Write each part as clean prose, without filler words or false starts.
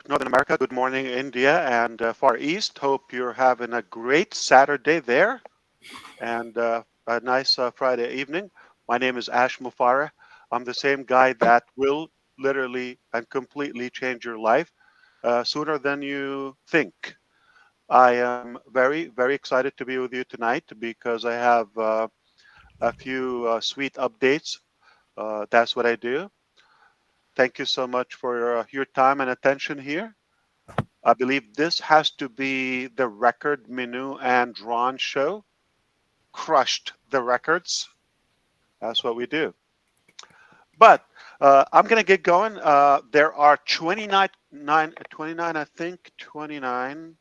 Northern America. Good morning, India and Far East. Hope you're having a great Saturday there and a nice Friday evening. My name is Ash Mufareh. I'm the same guy that will literally and completely change your life sooner than you think. I am very, very excited to be with you tonight because I have a few sweet updates. That's what I do. Thank you so much for your time and attention here. I believe this has to be the record Minu and Ron show. Crushed the records. That's what we do. But I'm going to get going. There are 29, I think, 29,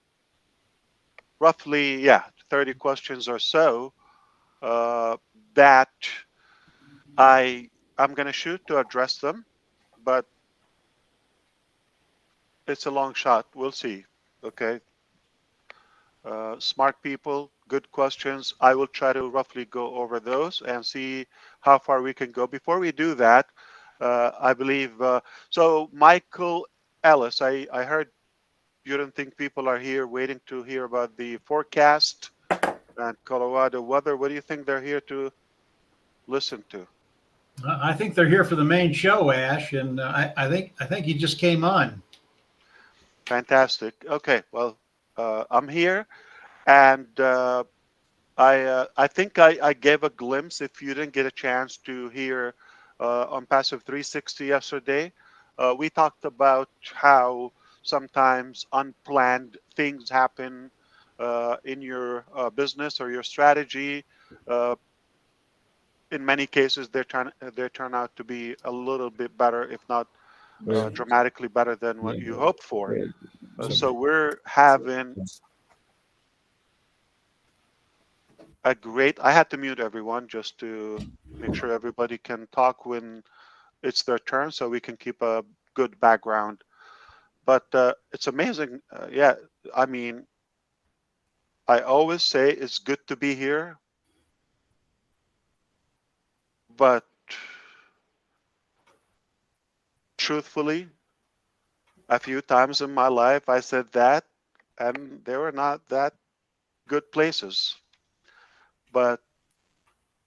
roughly, yeah, 30 questions or so uh, that I, I'm going to shoot to address them, but it's a long shot. We'll see. Okay. Smart people, good questions. I will try to roughly go over those and see how far we can go. Before we do that, I believe so. Michael Ellis, I heard you don't think people are here waiting to hear about the forecast and Colorado weather. What do you think they're here to listen to? I think they're here for the main show, Ash, and I think you just came on. Fantastic. Okay, well, I'm here, and I think I gave a glimpse. If you didn't get a chance to hear on Passive 360 yesterday, we talked about how sometimes unplanned things happen in your business or your strategy. Uh, in many cases, they turn out to be a little bit better, if not dramatically better than what you hoped for. So we're having a great. I had to mute everyone just to make sure everybody can talk when it's their turn, so we can keep a good background. But it's amazing. Yeah, I mean, I always say it's good to be here, but truthfully, a few times in my life I said that, and they were not that good places. But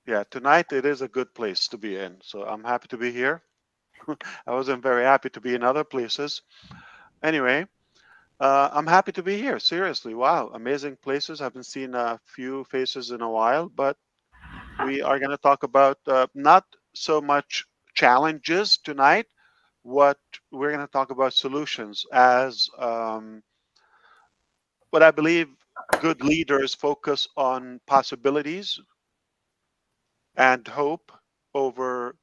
yeah, tonight it is a good place to be in. So I'm happy to be here. I wasn't very happy to be in other places. Anyway, I'm happy to be here. Seriously, wow, amazing places. Haven't seen a few faces in a while, but we are going to talk about not so much challenges tonight. What we're going to talk about solutions as what I believe good leaders focus on possibilities and hope over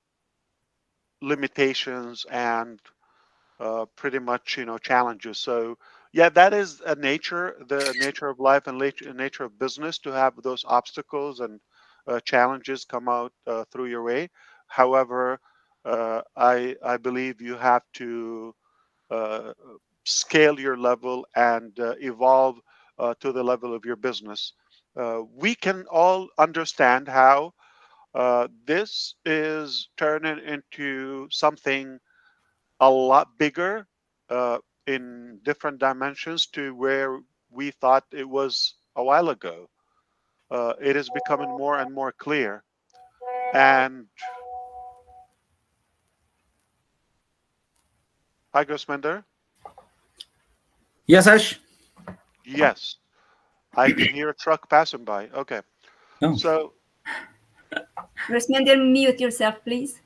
limitations and pretty much challenges. So yeah, that is the nature of life and nature of business to have those obstacles and challenges come out through your way. However, I believe you have to uh, scale your level and evolve to the level of your business. We can all understand how this is turning into something a lot bigger uh, in different dimensions to where we thought it was a while ago. It is becoming more and more clear. And hi, Grossmender. Yes, Ash. Yes, I can hear a truck passing by. Okay, Oh, so Rosmander, mute yourself, please.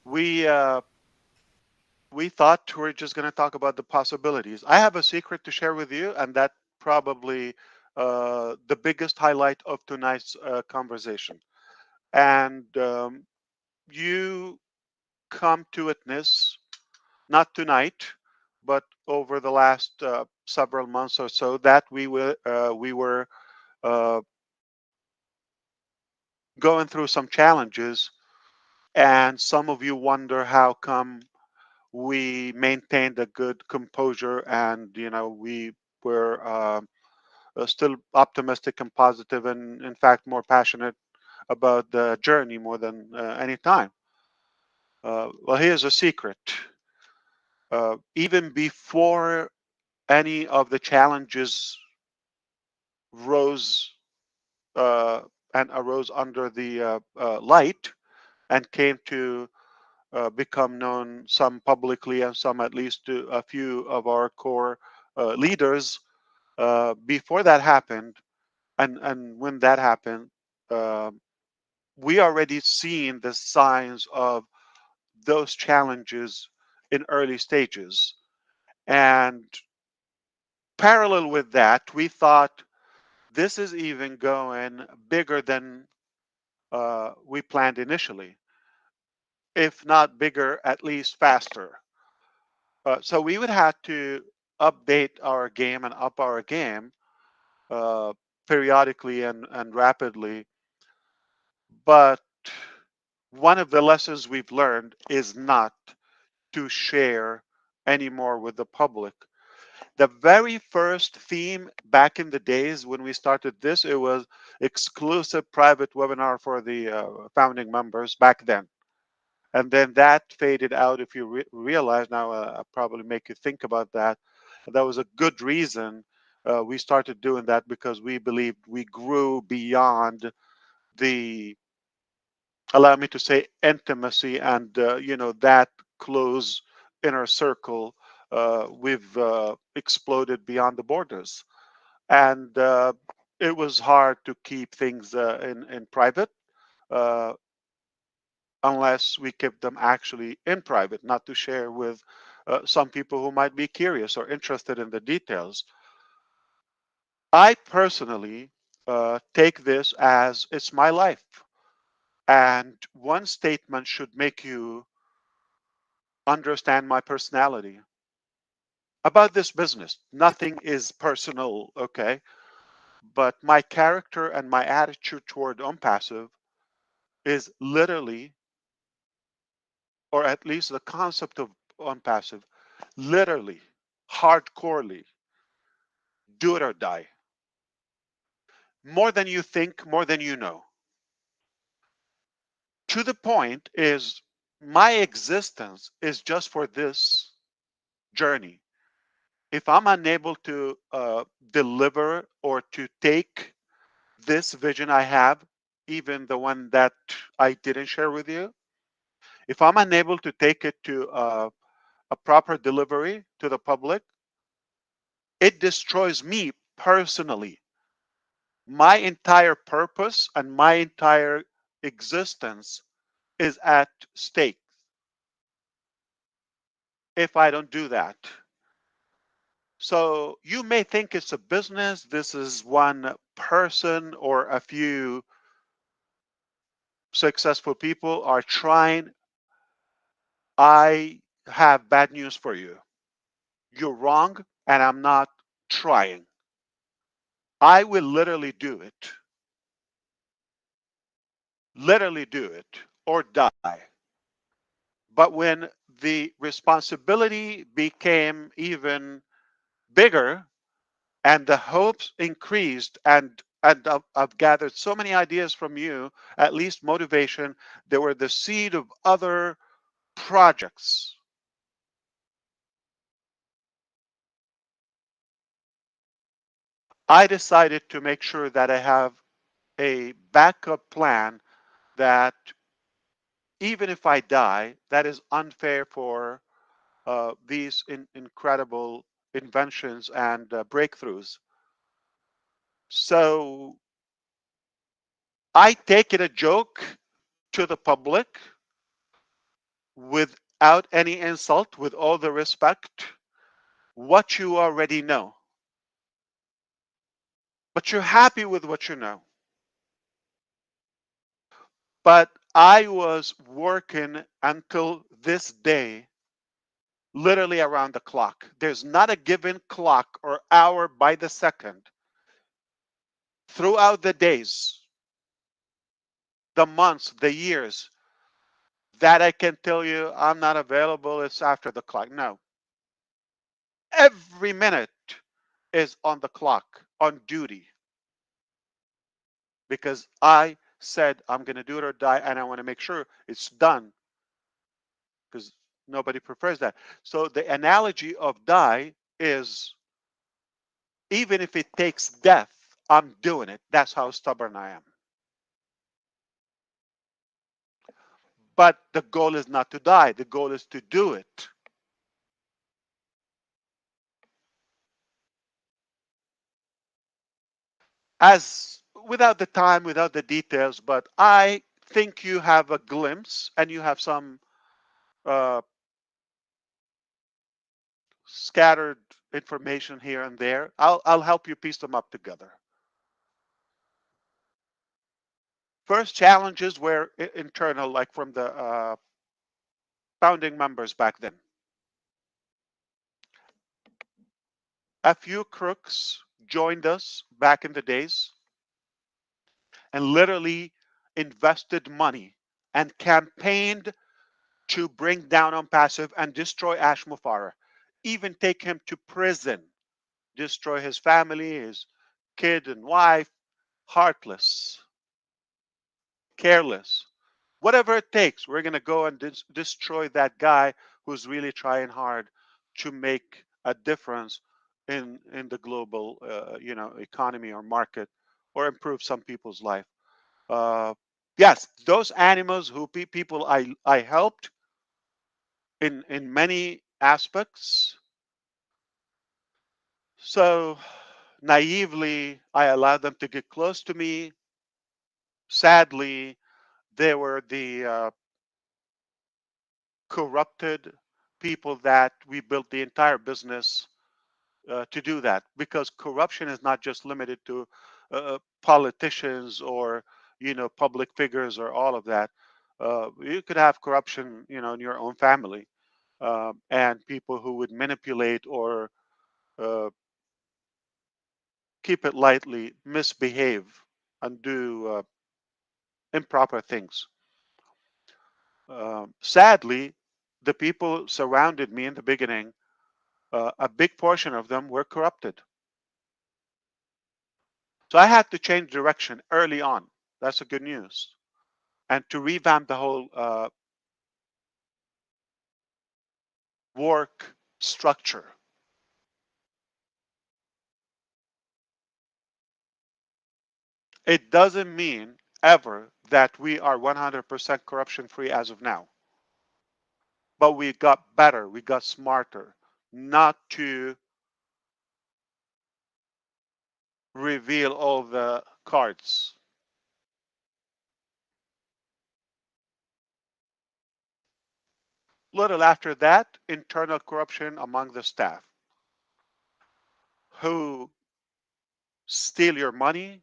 we uh, we thought we're just going to talk about the possibilities. I have a secret to share with you, and that probably the biggest highlight of tonight's conversation. And you come to witness, not tonight, but over the last several months or so, that we were uh, going through some challenges, and some of you wonder how come we maintained a good composure, and we were still optimistic and positive, and in fact more passionate about the journey more than any time. Well, here's a secret. even before any of the challenges rose and arose under the light and came to become known, some publicly and some at least to a few of our core leaders. Before that happened, and when that happened, uh, we already seen the signs of those challenges in early stages. And parallel with that, we thought this is even going bigger than we planned initially, if not bigger, at least faster. So we would have to update our game and up our game uh, periodically and rapidly. But one of the lessons we've learned is not to share anymore with the public. The very first theme back in the days when we started this, it was exclusive private webinar for the founding members back then. And then that faded out. If you realize now, I'll probably make you think about that. That was a good reason we started doing that, because we believed we grew beyond the, allow me to say, intimacy and that close inner circle. We've exploded beyond the borders, and it was hard to keep things in private. Uh, Unless we keep them actually in private, not to share with some people who might be curious or interested in the details. I personally take this as it's my life. And one statement should make you understand my personality about this business. Nothing is personal, okay? But my character and my attitude toward unpassive is literally, or at least the concept of unpassive, literally, hardcorely, do it or die. More than you think, more than you know. To the point is my existence is just for this journey. If I'm unable to deliver or to take this vision I have, even the one that I didn't share with you, if I'm unable to take it to a proper delivery to the public, it destroys me personally. My entire purpose and my entire existence is at stake if I don't do that. So you may think it's a business. This is one person or a few successful people are trying. I have bad news for you. You're wrong, and I'm not trying. I will literally do it or die. But when the responsibility became even bigger and the hopes increased, and I've gathered so many ideas from you, at least motivation, they were the seed of other projects. I decided to make sure that I have a backup plan, that even if I die, that is unfair for these incredible inventions and breakthroughs. So I take it a joke to the public without any insult, with all the respect, what you already know. But you're happy with what you know. But I was working until this day, literally around the clock. There's not a given clock or hour by the second throughout the days, the months, the years, that I can tell you I'm not available, it's after the clock. No. Every minute is on the clock, on duty, because I said I'm going to do it or die, and I want to make sure it's done. Because Nobody prefers that. So the analogy of die is, even if it takes death, I'm doing it. That's how stubborn I am. But the goal is not to die. The goal is to do it. As without the time, without the details, but I think you have a glimpse and you have some uh, scattered information here and there. I'll help you piece them up together. First challenges were internal, like from the founding members back then. A few crooks joined us back in the days and literally invested money and campaigned to bring down on passive and destroy Ash Mufareh, even take him to prison, destroy his family, his kid and wife, heartless, careless. Whatever it takes, we're going to go and destroy that guy who's really trying hard to make a difference in the global economy or market, or improve some people's life. Uh, yes, those animals who people I helped in many aspects. So naively, I allowed them to get close to me. Sadly, they were the corrupted people that we built the entire business to do that, because corruption is not just limited to politicians or public figures or all of that. You could have corruption in your own family, and people who would manipulate or uh, keep it lightly, misbehave and do improper things. Sadly, the people surrounded me in the beginning, a big portion of them were corrupted. So I had to change direction early on. That's the good news. And to revamp the whole work structure. It doesn't mean ever that we are 100% corruption free as of now. But we got better, we got smarter, not to reveal all the cards. Little after that, internal corruption among the staff who steal your money,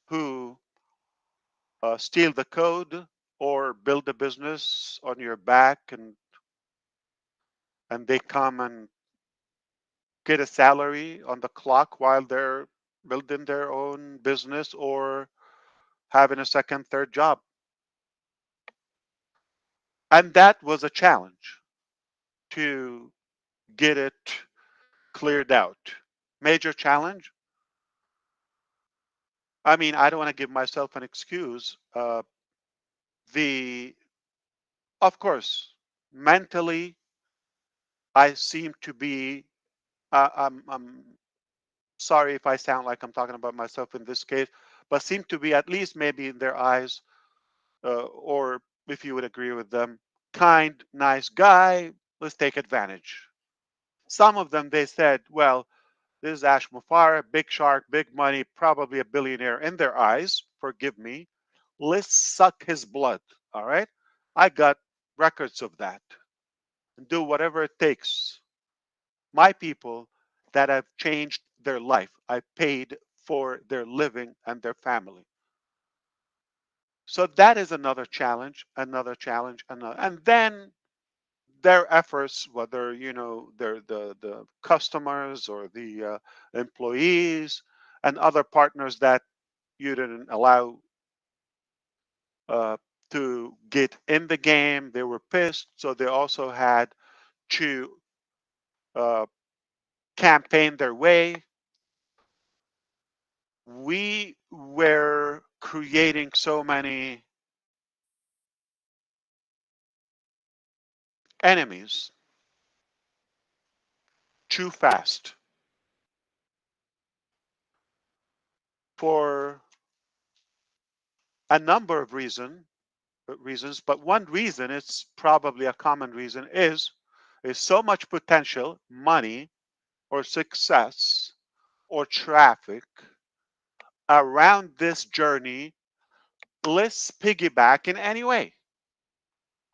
who steal the code or build a business on your back, and they come and get a salary on the clock while they're building their own business or having a second, third job. And that was a challenge to get it cleared out. Major challenge. I mean, I don't want to give myself an excuse. The Of course, mentally, I seem to be. I'm sorry if I sound like I'm talking about myself in this case, but seem to be, at least maybe in their eyes, or if you would agree with them, kind, nice guy. Let's take advantage. Some of them, they said, well, this is Ash Mufareh, big shark, big money, probably a billionaire in their eyes. Forgive me. Let's suck his blood. All right. I got records of that, and do whatever it takes. My people that have changed their life, I paid for their living and their family. So that is another challenge, another challenge, another. And then their efforts, whether they're the customers or the employees and other partners that you didn't allow uh, to get in the game, they were pissed. So they also had to uh, campaign their way. We were creating so many enemies too fast for a number of reasons, but one reason, it's probably a common reason, is so much potential, money or success or traffic around this journey. Let's piggyback in any way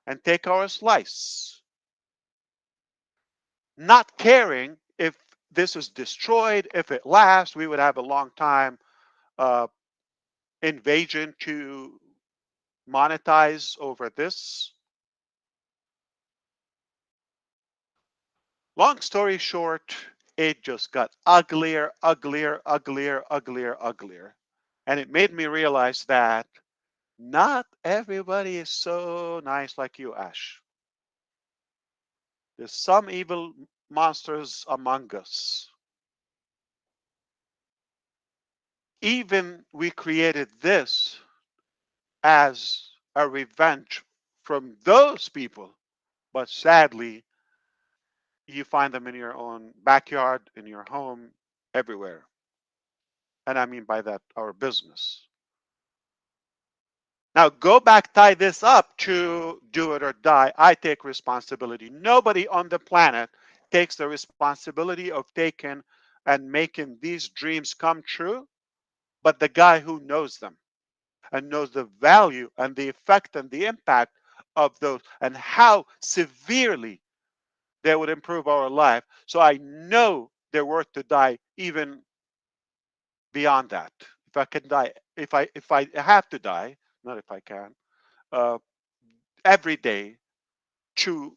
and take our slice, not caring if this is destroyed. If it lasts, we would have a long time uh, invasion to monetize over this. Long story short, it just got uglier, uglier, uglier, uglier, uglier. And it made me realize that not everybody is so nice like you, Ash. There's some evil monsters among us. Even we created this as a revenge from those people, but sadly, you find them in your own backyard, in your home, everywhere. And I mean by that, our business. Now go back, tie this up to do it or die. I take responsibility. Nobody on the planet takes the responsibility of taking and making these dreams come true, but the guy who knows them and knows the value and the effect and the impact of those and how severely they would improve our life. So I know they're worth to die even beyond that. If I can die, if I have to die, not if I can, uh, every day to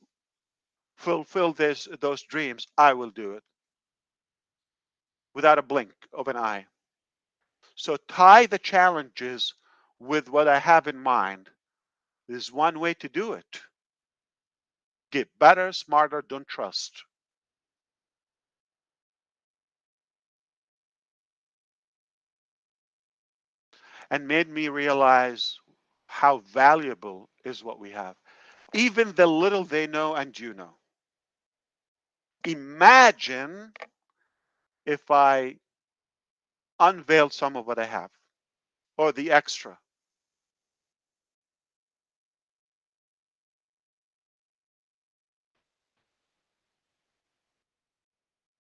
fulfill those dreams, I will do it without a blink of an eye. So tie the challenges with what I have in mind. There's one way to do it. Get better, smarter, don't trust. And made me realize how valuable is what we have. Even the little they know and you know. Imagine if I unveiled some of what I have or the extra.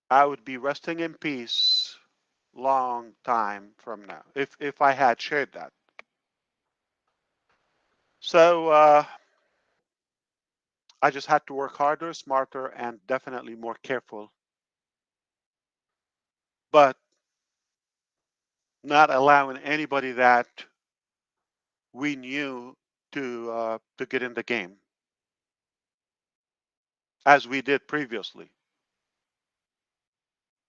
I would be resting in peace long time from now if I had shared that. So I just had to work harder, smarter, and definitely more careful, but not allowing anybody that we knew to get in the game as we did previously.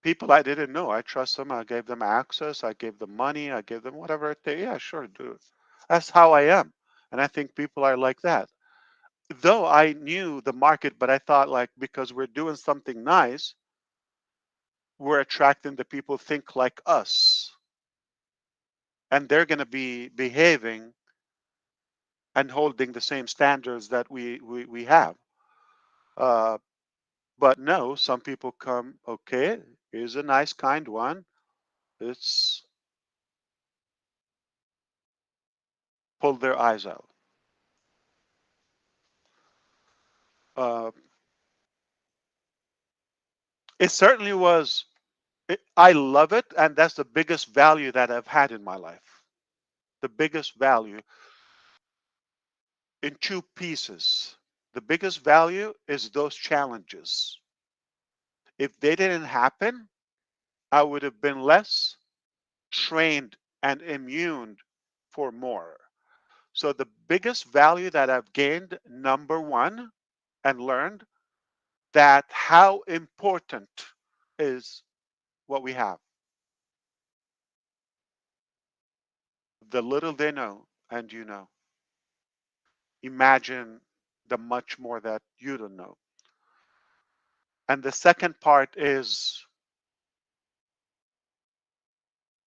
People I didn't know, I trust them. I gave them access. I gave them money. I gave them whatever it takes. Yeah, sure, do it. That's how I am, and I think people are like that. Though I knew the market, but I thought like because we're doing something nice, we're attracting the people think like us, and they're going to be behaving and holding the same standards that we have. Uh, but no, some people come. Okay, here's a nice, kind one. Let's pull their eyes out. Uh, it certainly was. I love it, and that's the biggest value that I've had in my life. The biggest value in two pieces. The biggest value is those challenges. If they didn't happen, I would have been less trained and immune for more. So the biggest value that I've gained, number one, and learned that how important is what we have. The little they know and you know. Imagine the much more that you don't know. And the second part is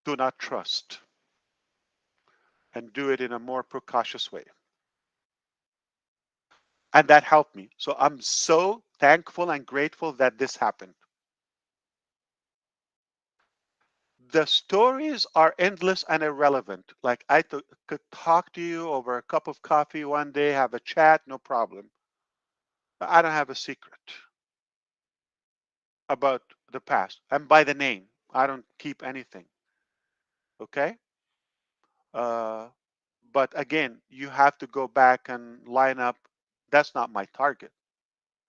do not trust and do it in a more precautious way. And that helped me. So I'm so thankful and grateful that this happened. The stories are endless and irrelevant. Like could talk to you over a cup of coffee one day, have a chat, no problem. But I don't have a secret about the past. And by the name, I don't keep anything. Okay? Uh, but again, you have to go back and line up. That's not my target.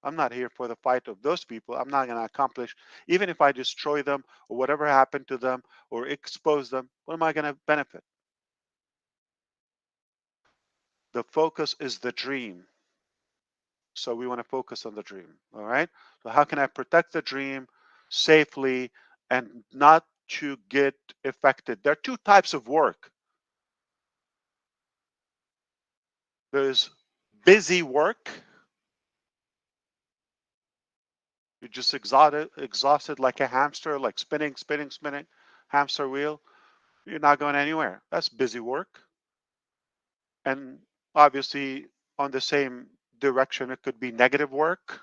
I'm not here for the fight of those people. I'm not going to accomplish, even if I destroy them or whatever happened to them or expose them, what am I going to benefit? The focus is the dream. So we want to focus on the dream. All right. So how can I protect the dream safely and not to get affected? There are two types of work. There's busy work. You're just exhausted like a hamster, like spinning, spinning, spinning, hamster wheel. You're not going anywhere. That's busy work. And obviously, on the same direction, it could be negative work.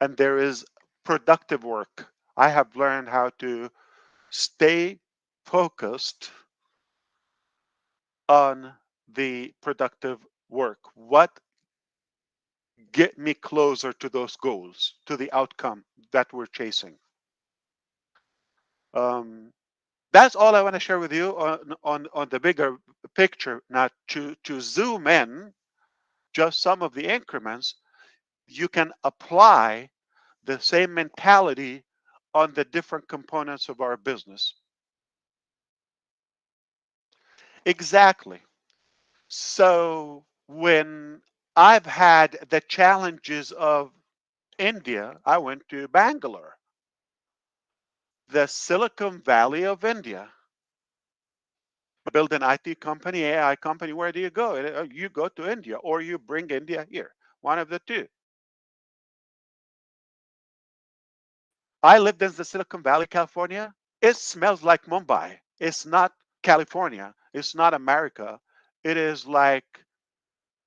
And there is productive work. I have learned how to stay focused on the productive work. What get me closer to those goals, to the outcome that we're chasing? Um, that's all I want to share with you on the bigger picture. Now, to zoom in, just some of the increments, you can apply the same mentality on the different components of our business. Exactly. So when I've had the challenges of India, I went to Bangalore, the Silicon Valley of India. Build an IT company, AI company, where do you go? You go to India or you bring India here, one of the two. I lived in the Silicon Valley, California. It smells like Mumbai. It's not California. It's not America. It is like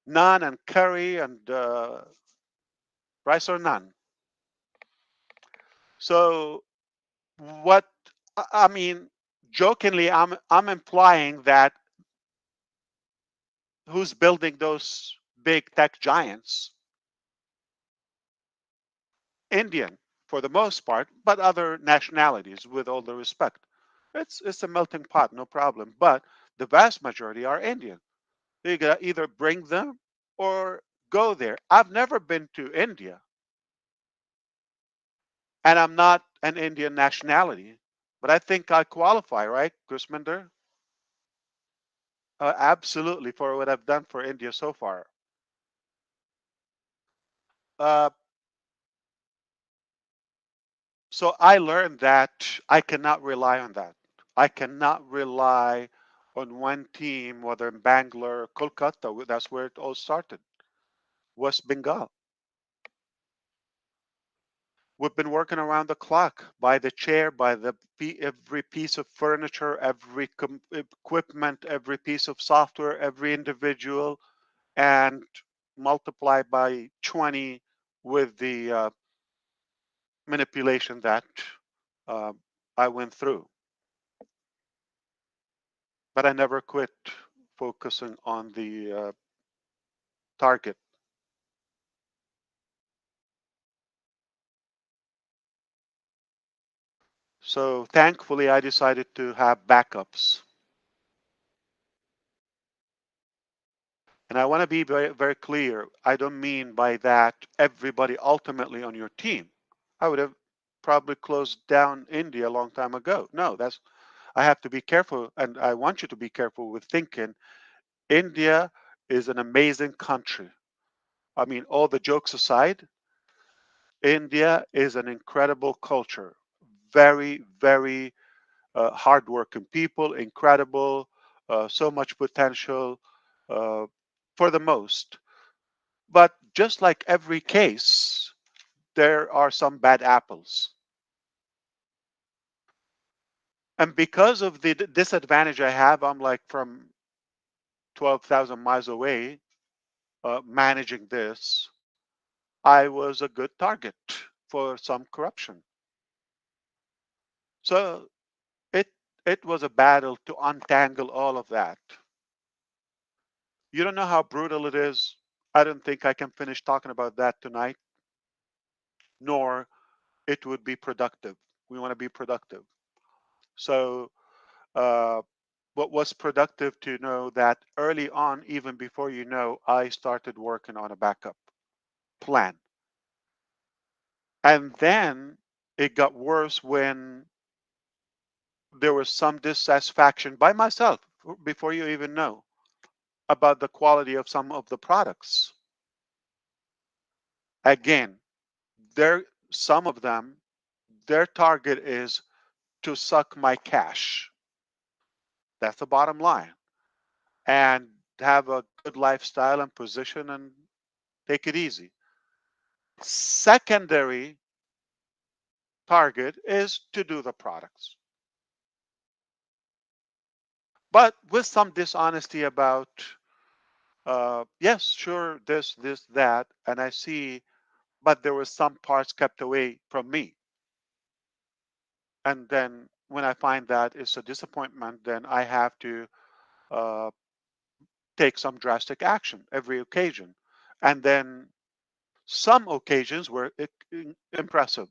naan and curry and rice or naan. So what I mean, jokingly, I'm implying that who's building those big tech giants? Indian for the most part, but other nationalities, with all the respect. It's a melting pot, no problem. But the vast majority are Indian. You gotta either bring them or go there. I've never been to India, and I'm not an Indian nationality, but I think I qualify, right, Gusminder? Absolutely, for what I've done for India so far. Uh, so I learned that I cannot rely on that. I cannot rely on one team, whether in Bangalore, Kolkata. That's where it all started. West Bengal. We've been working around the clock, by the chair, by every piece of furniture, every equipment, every piece of software, every individual, and multiply by 20 with the manipulation that uh, I went through. But I never quit focusing on the target. So thankfully, I decided to have backups. And I want to be very, very clear. I don't mean by that everybody ultimately on your team. I would have probably closed down India a long time ago. No, I have to be careful, and I want you to be careful with thinking India is an amazing country. I mean, all the jokes aside, India is an incredible culture. Very, very hardworking people, incredible, so much potential uh, for the most. But just like every case, there are some bad apples. And because of the disadvantage I have, I'm like from 12,000 miles away. managing this, I was a good target for some corruption. So it it was a battle to untangle all of that. You don't know how brutal it is. I don't think I can finish talking about that tonight, nor it would be productive. We want to be productive. So uh, what was productive to know that early on, even before you know, I started working on a backup plan. And then it got worse when there was some dissatisfaction by myself before you even know about the quality of some of the products. Again, there some of them, their target is to suck my cash. That's the bottom line. And have a good lifestyle and position and take it easy. Secondary target is to do the products. But with some dishonesty about, yes, sure, this, that, and I see, but there were some parts kept away from me. And then when I find that it's a disappointment, then I have to uh, take some drastic action every occasion. And then some occasions were impressive.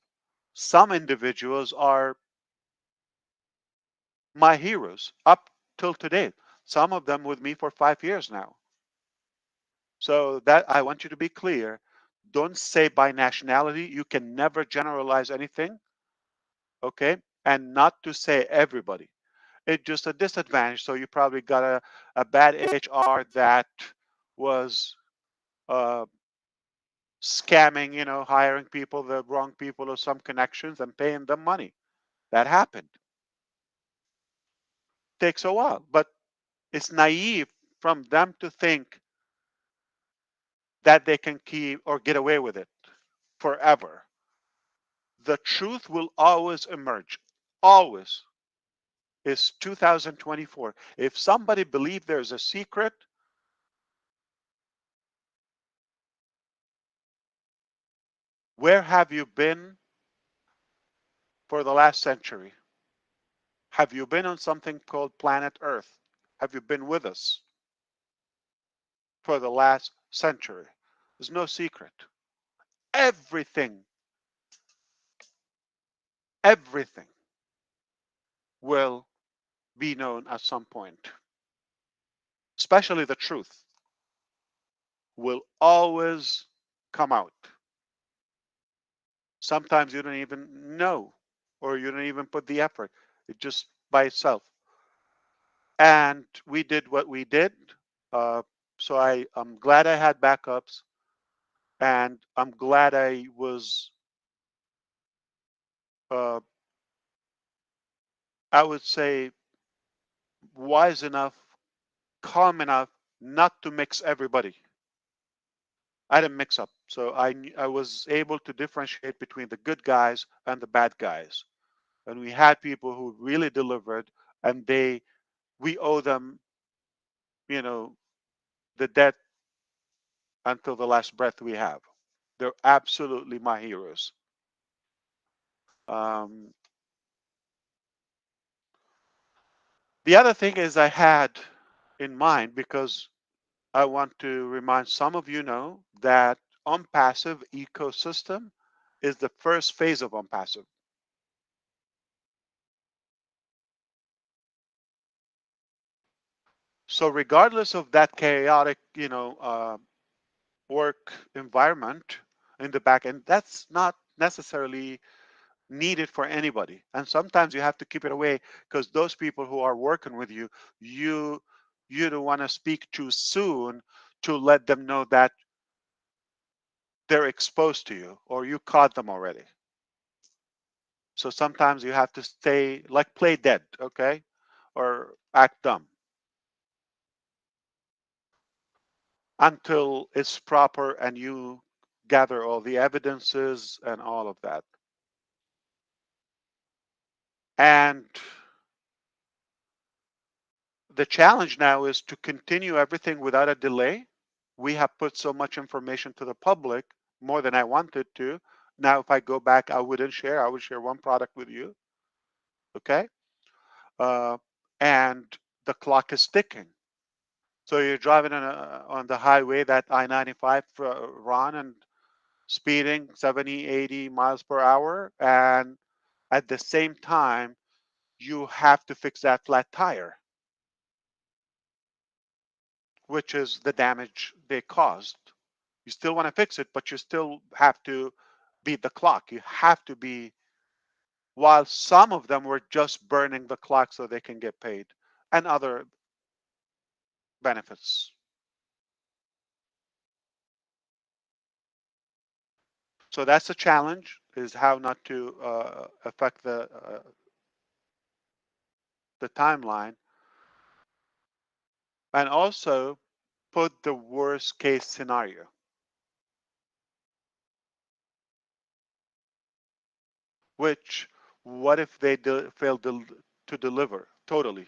Some individuals are my heroes up till today. Some of them with me for 5 years now. So that I want you to be clear. Don't say by nationality. You can never generalize anything. Okay. And not to say everybody. It's just a disadvantage. So you probably got a bad HR that was uh, scamming, hiring people, the wrong people or some connections and paying them money. That happened. Takes a while, but it's naive from them to think that they can keep or get away with it forever. The truth will always emerge. Always. Is 2024. If somebody believes there's a secret, where have you been for the last century? Have you been on something called planet Earth? Have you been with us for the last century? There's no secret. Everything, everything will be known at some point, especially the truth will always come out. Sometimes you don't even know, or you don't even put the effort. It just by itself. And we did what we did. So I'm glad I had backups, and I'm glad I was, uh, I would say, wise enough, calm enough not to mix everybody. I didn't mix up. So I was able to differentiate between the good guys and the bad guys. And we had people who really delivered, and we owe them, you know, the debt until the last breath we have. They're absolutely my heroes. Um, the other thing is I had in mind, because I want to remind some of you know that OnPassive ecosystem is the first phase of OnPassive. So regardless of that chaotic, work environment in the back end, that's not necessarily needed for anybody. And sometimes you have to keep it away because those people who are working with you, you you don't want to speak too soon to let them know that they're exposed to you or you caught them already. So sometimes you have to stay like play dead, okay? Or act dumb until it's proper and you gather all the evidences and all of that. And the challenge now is to continue everything without a delay we have put so much information to the public, more than I wanted to. Now, if I go back, I wouldn't share. I would share one product with you. Okay. Uh, and the clock is ticking. So you're driving on the highway, that I-95 run, and speeding 70, 80 miles per hour. And at the same time, you have to fix that flat tire, which is the damage they caused. You still want to fix it, but you still have to beat the clock. You have to be, while some of them were just burning the clock so they can get paid and other benefits. So that's a challenge, is how not to affect the timeline, and also put the worst case scenario. Which, what if they fail to deliver totally?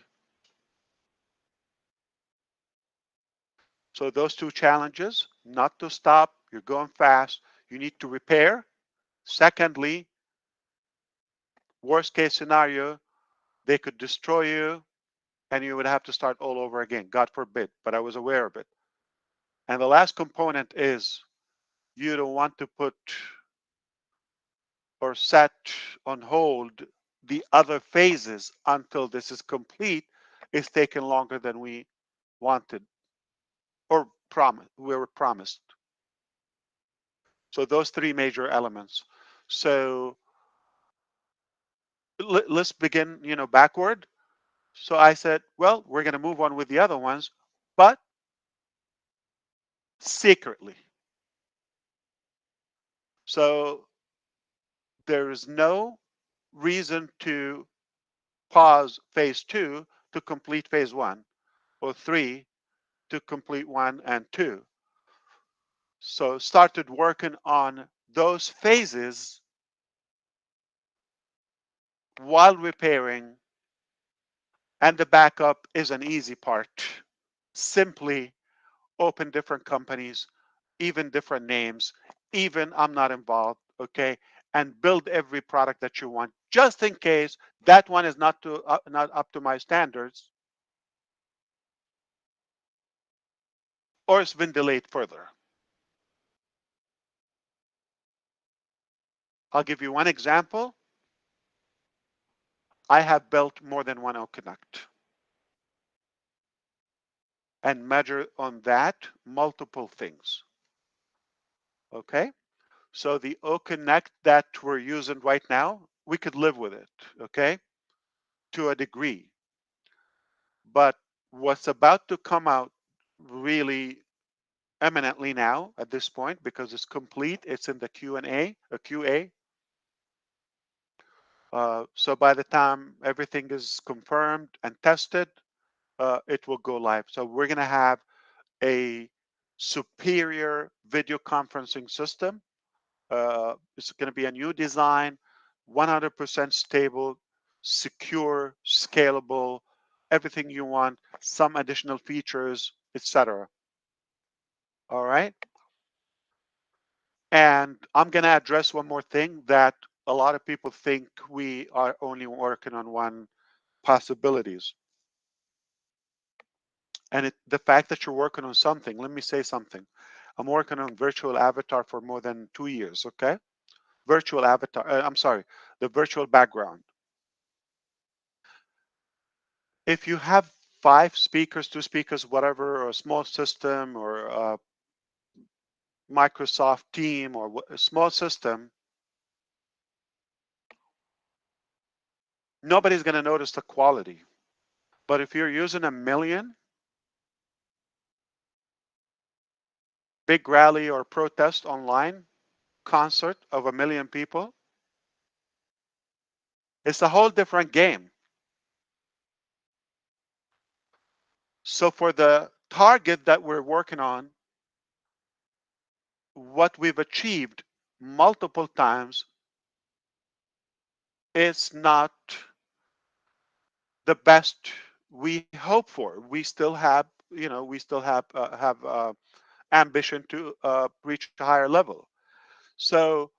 So those two challenges: not to stop, you're going fast, you need to repair. Secondly, worst case scenario, they could destroy you and you would have to start all over again. God forbid, but I was aware of it. And the last component is, you don't want to put or set on hold the other phases until this is complete. It's taken longer than we wanted or we were promised. So those three major elements. So let's begin, backward. So I said, well, we're going to move on with the other ones, but secretly. So there is no reason to pause phase 2 to complete phase 1, or 3 to complete 1 and 2. So started working on those phases while repairing, and the backup is an easy part. Simply open different companies, even different names, even I'm not involved, okay, and build every product that you want, just in case that one is not up to my standards, or it's been delayed further. I'll give you one example. I have built more than one O-Connect and measure on that multiple things. Okay, so the O-Connect that we're using right now, we could live with it, okay, to a degree. But what's about to come out really eminently now at this point, because it's complete, it's in the Q&A, a QA. So by the time everything is confirmed and tested, it will go live. So we're going to have a superior video conferencing system. It's going to be a new design, 100% stable, secure, scalable, everything you want, some additional features, etc. All right. And I'm going to address one more thing, that a lot of people think we are only working on one possibilities. And the fact that you're working on something, let me say something. I'm working on virtual avatar for more than 2 years, okay? Virtual avatar, I'm sorry, the virtual background. If you have 5 speakers, 2 speakers, whatever, or a small system, or a Microsoft team, or a small system, nobody's going to notice the quality. But if you're using 1,000,000, big rally or protest online, concert of 1,000,000 people, it's a whole different game. So for the target that we're working on, what we've achieved multiple times, it's not the best we hope for. We still have, we still have ambition to reach a higher level. So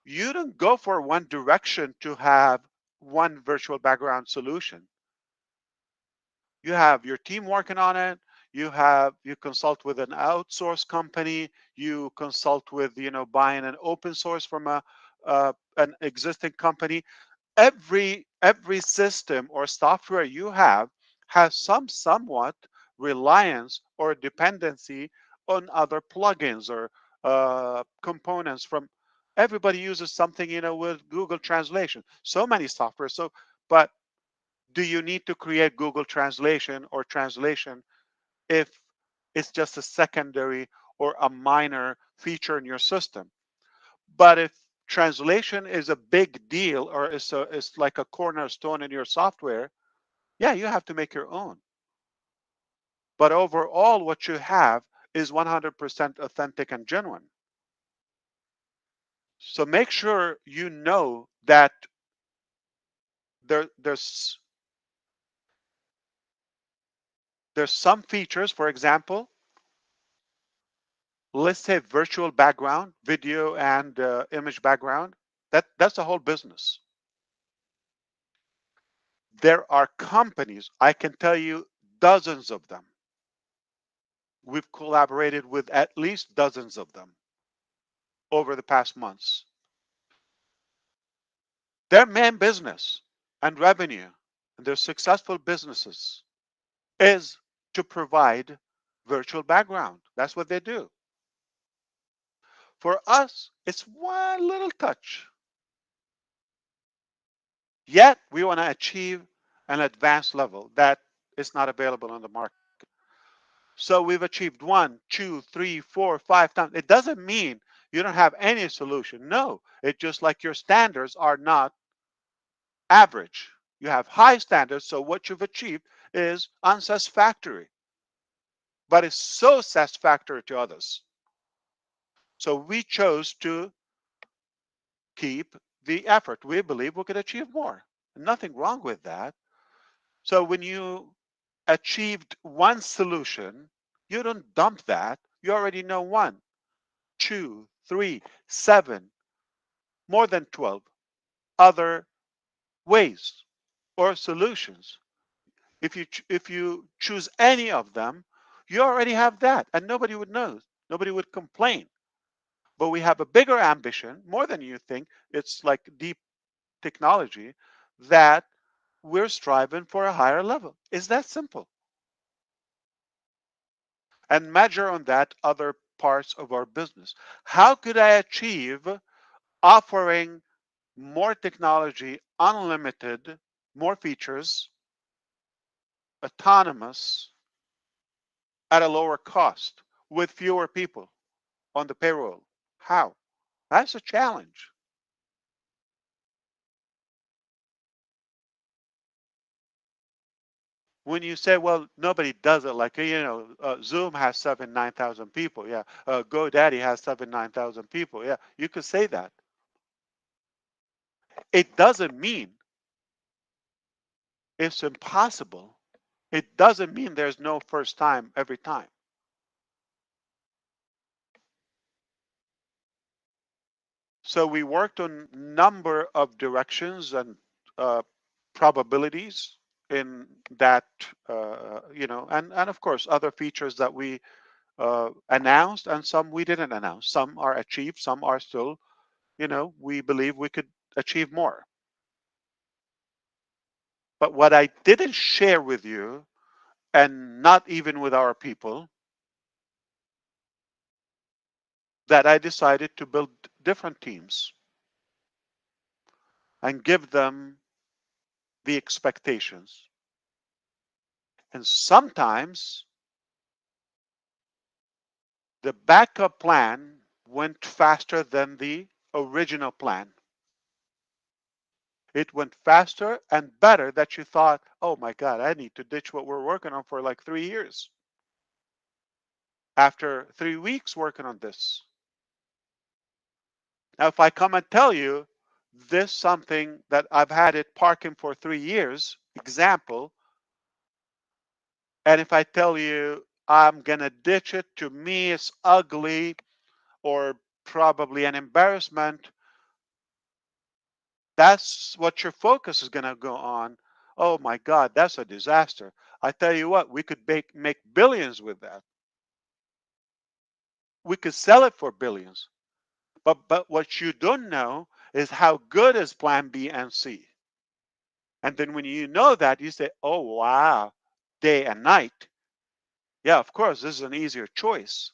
you don't go for one direction to have one virtual background solution. You have your team working on it. You consult with an outsource company. You consult with buying an open source from an existing company. Every system or software you have has somewhat reliance or dependency on other plugins or components from. Everybody uses something with Google Translation. So many software. But do you need to create Google Translation or translation if it's just a secondary or a minor feature in your system? But if translation is a big deal or is like a cornerstone in your software, yeah, you have to make your own. But overall, what you have is 100% authentic and genuine. So make sure you know that there's some features, for example, let's say virtual background, video and image background. That's a whole business. There are companies, I can tell you dozens of them. We've collaborated with at least dozens of them over the past months. Their main business and revenue, and their successful businesses, is to provide virtual background. That's what they do. For us, it's one little touch. Yet we want to achieve an advanced level that is not available on the market. So we've achieved 1, 2, 3, 4, 5 times. It doesn't mean you don't have any solution. No, it's just like your standards are not average. You have high standards, so what you've achieved is unsatisfactory, but it's so satisfactory to others. So we chose to keep the effort. We believe we could achieve more. Nothing wrong with that. So when you achieved one solution, you don't dump that. You already know 1, 2, 3, 7, more than 12 other ways or solutions. If you choose any of them, you already have that, and nobody would know. Nobody would complain. But we have a bigger ambition, more than you think. It's like deep technology that we're striving for a higher level. It's that simple. And measure on that other parts of our business. How could I achieve offering more technology, unlimited, more features, autonomous, at a lower cost with fewer people on the payroll? How? That's a challenge. When you say, well, nobody does it, like, Zoom has 9,000 people. Yeah. GoDaddy has 9,000 people. Yeah. You could say that. It doesn't mean it's impossible. It doesn't mean there's no first time every time. So we worked on number of directions and uh, probabilities in that, and of course other features that we announced and some we didn't announce. Some are achieved, some are still, we believe we could achieve more. But what I didn't share with you, and not even with our people, that I decided to build different teams and give them the expectations. And sometimes the backup plan went faster than the original plan. It went faster and better that you thought, oh my God, I need to ditch what we're working on for like 3 years. After 3 weeks working on this. Now, if I come and tell you this something that I've had it parking for 3 years, example, and if I tell you I'm going to ditch it. To me, it's ugly or probably an embarrassment. That's what your focus is going to go on. Oh my God, that's a disaster. I tell you what, we could make billions with that. We could sell it for billions. But what you don't know is how good is plan B and C. And then when you know that, you say, oh wow, day and night. Yeah, of course, this is an easier choice.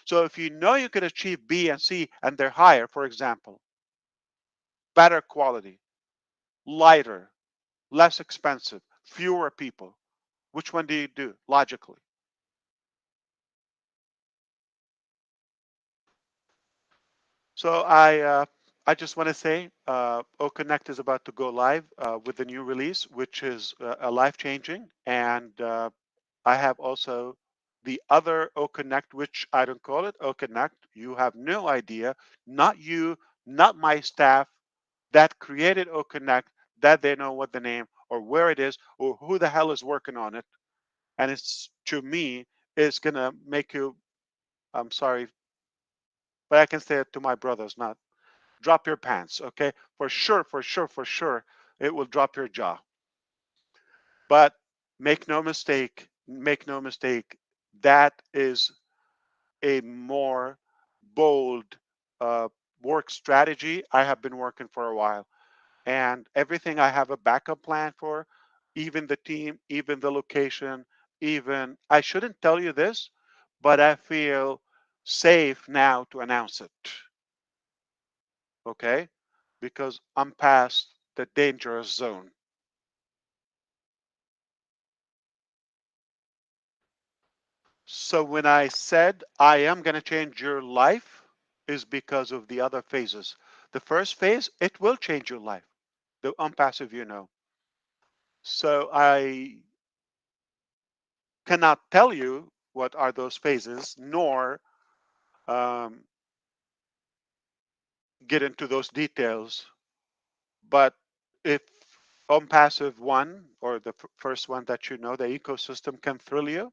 So if you know you could achieve B and C and they're higher, for example, better quality, lighter, less expensive, fewer people, which one do you do logically? So I just want to say O-Connect is about to go live with the new release, which is a life-changing. And I have also the other O-Connect, which I don't call it O-Connect. You have no idea, not you, not my staff that created O-Connect, that they know what the name or where it is or who the hell is working on it. And it's, to me, it's going to make you, I'm sorry, but I can say it to my brothers, not drop your pants, okay? For sure, for sure, for sure, it will drop your jaw. But make no mistake, that is a more bold uh, work strategy. I have been working for a while, and everything I have a backup plan for, even the team, even the location, even I shouldn't tell you this, but I feel safe now to announce it. Okay? Because I'm past the dangerous zone. So when I said I am going to change your life is because of the other phases. The first phase, it will change your life. The unpassive, you know. So I cannot tell you what are those phases, nor um, get into those details. But if unpassive one or the first one that you know, the ecosystem can thrill you,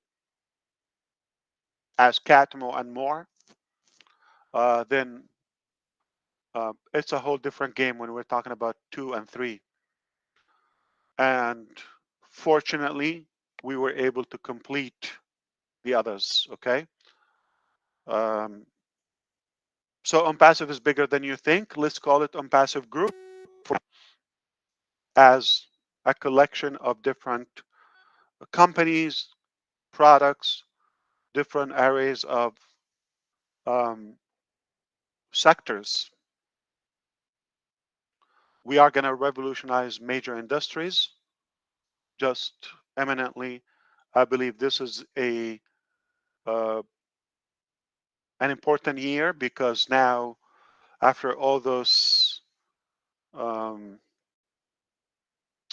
as Catmo and more, then it's a whole different game when we're talking about 2 and 3. And fortunately, we were able to complete the others. Okay. Um, so unpassive is bigger than you think. Let's call it unpassive group as a collection of different companies, products, different areas of um, sectors. We are going to revolutionize major industries. Just eminently, I believe this is uh, an important year because now, after all those um,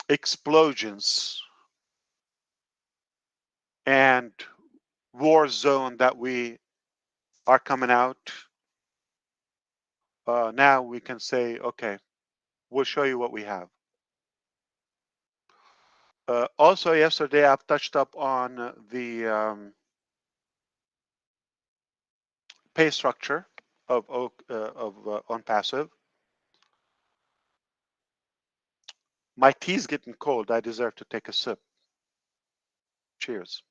explosions and war zone that we are coming out, now we can say, okay, we'll show you what we have. Also, yesterday I've touched up on the pay structure of on passive. My tea's getting cold. I deserve to take a sip. Cheers.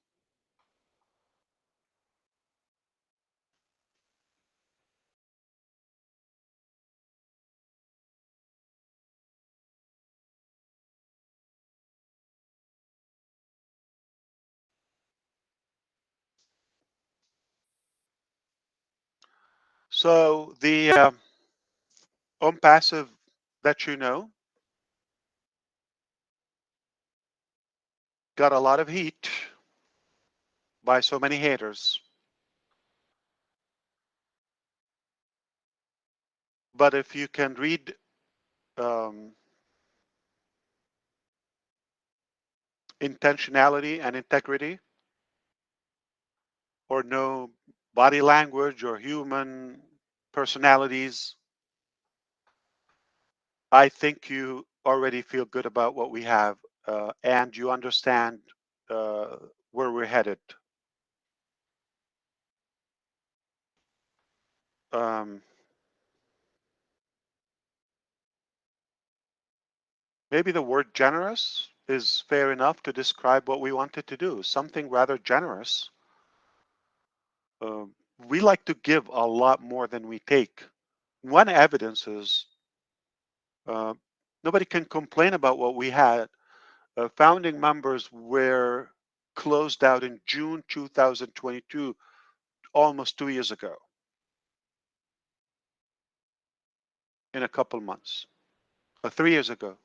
So the on passive that you know got a lot of heat by so many haters. But if you can read um, intentionality and integrity, or know body language or human personalities, I think you already feel good about what we have and you understand uh, where we're headed. um, maybe the word generous is fair enough to describe what we wanted to do. Something rather generous. Um, we like to give a lot more than we take. One evidence is uh, nobody can complain about what we had. Founding members were closed out in June 2022, almost 2 years ago, in a couple months. 3 years ago.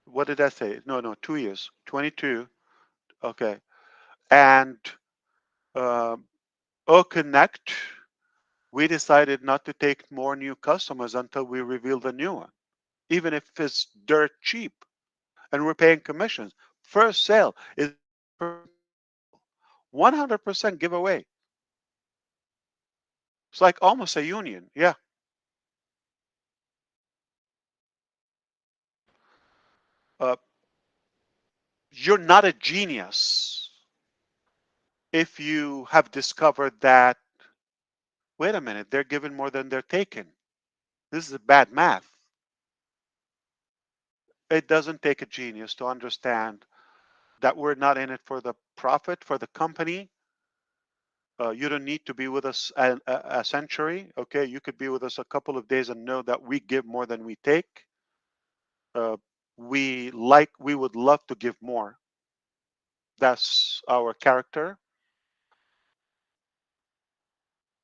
What did I say? No, 2 years. 22. Okay. And O-Connect, we decided not to take more new customers until we reveal the new one, even if it's dirt cheap and we're paying commissions. First sale is 100% giveaway. It's like almost a union. Yeah. Uh, you're not a genius if you have discovered that, wait a minute, they're giving more than they're taking. This is bad math. It doesn't take a genius to understand that we're not in it for the profit, for the company. You don't need to be with us a century. Okay, you could be with us a couple of days and know that we give more than we take. Uh, we would love to give more. That's our character,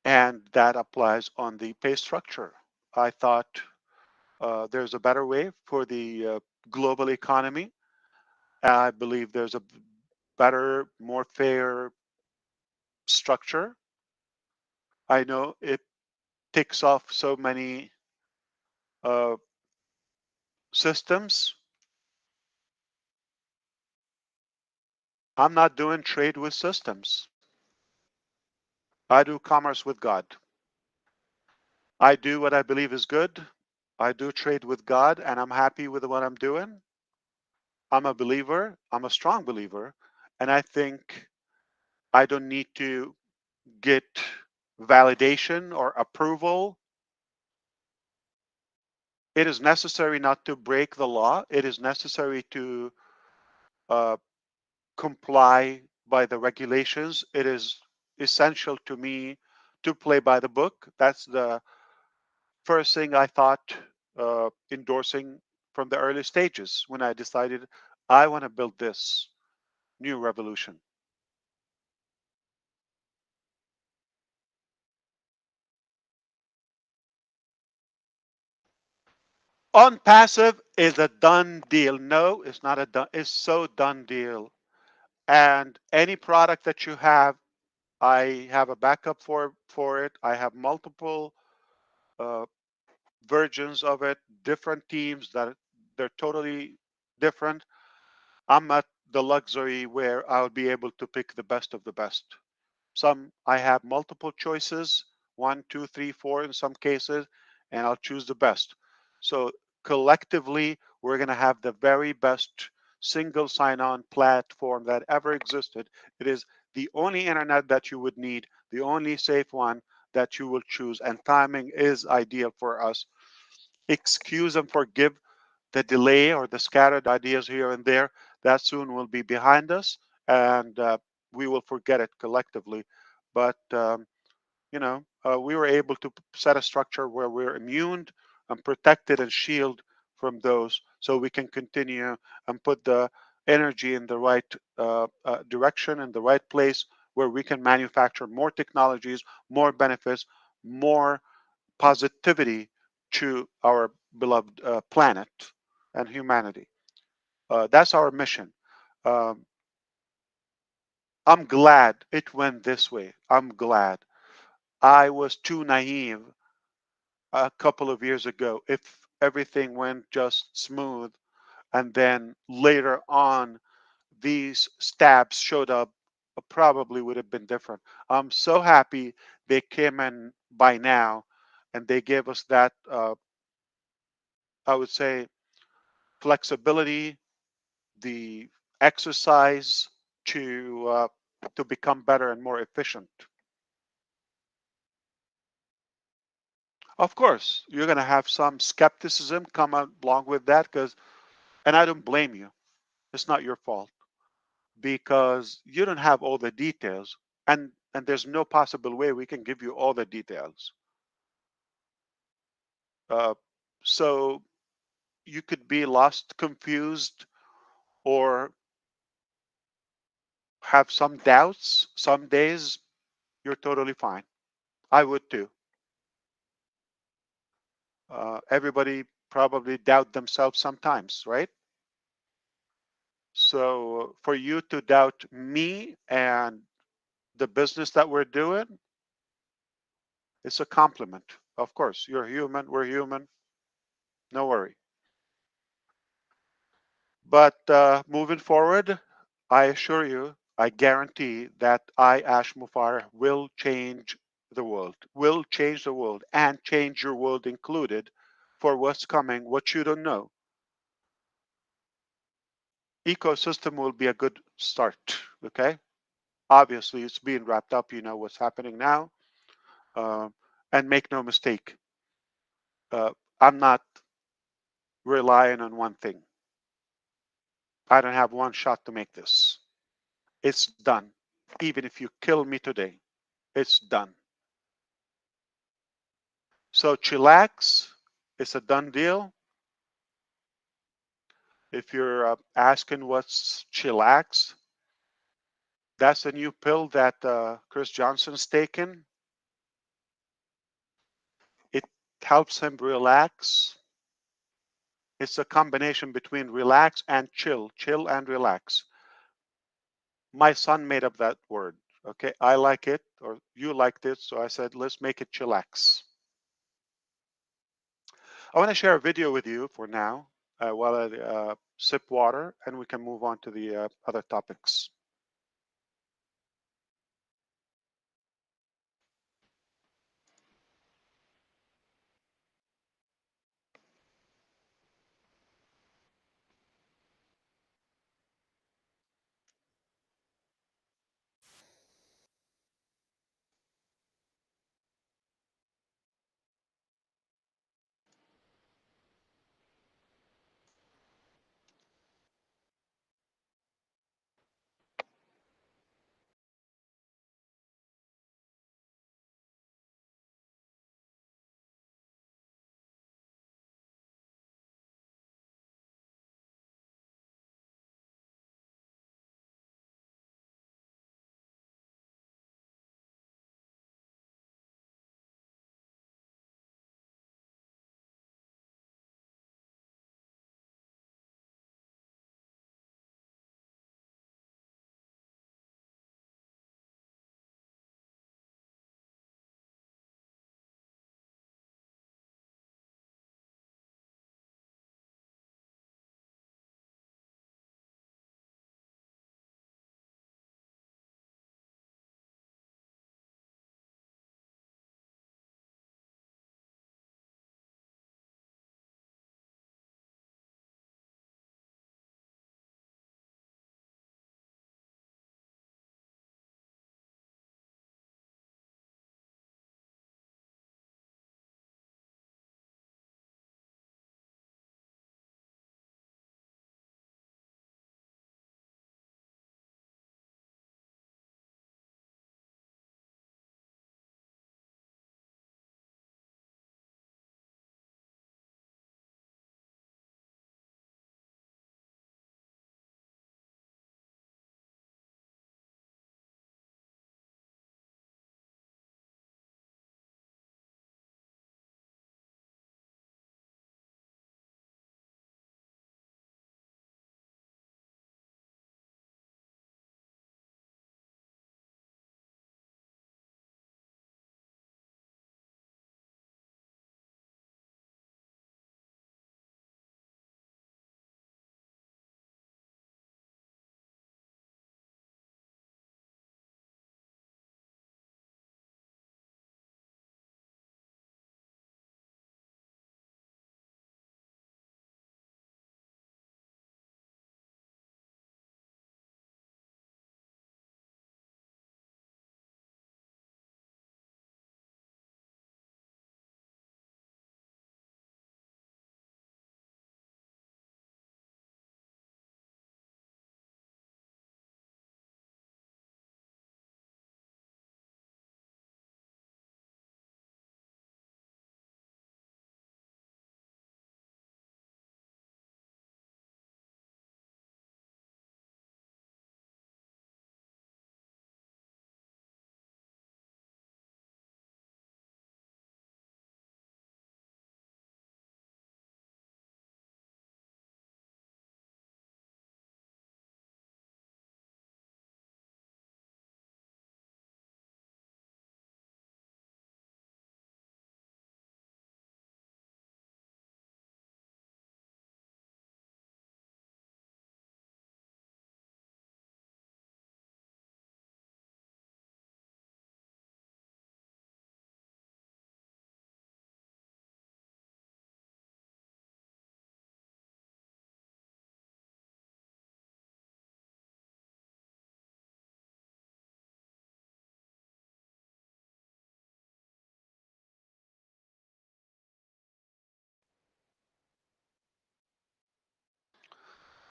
and that applies on the pay structure. I thought there's a better way for the global economy. I believe there's a better, more fair structure. I know it ticks off so many uh, systems. I'm not doing trade with systems. I do commerce with God. I do what I believe is good. I do trade with God, and I'm happy with what I'm doing. I'm a believer. I'm a strong believer. And I think I don't need to get validation or approval. It is necessary not to break the law. It is necessary to uh, comply by the regulations. It is essential to me to play by the book. That's the first thing I thought endorsing from the early stages when I decided I want to build this new revolution. On passive is a done deal. No, it's not a done. It's so done deal. And any product that you have, I have a backup for it. I have multiple uh, versions of it, different teams that they're totally different. I'm at the luxury where I'll be able to pick the best of the best. Some I have multiple choices, one, two, three, four in some cases, and I'll choose the best. So collectively, we're going to have the very best single sign-on platform that ever existed. It is the only internet that you would need, the only safe one that you will choose, and timing is ideal for us. Excuse and forgive the delay or the scattered ideas here and there. That soon will be behind us, and we will forget it collectively. But we were able to set a structure where we're immune and protected and shield from those, so we can continue and put the energy in the right direction in the right place, where we can manufacture more technologies, more benefits, more positivity to our beloved planet and humanity. That's our mission. Um, I'm glad it went this way. I'm glad. I was too naive a couple of years ago. If everything went just smooth, and then later on these stabs showed up, probably would have been different. I'm so happy they came in by now, and they gave us that, I would say, flexibility, the exercise to become better and more efficient. Of course, you're going to have some skepticism come along with that and I don't blame you. It's not your fault because you don't have all the details and there's no possible way we can give you all the details. Uh, so you could be lost, confused, or have some doubts. Some days you're totally fine. I would too. Everybody probably doubt themselves sometimes, right? So for you to doubt me and the business that we're doing, it's a compliment. Of course, you're human, we're human, no worry. But moving forward, I assure you, I guarantee that I, Ash Mufareh, will change the world, and change your world included for what's coming, what you don't know. Ecosystem will be a good start, okay? Obviously, it's being wrapped up, you know what's happening now. Um, and make no mistake, I'm not relying on one thing. I don't have one shot to make this. It's done. Even if you kill me today, it's done. So chillax, it's a done deal. If you're asking what's chillax, that's a new pill that Chris Johnson's taken. It helps him relax. It's a combination between relax and chill and relax. My son made up that word. Okay, I like it, or you liked it, so I said, let's make it chillax. I want to share a video with you for now while I sip water, and we can move on to the other topics.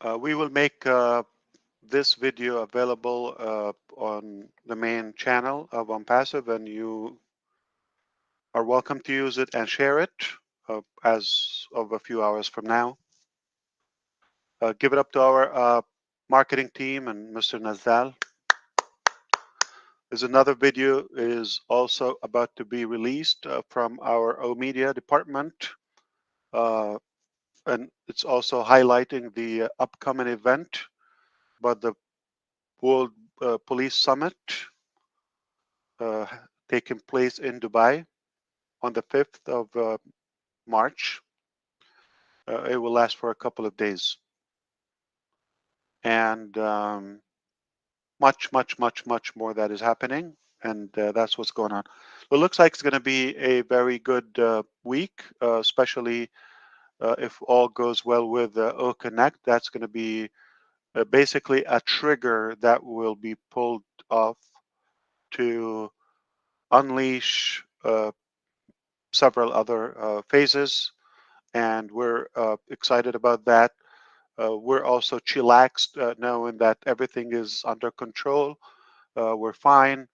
We will make this video available on the main channel of OnPassive, and you are welcome to use it and share it as of a few hours from now. Give it up to our marketing team and Mr. Nazal. There's another video is also about to be released from our O-Media department. And it's also highlighting the upcoming event, but the World Police Summit uh, taking place in Dubai on the 5th of March. It will last for a couple of days. And much more that is happening. And that's what's going on. It looks like it's going to be a very good week, especially if all goes well with O-Connect. That's going to be basically a trigger that will be pulled off to unleash several other phases, and we're excited about that. We're also chillaxed knowing that everything is under control. We're fine.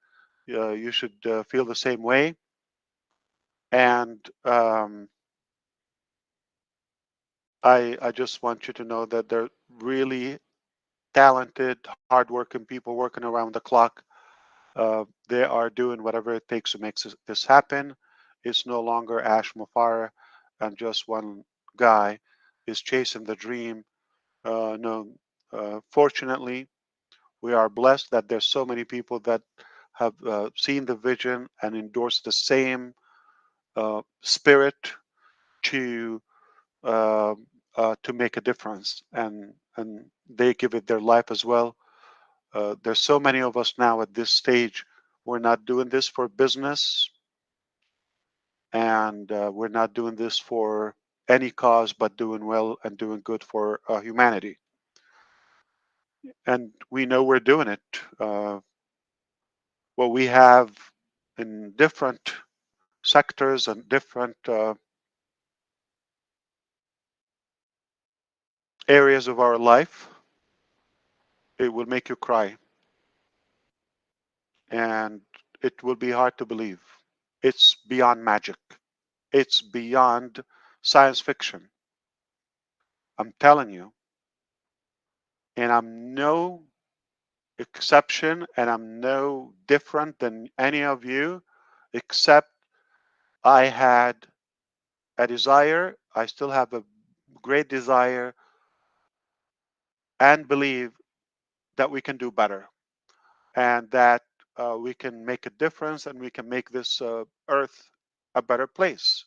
You should feel the same way. And I just want you to know that they're really talented, hardworking people working around the clock. They are doing whatever it takes to make this happen. It's no longer Ash Mufareh and just one guy is chasing the dream. No, fortunately, we are blessed that there's so many people that have seen the vision and endorsed the same spirit to uh, to make a difference, and they give it their life as well. There's so many of us now at this stage. We're not doing this for business, and we're not doing this for any cause, but doing well and doing good for humanity. And we know we're doing it. What we have in different sectors and different areas of our life, it will make you cry. And it will be hard to believe. It's beyond magic. It's beyond science fiction. I'm telling you. And I'm no exception, and I'm no different than any of you, except I had a desire. I still have a great desire and believe that we can do better, and that we can make a difference, and we can make this earth a better place.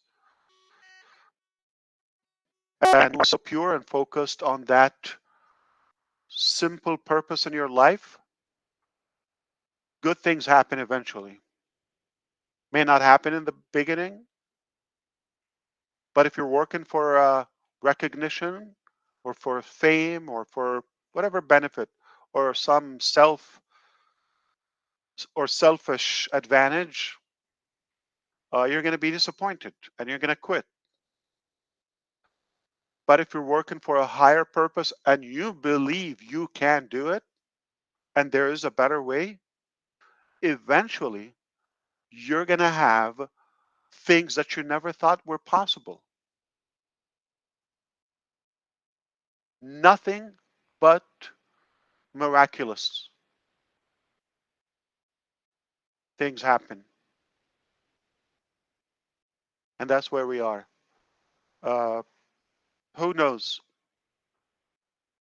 And we're so pure and focused on that simple purpose in your life, good things happen eventually. May not happen in the beginning, but if you're working for recognition or for fame or for whatever benefit or some selfish advantage, you're going to be disappointed and you're going to quit. But if you're working for a higher purpose and you believe you can do it and there is a better way, eventually you're going to have things that you never thought were possible. Nothing but miraculous things happen. And that's where we are. Uh, who knows?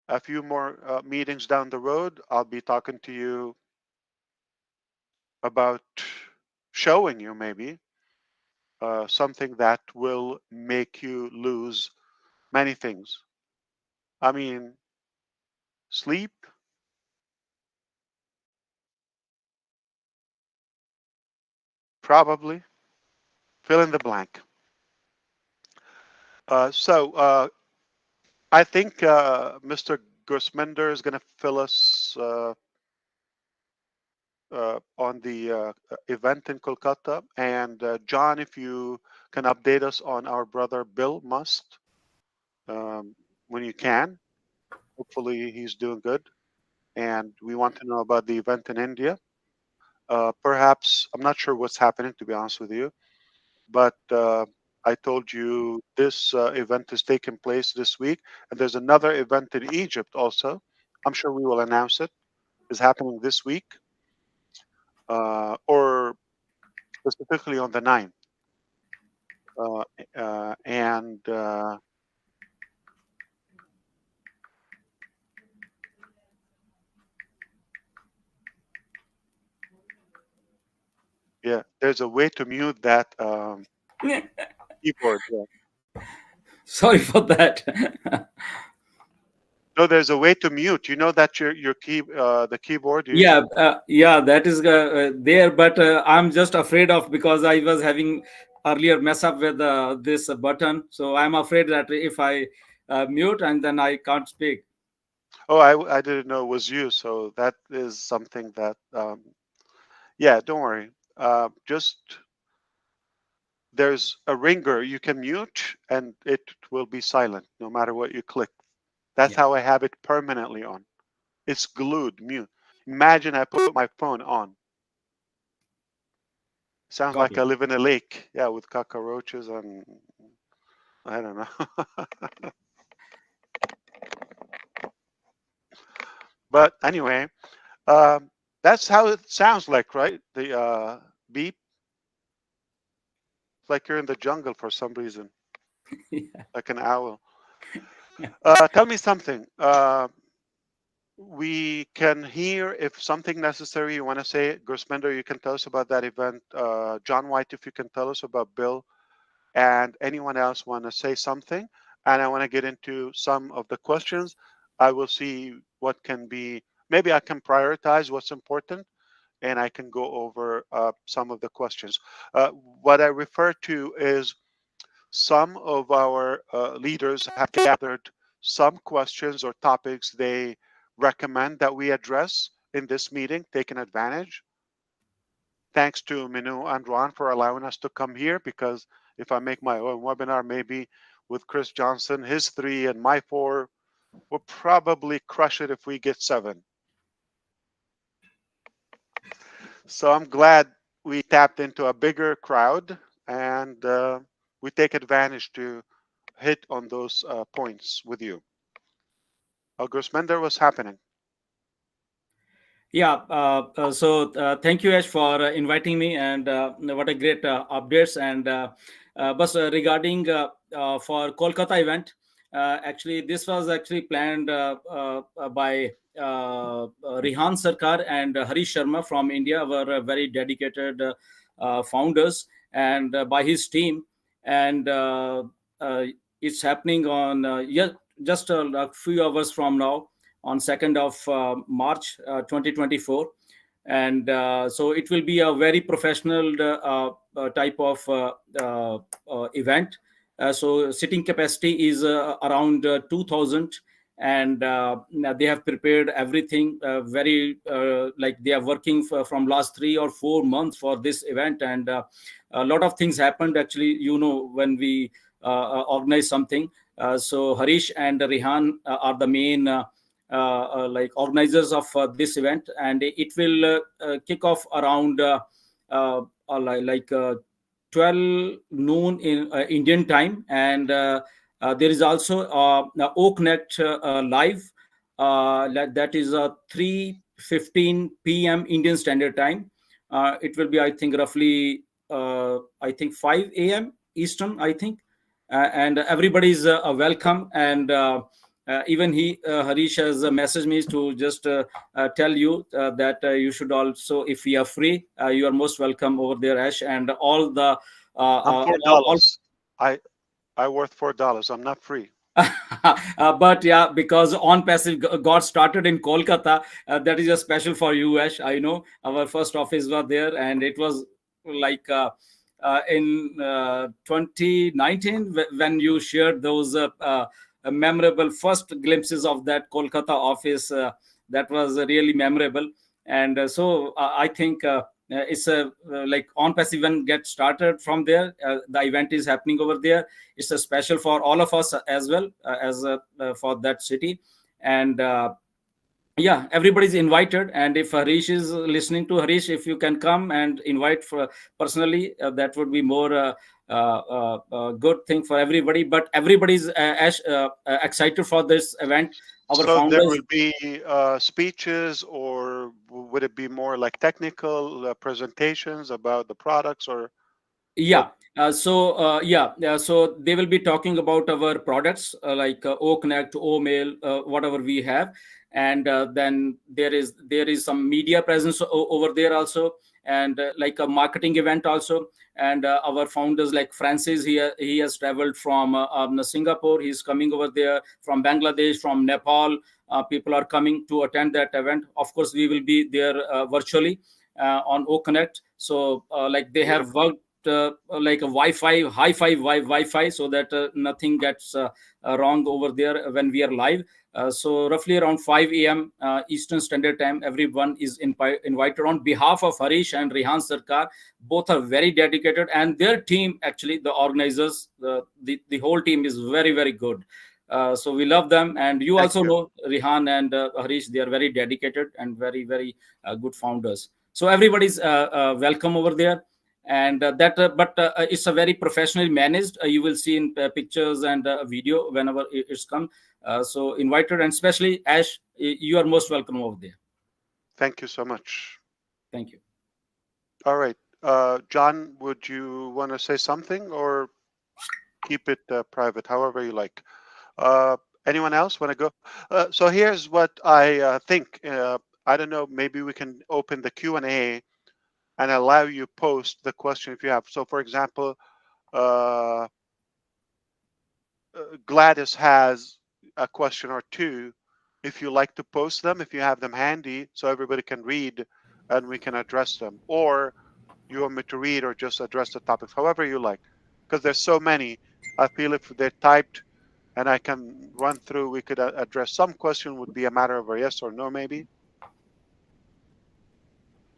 A few more meetings down the road, I'll be talking to you about showing you maybe something that will make you lose many things. I mean, sleep, probably, fill in the blank. So I think Mr. Gersmender is going to fill us on the event in Kolkata. And John, if you can update us on our brother Bill Must when you can. Hopefully, he's doing good. And we want to know about the event in India. Perhaps, I'm not sure what's happening, to be honest with you, but I told you this event is taking place this week. And there's another event in Egypt also. I'm sure we will announce it. Is happening this week, or specifically on the 9th. Uh, and yeah, there's a way to mute that keyboard. Yeah. Sorry for that. No, there's a way to mute. You know that your key the keyboard. Yeah, yeah, that is there, but I'm just afraid of, because I was having earlier mess up with this button, so I'm afraid that if I mute and then I can't speak. Oh, I didn't know it was you. So that is something that yeah, don't worry. Just there's a ringer you can mute and it will be silent no matter what you click. That's Yeah. how I have it permanently on. It's glued mute. Imagine I put my phone on. Sounds Got like it. I live in a lake. Yeah, with cockroaches and I don't know. But anyway, that's how it sounds like, right? The beep. It's like you're in the jungle for some reason, Yeah. like an owl. Tell me something. We can hear if something necessary you want to say. Gursmender, you can tell us about that event. John White, if you can tell us about Bill, and anyone else want to say something. And I want to get into some of the questions. I will see what can be, maybe I can prioritize what's important and I can go over some of the questions. What I refer to is some of our leaders have gathered some questions or topics they recommend that we address in this meeting, taking advantage. Thanks to O-Minoo and Ron for allowing us to come here, because if I make my own webinar, maybe with Chris Johnson, his 3 and my 4, we'll probably crush it if we get 7. So I'm glad we tapped into a bigger crowd and we take advantage to hit on those points with you. Grossmender, what's happening? Yeah, so thank you, Ash, for inviting me, and what a great updates. And but regarding for Kolkata event, actually this was actually planned by Rihan Sarkar and Harish Sharma from India, were very dedicated founders, and by his team. And uh, it's happening on just a few hours from now, on 2nd of March 2024. And so it will be a very professional type of event. So sitting capacity is around 2,000, and they have prepared everything very like they are working from last 3 or 4 months for this event. And a lot of things happened, actually, when we organize something. So Harish and Rihan are the main like organizers of this event, and it will kick off around like 12 noon in Indian time. And there is also OakNet live, that is 3:15 p.m. Indian Standard Time. It will be, I think, roughly I think 5 a.m. Eastern, I think. And everybody is welcome. And even Harish has messaged me to just tell you that you should also, if you are free, you are most welcome over there, Ash. And all the I'm all $4. I worth $4. I'm not free. but yeah, because On Passive got started in Kolkata, that is just special for you, Ash. I know our first office was there, and it was like in 2019 when you shared those memorable first glimpses of that Kolkata office. That was really memorable. And so I think it's a like On Passive event get started from there. The event is happening over there. It's a special for all of us as well, as for that city. And yeah, everybody's invited. And if Harish is listening, to Harish, if you can come and invite for personally, that would be more good thing for everybody. But everybody's excited for this event. Our So there founders. will be speeches, or would it be more like technical presentations about the products, or what? Yeah. So they will be talking about our products, like O-Connect, O-Mail, whatever we have. And then there is some media presence over there also, and like a marketing event also. And our founders, like Francis, he has traveled from Singapore. He's coming over there, from Bangladesh, from Nepal. People are coming to attend that event. Of course, we will be there virtually on O-Connect. So like they have Beautiful. worked like a Wi-Fi, hi-fi Wi-Fi, so that nothing gets wrong over there when we are live. So roughly around 5 a.m. Eastern Standard Time, everyone is invited. On behalf of Harish and Rehan Sarkar, both are very dedicated, and their team, actually the organizers, the whole team is very, very good. So we love them, and you Thank also you. know Rehan and Harish. They are very dedicated and very, very good founders. So everybody's welcome over there. And it's a very professionally managed. You will see in pictures and video whenever it's come. So invited, and especially Ash, you are most welcome over there. Thank you so much. Thank you. All right. John, would you want to say something, or keep it private, however you like? Uh, Anyone else want to go? So here's what I think. I don't know. Maybe we can open the Q&A and allow you post the question if you have. So, for example, uh, Gladys has a question or two. If you like to post them, if you have them handy, so everybody can read and we can address them, or you want me to read or just address the topics, however you like, because there's so many. I feel if they're typed and I can run through, we could address some question. Would be a matter of a yes or no, maybe.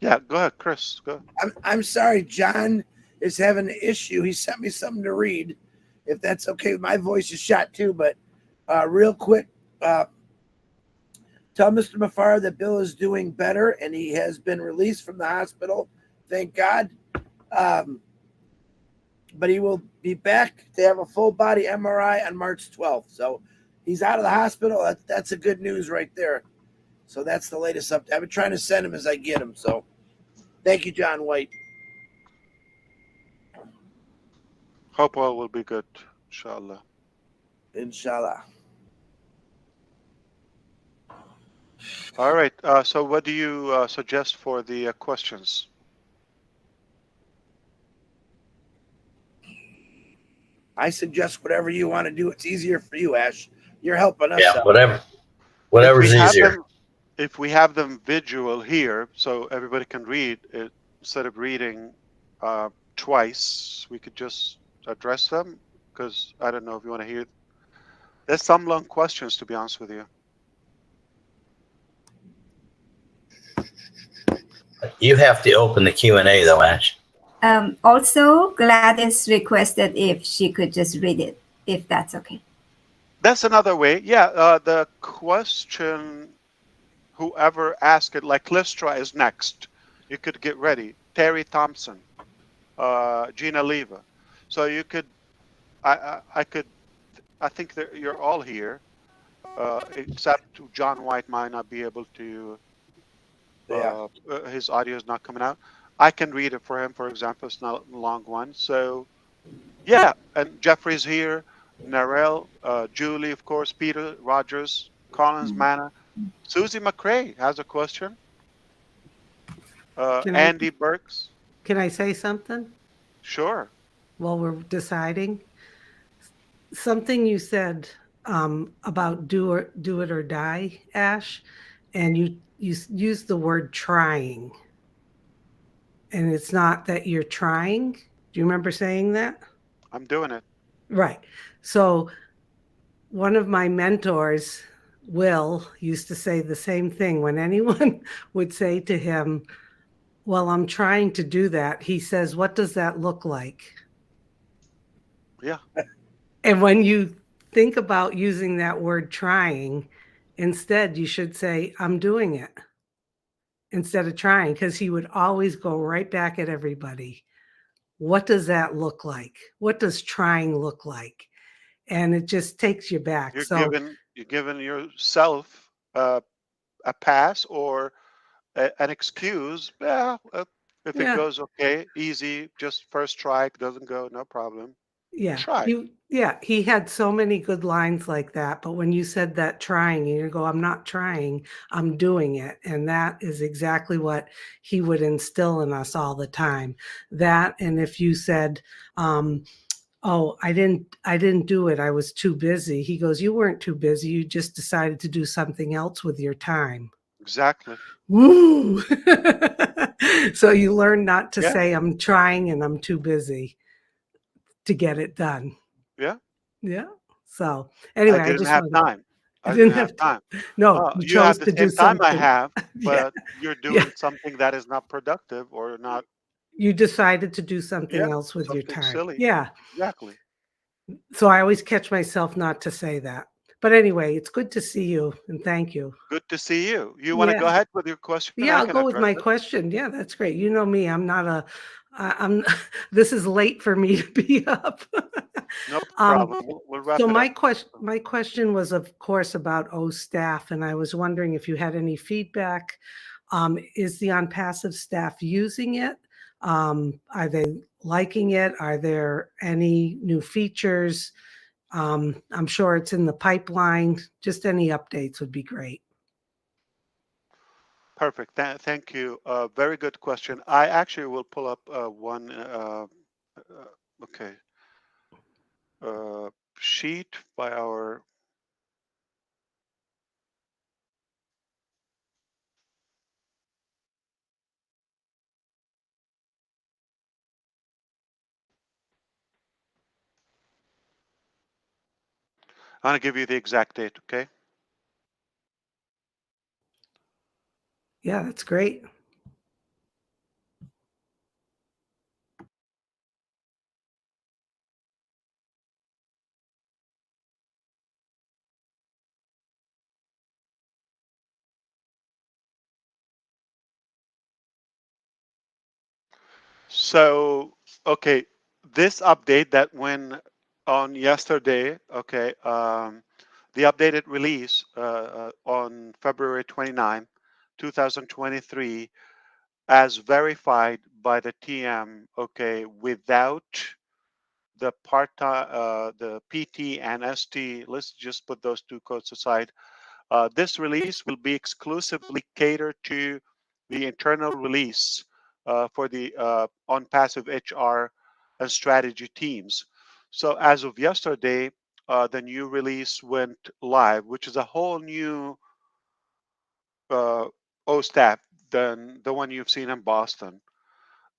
Yeah, go ahead, Chris. Go. I'm sorry, John is having an issue. He sent me something to read. If that's okay, my voice is shot too. But real quick, tell Mr. Mufareh that Bill is doing better and he has been released from the hospital. Thank God. But he will be back to have a full body MRI on March 12th. So he's out of the hospital. That's a good news right there. So that's the latest update. I've been trying to send him as I get him. So thank you, John White. Hope all will be good, inshallah. Inshallah. All right. So what do you suggest for the questions? I suggest whatever you want to do. It's easier for you, Ash. You're helping us Yeah, out. whatever's easier. If we have them visual here, so everybody can read it, instead of reading twice, we could just address them, because I don't know if you want to hear. There's some long questions, to be honest with you. You have to open the Q&A though, Ash. Also, Gladys requested if she could just read it, if that's okay. That's another way. Yeah, the question, whoever asked it, like Clistra is next. You could get ready. Terry Thompson, Gina Leva. So you could, I think that you're all here, except John White might not be able to. His audio is not coming out. I can read it for him, for example. It's not a long one. So, yeah, and Jeffrey's here, Narelle, Julie, of course, Peter Rogers, Collins, Manna. Susie McCrae has a question. Andy Burks. Can I say something Sure. while we're deciding? Something you said about do it or die, Ash, and you used the word trying. And it's not that you're trying. Do you remember saying that? I'm doing it. Right. So one of my mentors, Will, used to say the same thing. When anyone would say to him, well, I'm trying to do that, he says, what does that look like? Yeah. And when you think about using that word trying, Instead, you should say, I'm doing it instead of trying, because he would always go right back at everybody. What does that look like? What does trying look like? And it just takes you back. You're So giving yourself a pass or an excuse. Yeah, if it yeah, goes okay, easy, just first try, doesn't go, no problem. yeah, Try. he had so many good lines like that. But when you said that trying, you go, I'm not trying, I'm doing it. And that is exactly what he would instill in us all the time. That, and if you said, oh, I didn't do it, I was too busy. He goes, you weren't too busy. You just decided to do something else with your time. Exactly. Woo! So you learn not to Yeah. say I'm trying and I'm too busy to get it done. Yeah. Yeah. So I anyway, I didn't just have wanted, time. I I didn't didn't have have to. time. No, you You have chose the to do same time I something. have, Yeah. but you're Yeah. doing something that is not productive or not, You decided to do something yeah, else with your something time. silly. Yeah. Exactly. So I always catch myself not to say that. But anyway, it's good to see you and thank you. Good to see you. You want to Yeah. go ahead with your question? Yeah, I I'll can go with address my it. question. Yeah, that's great. You know me, I'm this is late for me to be up. No Um, problem. We'll wrap so it up. my question was, of course, about O staff, and I was wondering if you had any feedback. Is the on-passive staff using it? Are they liking it? Are there any new features? I'm sure it's in the pipeline. Just any updates would be great. Perfect. Thank you. Very good question. I actually will pull up one, okay, uh, sheet by our. I'm going to give you the exact date, okay? Yeah, that's great. So, okay, this update that went on yesterday, okay, the updated release on February 29, 2023, as verified by the TM, okay, without the the PT and ST, let's just put those two codes aside. This release will be exclusively catered to the internal release for the on passive HR and strategy teams. So as of yesterday, the new release went live, which is a whole new uh, OSTAP than the one you've seen in Boston.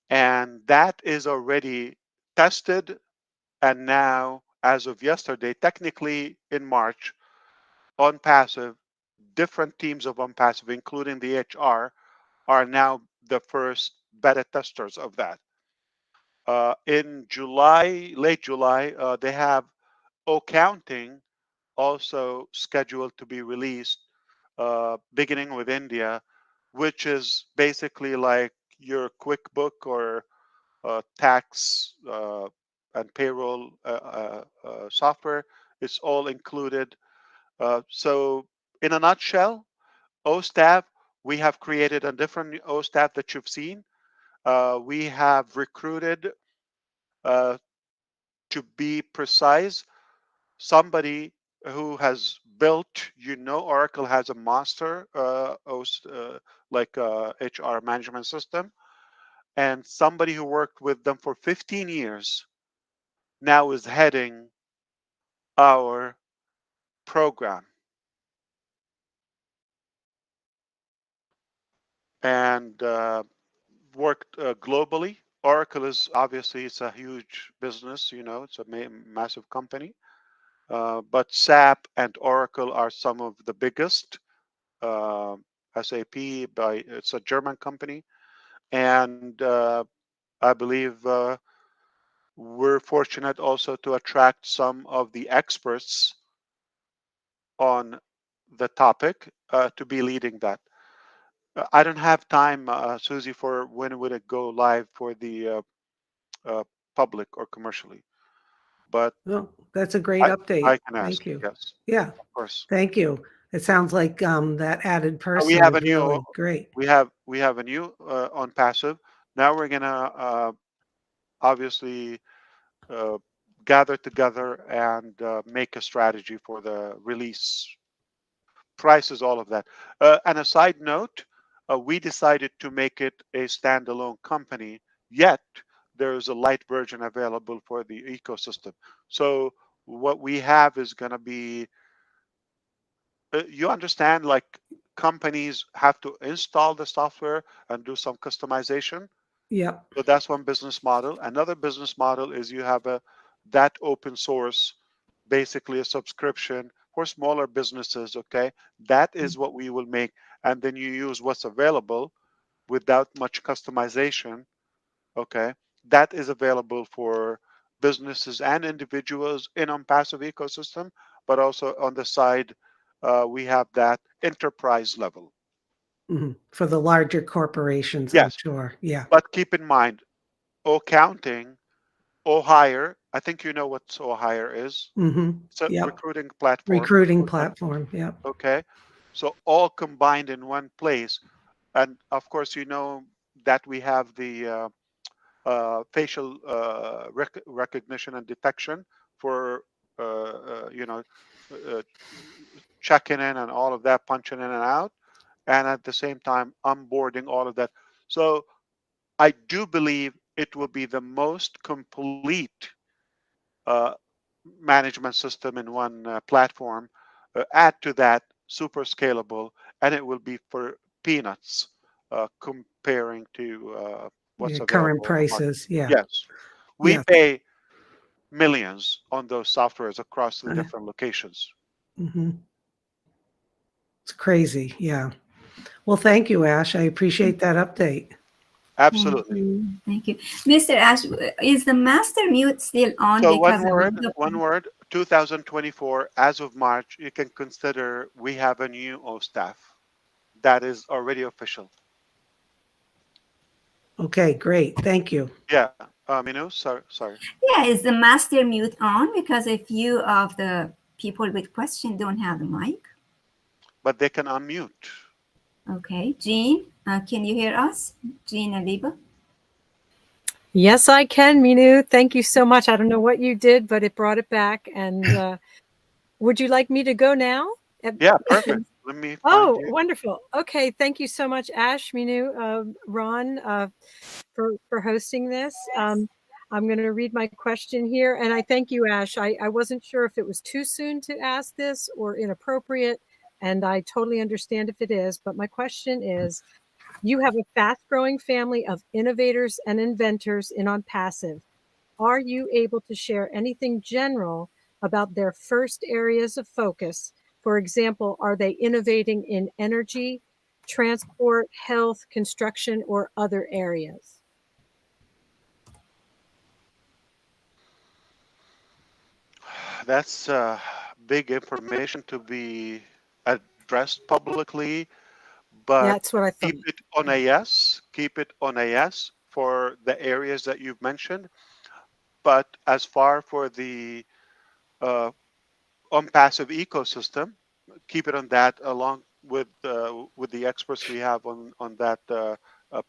And that is already tested. And now, as of yesterday, technically in March, on passive, different teams of on passive, including the HR, are now the first beta testers of that. In July, late July, they have O-Counting also scheduled to be released, beginning with India, which is basically like your QuickBook or tax and payroll software. It's all included. So, in a nutshell, OSTAF, we have created a different OSTAF that you've seen. We have recruited, uh, to be precise, somebody who has built, Oracle has a master like HR management system, and somebody who worked with them for 15 years now is heading our program. And worked globally. Oracle is obviously it's a huge business, it's a massive company. But SAP and Oracle are some of the biggest. Uh, SAP it's a German company, and I believe we're fortunate also to attract some of the experts on the topic to be leading that. I don't have time, Susie, for when would it go live for the uh, public or commercially, but Well, that's a great I update. can ask. Thank you. Yes, Yeah, of course. thank you. It sounds like that added We person have is a new really great. we have a new on passive. Now we're gonna obviously uh, gather together and make a strategy for the release prices, all of that. And a side note, we decided to make it a standalone company, yet there's a light version available for the ecosystem. So what we have is going to be, you understand, like companies have to install the software and do some customization. Yep. So that's one business model. Another business model is you have a that open source, basically a subscription for smaller businesses. Okay, that is what we will make, and then you use what's available without much customization. Okay, that is available for businesses and individuals in on passive ecosystem, but also on the side, we have that enterprise level. For the larger corporations, I'm Yes, sure. Yeah. but keep in mind, accounting O Hire, I think you know what O Hire is. It's a Yep. recruiting platform. Recruiting platform. Yep. Okay. So all combined in one place. And of course, you know that we have the facial recognition and detection for, you know, uh, checking in and all of that, punching in and out. And at the same time, onboarding all of that. So I do believe it will be the most complete uh, management system in one platform. Add to that super scalable, and it will be for peanuts comparing to Yeah. what's Current available on the market. prices. Yeah. Yes, we Yeah. pay millions on those softwares across the Uh, different locations. mhm. It's crazy. Yeah. Well, thank you, Ash. I appreciate that update. Absolutely. Thank you. Mr. Ash, is the master mute still on So because of the... one word, 2024, as of March, you can consider we have a new O staff. That is already official. Okay, great. Thank you. Yeah, Minu, sorry. Yeah, is the master mute on? Because a few of the people with question don't have the mic. But they can unmute. Okay, Jean, can you hear us? Jean Aliba? Yes, I can, Minu. Thank you so much. I don't know what you did, but it brought it back. And would you like me to go now? Yeah, perfect. Let me find Oh, you. wonderful. Okay, thank you so much, Ash, Minu, Ron, for hosting this. I'm going to read my question here, and I thank you, Ash. I wasn't sure if it was too soon to ask this or inappropriate, and I totally understand if it is. But my question is, you have a fast-growing family of innovators and inventors in On Passive. Are you able to share anything general about their first areas of focus? For example, are they innovating in energy, transport, health, construction, or other areas? That's big information to be addressed publicly, but That's what I thought. keep it on a yes. Keep it on a yes for the areas that you've mentioned. But as far for the uh, on passive ecosystem, keep it on that along with the experts we have on that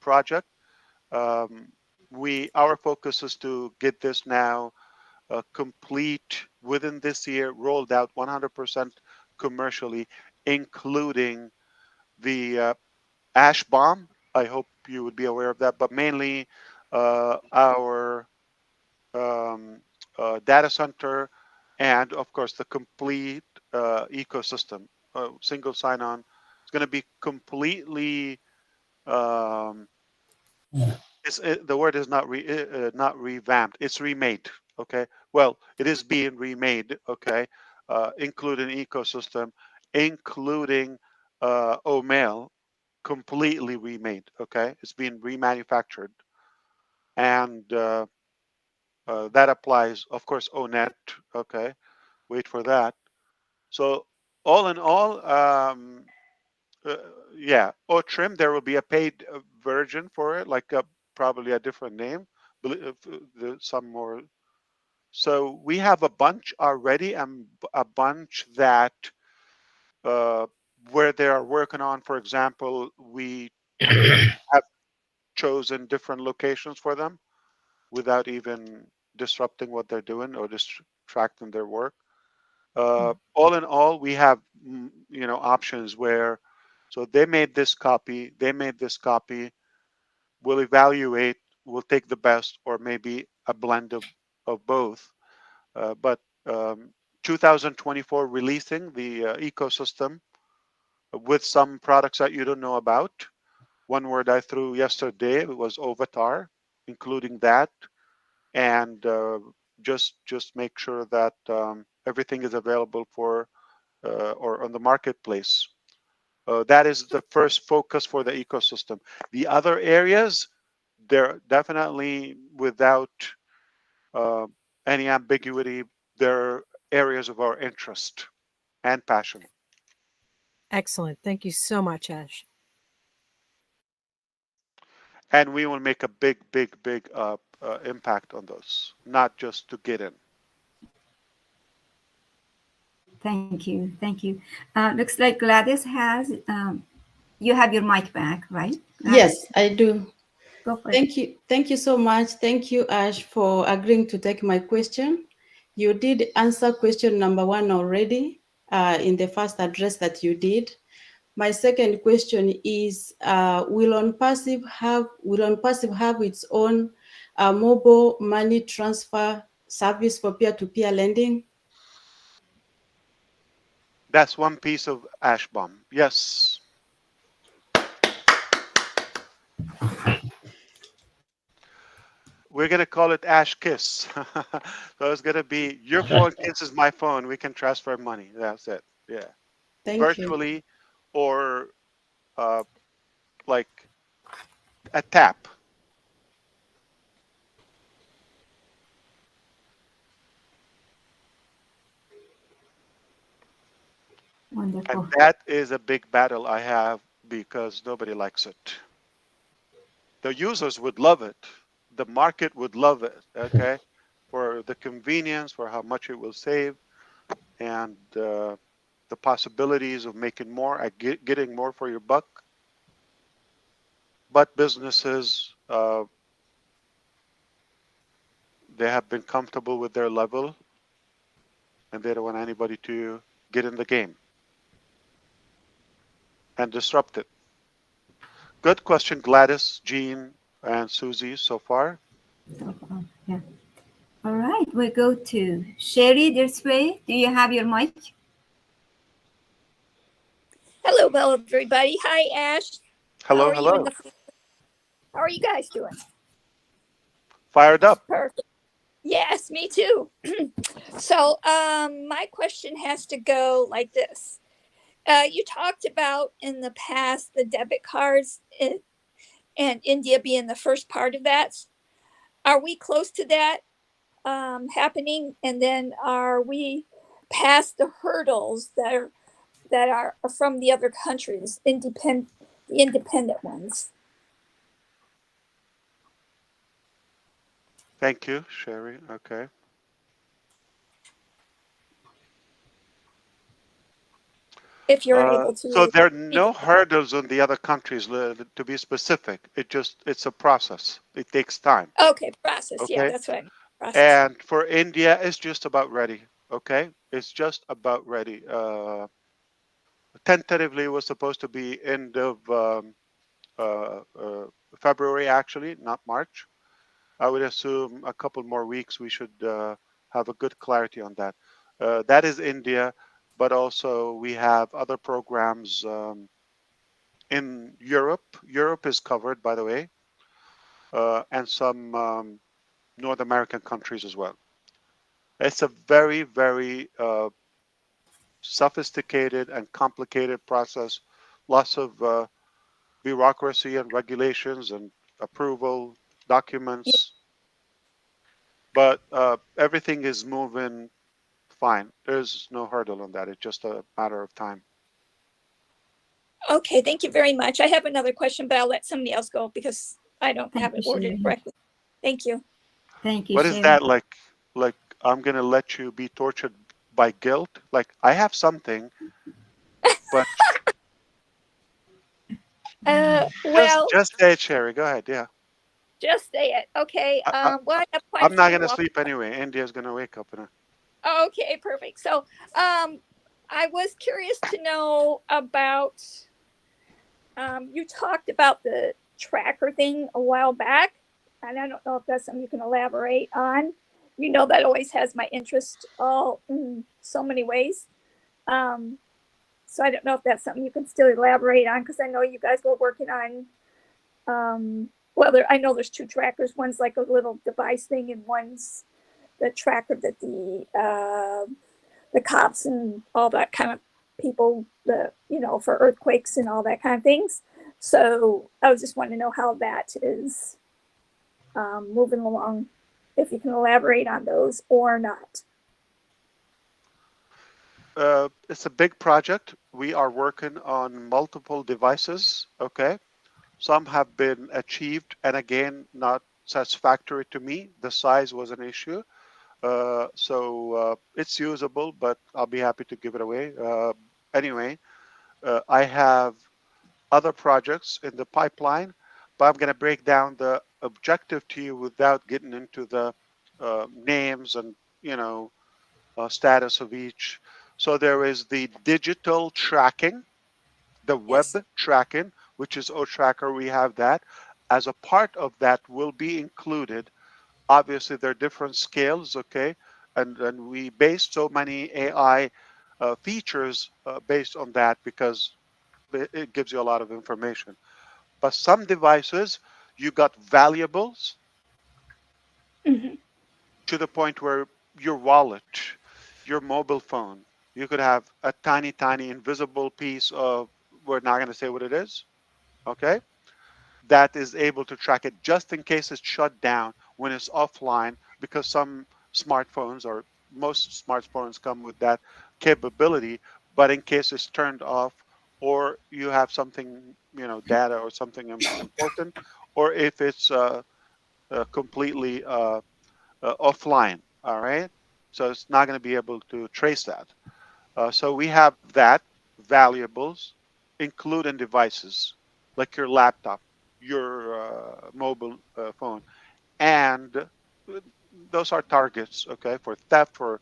project. Um, we our focus is to get this now complete within this year, rolled out 100% commercially, including the ash bomb. I hope you would be aware of that, but mainly our um, data center and, of course, the complete ecosystem. Single sign-on. It's going to be completely. Um, the word is not revamped. It's remade. Okay. Well, it is being remade. Okay, including ecosystem, including O-Mail, completely remade. Okay, it's being remanufactured, and that applies, of course, O-Net. Okay, wait for that. So all in all, yeah, O-Trim, there will be a paid version for it, like probably a different name, some more. So we have a bunch already, and a bunch that where they are working on. For example, we have chosen different locations for them without even disrupting what they're doing or distracting their work. All in all, we have options where, so they made this copy, they made this copy. We'll evaluate, we'll take the best, or maybe a blend of both. But 2024 releasing the ecosystem with some products that you don't know about. One word I threw yesterday was Avatar, including that, and just make sure that everything is available for or on the marketplace. That is the first focus for the ecosystem. The other areas, they're definitely without uh, any ambiguity. They're areas of our interest and passion. Excellent. Thank you so much, Ash. And we will make a big, big, big impact on those, not just to get in. Thank you. Thank you. Looks like Gladys has, you have your mic back, right? Yes, I do. Go for it. Thank you. Thank you so much. Thank you, Ash, for agreeing to take my question. You did answer question number 1 already in the first address that you did. My second question is, will OnPassive have its own mobile money transfer service for peer-to-peer lending? That's one piece of ash bomb. Yes. We're going to call it Ash Kiss. So it's going to be your phone kisses my phone. We can transfer money. That's it. Yeah. Thank Virtually you. Or like a tap. Wonderful. And that is a big battle I have because nobody likes it. The users would love it. The market would love it. Okay. For the convenience, for how much it will save, and the possibilities of making more, getting more for your buck. But businesses, they have been comfortable with their level, and they don't want anybody to get in the game and disrupt it. Good question, Gladys, Jean, and Susie so far. Yeah. All right, we go to Sherry this way. Do you have your mic? Hello, everybody. Hi, Ash. Hello, how hello. How are you guys doing? Fired up. Perfect. Yes, me too. So my question has to go like this. You talked about in the past the debit cards and India being the first part of that. Are we close to that happening? And then are we past the hurdles that are from the other countries, the independent ones? Thank you, Sherry. Okay. If you're able to. So there are no hurdles on the other countries, to be specific. It's a process. It takes time. Okay, process. Okay? Yeah, that's right. Process. And for India, it's just about ready. Okay, it's just about ready. Tentatively, it was supposed to be end of February, actually, not March. I would assume a couple more weeks we should have a good clarity on that. That is India, but also we have other programs in Europe. Europe is covered, by the way, and some North American countries as well. It's a very, very sophisticated and complicated process. Lots of bureaucracy and regulations and approval documents. But everything is moving fine. There's no hurdle on that. It's just a matter of time. Okay, thank you very much. I have another question, but I'll let somebody else go because I don't have it worded Sherry. correctly. Thank you. Thank you, What is Sherry. that like? Like I'm gonna let you be tortured by guilt? Like I have something, but Well, just say it, Sherry. Go ahead. Yeah. just say it. Okay. Well, I have quite I'm a not few. gonna sleep anyway. India's gonna wake up in a. Okay, perfect. So, I was curious to know about. You talked about the tracker thing a while back, and I don't know if that's something you can elaborate on. You know that always has my interest all in so many ways. So I don't know if that's something you can still elaborate on because I know you guys were working on. Well, I know there's two trackers. One's like a little device thing, and one's the tracker that the cops and all that kind of people, for earthquakes and all that kind of things. So I was just wanting to know how that is moving along, if you can elaborate on those or not. It's a big project. We are working on multiple devices. Okay. Some have been achieved, and again, not satisfactory to me. The size was an issue. So it's usable, but I'll be happy to give it away. Anyway, I have other projects in the pipeline, but I'm going to break down the objective to you without getting into the names and status of each. So there is the digital tracking, the web tracking, which is O-Tracker. We have that. As a part of that will be included. Obviously, there are different scales, okay? And we base so many AI features based on that because it gives you a lot of information. But some devices, you got valuables to the point where your wallet, your mobile phone, you could have a tiny, tiny invisible piece of, we're not going to say what it is, okay? That is able to track it just in case it's shut down when it's offline, because some smartphones or most smartphones come with that capability. But in case it's turned off, or you have something, data or something important, or if it's completely offline, all right? So it's not going to be able to trace that. So we have that, valuables, including devices like your laptop, your mobile phone, and those are targets, okay, for theft, for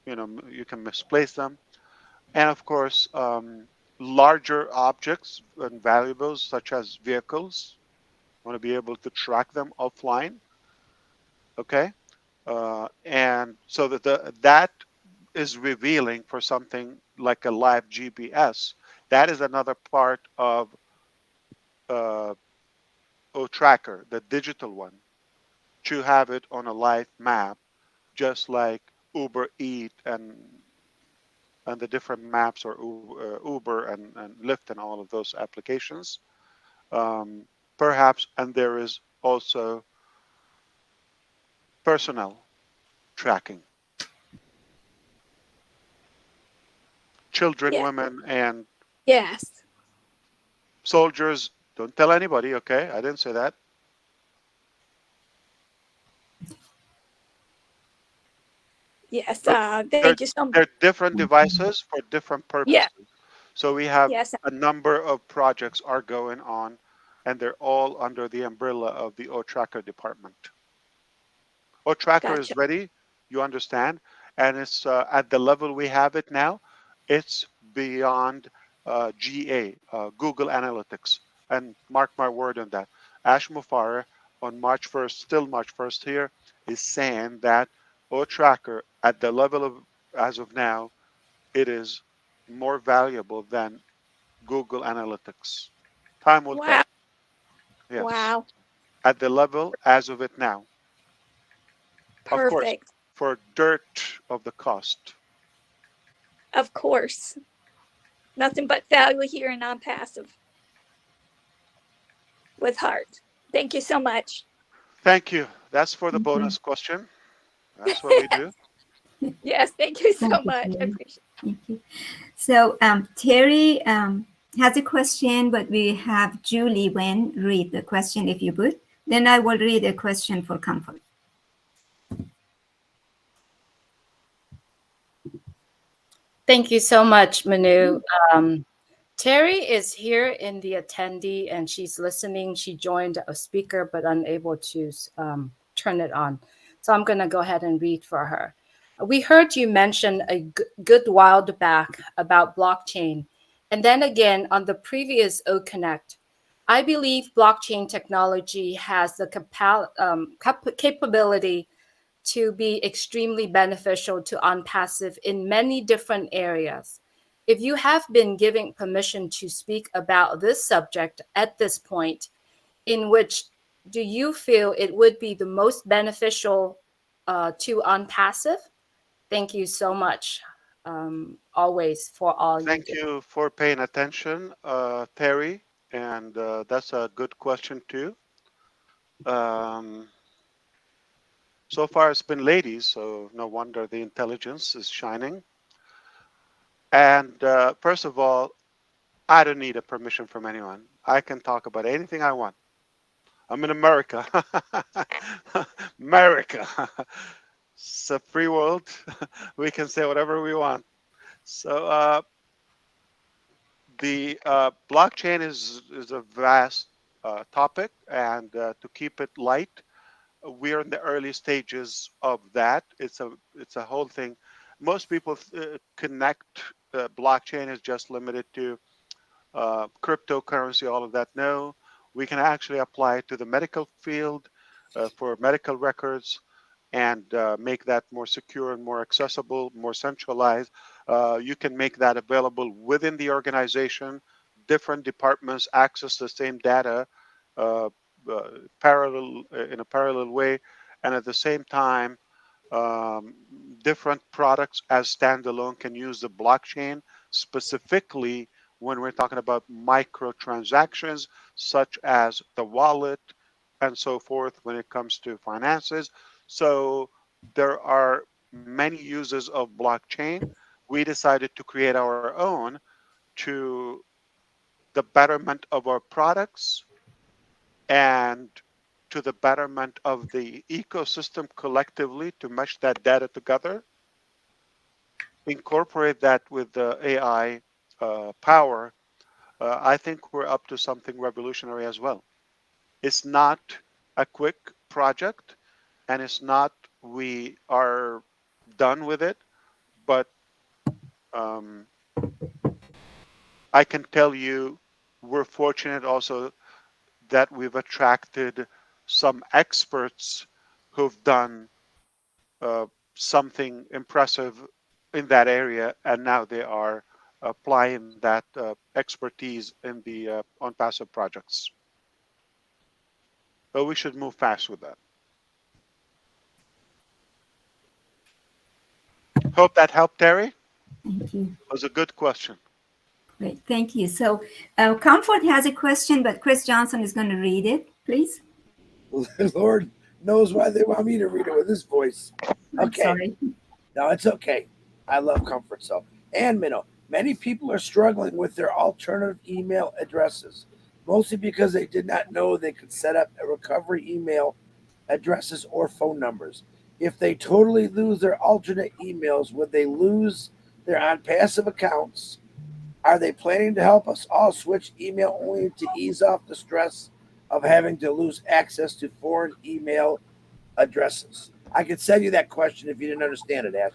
you can misplace them, and of course, larger objects and valuables such as vehicles. Want to be able to track them offline, okay, and so that is revealing for something like a live GPS. That is another part of uh, O-Tracker, the digital one, to have it on a live map, just like Uber Eat and the different maps, or Uber and Lyft and all of those applications. Perhaps, and there is also personnel tracking, children, Yeah. women, and Yes. soldiers. Don't tell anybody, okay? I didn't say that. Yes. But Thank you so much. they're different devices for different Yeah. purposes. So we have Yes. a number of projects are going on, and they're all under the umbrella of the O-Tracker department. O-Tracker Gotcha. is ready, you understand, and it's at the level we have it now. It's beyond GA, Google Analytics, and mark my word on that. Ash Mufareh on March 1st, still March 1st here, is saying that O-Tracker at the level of, as of now, it is more valuable than Google Analytics. Time will Wow. tell. Yes. Wow. At the level as of it now. Of course, Perfect. for dirt of the cost. Of course. Nothing but value here and non-passive with heart. Thank you so much. Thank you. That's for the Thank you. bonus question. That's what we do. Yes, thank you so Thank you, much. I Terry. appreciate it. Thank you. So Terry has a question, but we have Julie Wen read the question if you would. Then I will read a question for Comfort. Thank you so much, Manu. Terry is here in the attendee and she's listening. She joined a speaker but unable to turn it on. So I'm going to go ahead and read for her. We heard you mention a good while back about blockchain. And then again on the previous O-Connect. I believe blockchain technology has the capability to be extremely beneficial to OnPassive in many different areas. If you have been given permission to speak about this subject at this point, in which do you feel it would be the most beneficial to OnPassive? Thank you so much, always for all you Thank do. you for paying attention, Terry, and that's a good question too. So far, it's been ladies, so no wonder the intelligence is shining. And first of all, I don't need a permission from anyone. I can talk about anything I want. I'm in America. America. It's a free world. We can say whatever we want. So the blockchain is a vast topic, and to keep it light, we're in the early stages of that. It's a whole thing. Most people connect blockchain is just limited to cryptocurrency, all of that. No, we can actually apply it to the medical field for medical records and make that more secure and more accessible, more centralized. You can make that available within the organization. Different departments access the same data uh, parallel in a parallel way, and at the same time, um, different products as standalone can use the blockchain specifically when we're talking about microtransactions such as the wallet and so forth when it comes to finances. So there are many uses of blockchain. We decided to create our own to the betterment of our products and to the betterment of the ecosystem collectively to mesh that data together, incorporate that with the AI power. I think we're up to something revolutionary as well. It's not a quick project, and it's not we are done with it, but um, I can tell you we're fortunate also that we've attracted some experts who've done something impressive in that area, and now they are applying that expertise in the on passive projects. But we should move fast with that. Hope that helped, Terry. Thank you. It was a good question. Great, thank you. So Comfort has a question, but Chris Johnson is going to read it, please. Lord knows why they want me to read it with his voice. I'm Okay. sorry. No, it's okay. I love Comfort so. And Minnow, many people are struggling with their alternative email addresses, mostly because they did not know they could set up a recovery email addresses or phone numbers. If they totally lose their alternate emails, would they lose their OnPassive accounts? Are they planning to help us all switch email only to ease off the stress of having to lose access to foreign email addresses? I could send you that question if you didn't understand it, Ash.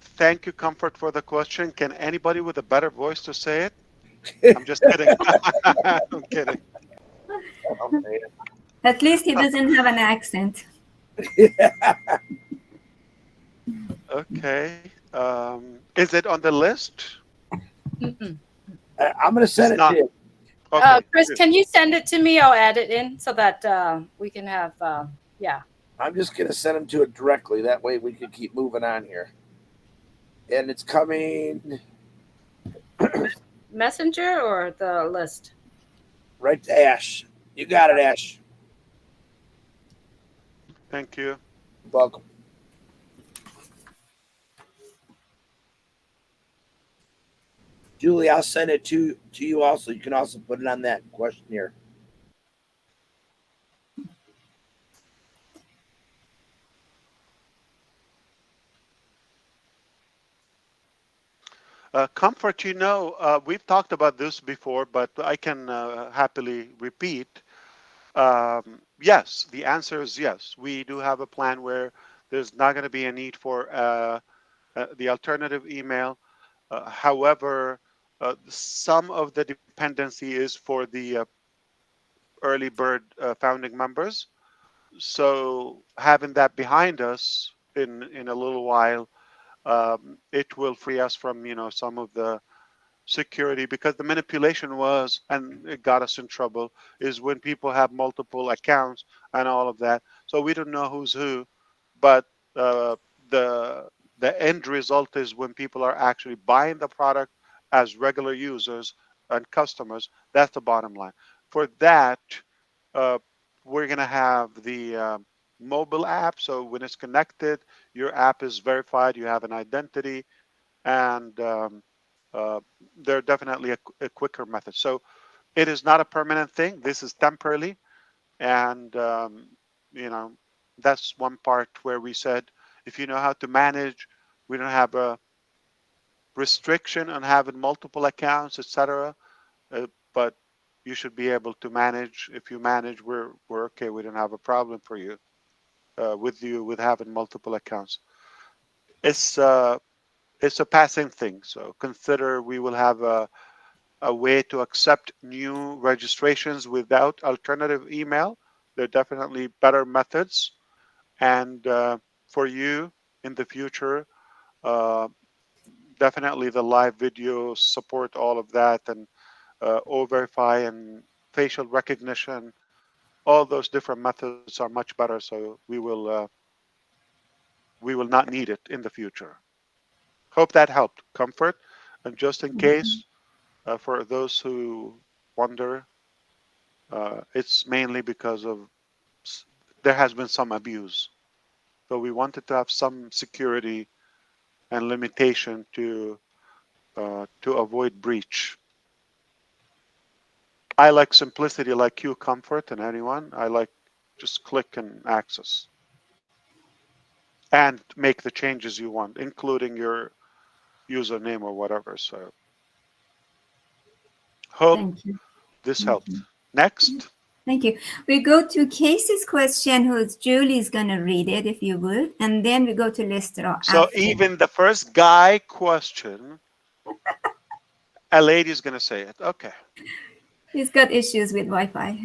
Thank you, Comfort, for the question. Can anybody with a better voice to say it? I'm just kidding. I'm kidding. At least he doesn't have an accent. Okay. Is it on the list? I'm going to send It's it not. to you. Okay. Chris, good. can you send it to me? I'll add it in so that we can have, yeah. I'm just going to send them to it directly. That way we can keep moving on here. And it's coming Messenger or the list? right to Ash. You got it, Ash. Thank you. Welcome. Julie, I'll send it to you also. You can also put it on that questionnaire. Comfort, we've talked about this before, but I can happily repeat. Yes, the answer is yes. We do have a plan where there's not going to be a need for the alternative email. However, some of the dependency is for the early bird founding members. So having that behind us in a little while, it will free us from some of the security, because the manipulation was, and it got us in trouble, is when people have multiple accounts and all of that. So we don't know who's who, but uh, the the end result is when people are actually buying the product as regular users and customers. That's the bottom line. For that, uh, we're going to have the mobile app. So when it's connected, your app is verified, you have an identity, and uh, they're definitely a quicker method. So it is not a permanent thing. This is temporarily, and you know that's one part where we said, if you know how to manage, we don't have a restriction on having multiple accounts, etc. But you should be able to manage. If you manage, we're okay. We don't have a problem for you with having multiple accounts. It's uh, it's a passing thing. So consider we will have a way to accept new registrations without alternative email. There are definitely better methods. And for you in the future, uh, definitely the live video support all of that, and O-Verify and facial recognition. All those different methods are much better. So we will not need it in the future. Hope that helped. Comfort. And just in case, for those who wonder, it's mainly because of there has been some abuse. So we wanted to have some security and limitation to avoid breach. I like simplicity, like you, Comfort, and anyone. I like just click and access and make the changes you want, including your username or whatever. So hope Thank you. this helped. Next. Thank you. We go to Casey's question, who's Julie's going to read it, if you would. And then we go to Lester So after. even the first guy question, a lady's going to say it. Okay. He's got issues with Wi-Fi.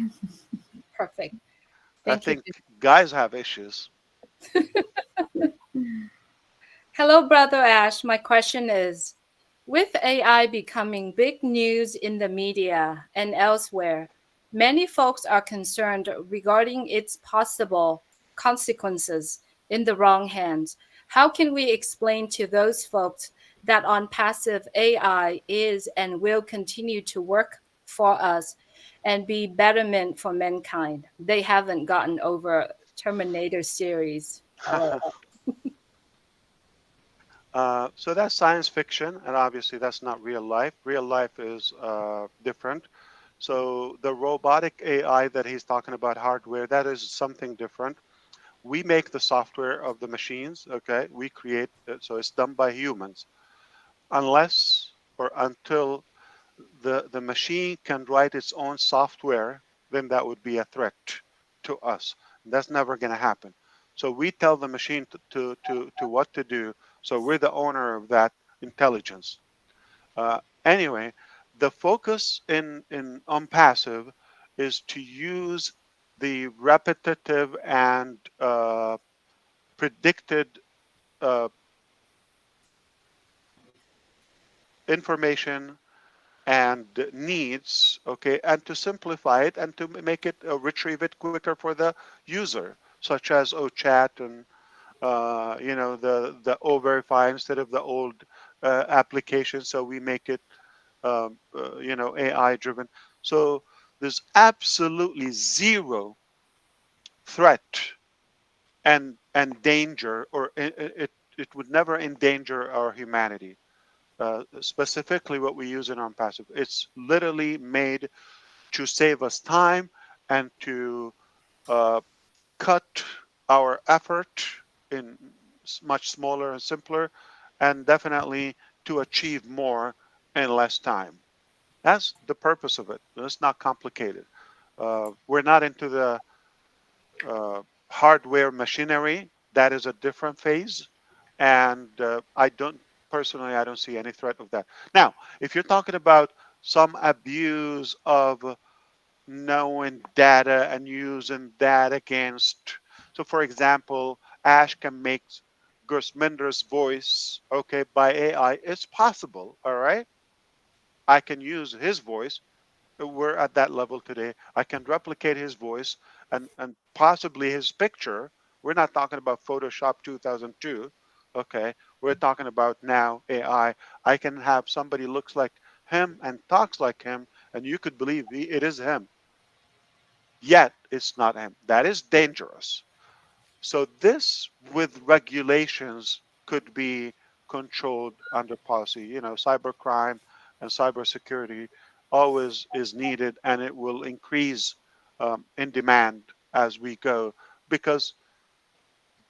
Perfect. I Thank you. think guys have issues. Hello, Brother Ash. My question is, with AI becoming big news in the media and elsewhere, many folks are concerned regarding its possible consequences in the wrong hands. How can we explain to those folks that on passive AI is and will continue to work for us and be betterment for mankind? They haven't gotten over Terminator series. So that's science fiction, and obviously that's not real life. Real life is different. So the robotic AI that he's talking about, hardware, that is something different. We make the software of the machines, okay? We create it, so it's done by humans. Unless or until the machine can write its own software, then that would be a threat to us. That's never going to happen. So we tell the machine to what to do. So we're the owner of that intelligence. Anyway, the focus in on passive is to use the repetitive and predicted uh, information and needs, okay, and to simplify it and to make it retrieve it quicker for the user, such as OChat and the O-Verify instead of the old application. So we make it AI driven. So there's absolutely zero threat endanger, or it would never endanger our humanity. Specifically, what we use in on passive, it's literally made to save us time and to uh, cut our effort in much smaller and simpler, and definitely to achieve more in less time. That's the purpose of it. It's not complicated. We're not into the hardware machinery. That is a different phase, and I don't personally, I don't see any threat of that. Now, if you're talking about some abuse of knowing data and using that against, so for example, Ash can make Gersminder's voice, okay, by AI. It's possible, all right. I can use his voice. We're at that level today. I can replicate his voice and possibly his picture. We're not talking about Photoshop 2002. Okay, we're talking about now AI. I can have somebody looks like him and talks like him, and you could believe it is him. Yet it's not him. That is dangerous. So this with regulations could be controlled under policy. You know, cybercrime and cybersecurity always is needed, and it will increase in demand as we go, because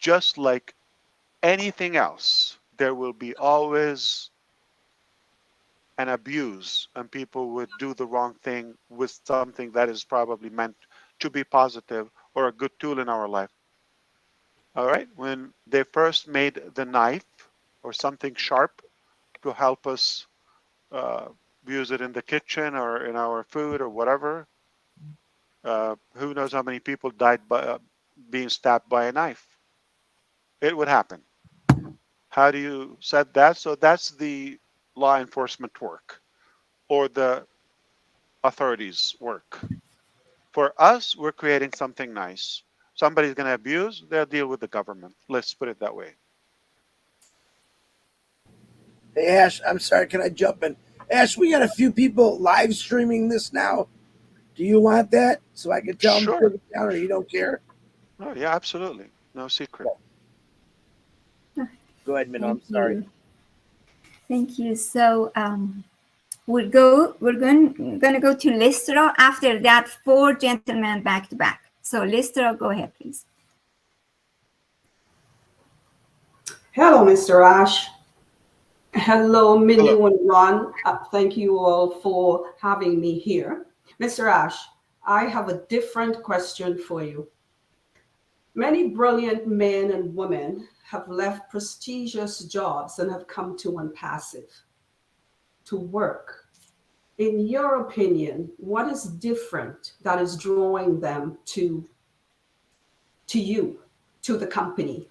just like anything else, there will be always an abuse, and people would do the wrong thing with something that is probably meant to be positive or a good tool in our life. All right, when they first made the knife or something sharp to help us uh, use it in the kitchen or in our food or whatever, who knows how many people died by being stabbed by a knife? It would happen. How do you set that? So that's the law enforcement work or the authorities work. For us, we're creating something nice. Somebody's going to abuse, they'll deal with the government. Let's put it that way. Hey, Ash, I'm sorry. Can I jump in? Ash, we got a few people live streaming this now. Do you want that so I can tell them to Sure. take it down, or you don't care? Oh, yeah, absolutely. No secret. Go ahead, Minnow. I'm Thank sorry. you. Thank you. So we're gonna go to Listro. After that, 4 gentlemen back to back. So Listro, go ahead, please. Hello, Mr. Ash. Hello, Minnie Hello. and Ron. Thank you all for having me here. Mr. Ash, I have a different question for you. Many brilliant men and women have left prestigious jobs and have come to OnePassive to work. In your opinion, what is different that is drawing them to you, to the company?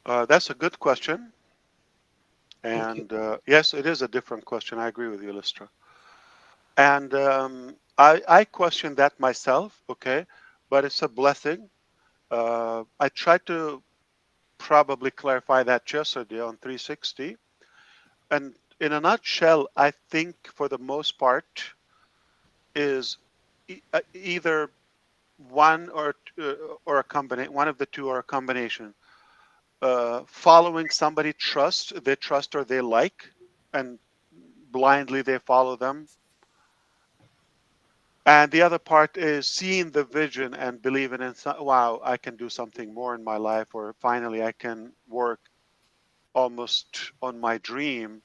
That's a good question. And yes, it is a different question. I agree with you, Listra. And I question that myself, okay? But it's a blessing. I tried to probably clarify that yesterday on 360. And in a nutshell, I think for the most part is either one or a combination, one of the two or a combination. Following somebody they trust or they like, and blindly they follow them. And the other part is seeing the vision and believing in, wow, I can do something more in my life, or finally I can work almost on my dream,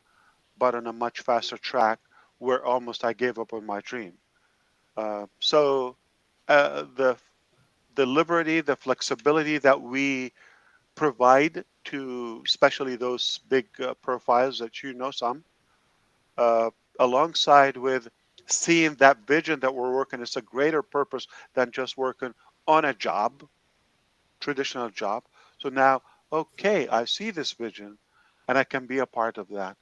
but on a much faster track where almost I gave up on my dream. So the liberty, the flexibility that we provide to especially those big profiles that you know some, uh, alongside with seeing that vision that we're working, it's a greater purpose than just working on a job, traditional job. So now, okay, I see this vision and I can be a part of that.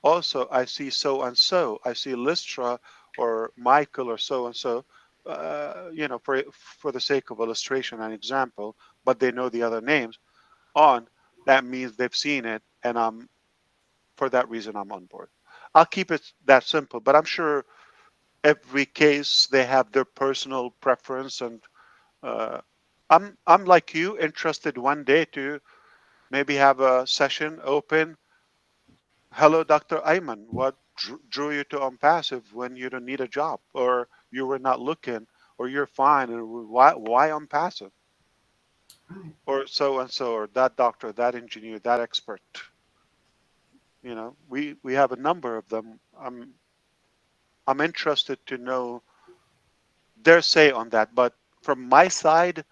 Also, I see so and so. I see Lystra or Michael or so and so. You know, for the sake of illustration and example, but they know the other names. On that means they've seen it, and for that reason I'm on board. I'll keep it that simple, but I'm sure every case they have their personal preference and uh, I'm like you, interested one day to maybe have a session open. Hello, Dr. Ayman. What drew you to Unpassive when you don't need a job, or you were not looking, or you're fine, and why Unpassive, Right. or so and so, or that doctor, that engineer, that expert. We have a number of them. I'm interested to know their say on that. But from my side,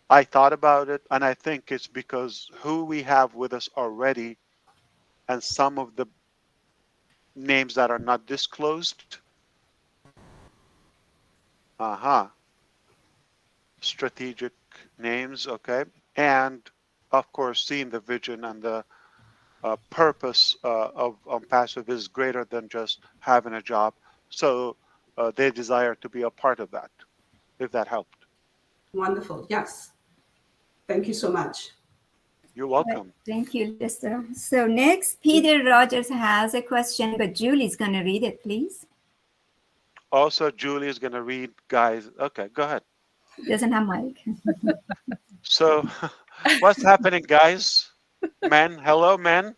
I thought about it, and I think it's because who we have with us already, and some of the names that are not disclosed. Uh-huh. Strategic names, okay. And of course, seeing the vision and the purpose of Passive is greater than just having a job. So they desire to be a part of that, if that helped. Wonderful. Yes. Thank you so much. You're Right. welcome. Thank you, Lester. So next, Peter Rogers has a question, but Julie's going to read it, please. Also, Julie is going to read, guys. Okay, go ahead. Doesn't have mic. So, what's happening, guys? Men, hello, men.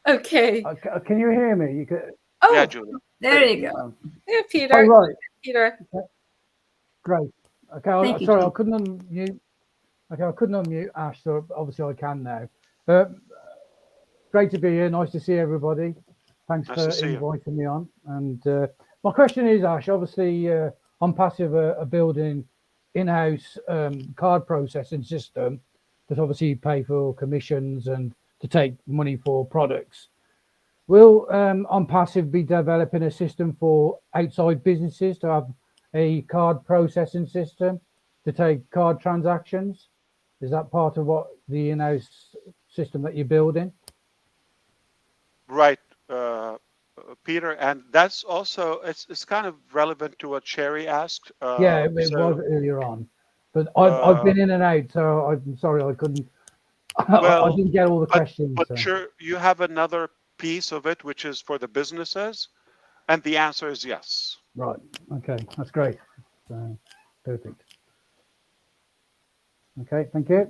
Okay. Can you hear me? You could... Oh, yeah, Julie. There you go. Yeah, Peter. Oh, right. Peter. Great. Okay, Thank you, sorry, Jim. I couldn't unmute. Okay, I couldn't unmute Ash, so obviously I can now. Great to be here. Nice to see everybody. Thanks Nice for to see you. inviting me on. And my question is, Ash, obviously on Passive a building in-house card processing system that obviously pay for commissions and to take money for products. Will on Passive be developing a system for outside businesses to have a card processing system to take card transactions? Is that part of what the in-house system that you're building? Right, Peter, and that's also it's kind of relevant to what Sherry asked. Yeah, it was earlier on, but I've been in and out, so I'm sorry I couldn't. I Well, didn't get all the questions. but So. sure, you have another piece of it, which is for the businesses, and the answer is yes. Right. Okay, that's great. Perfect. Okay, thank you.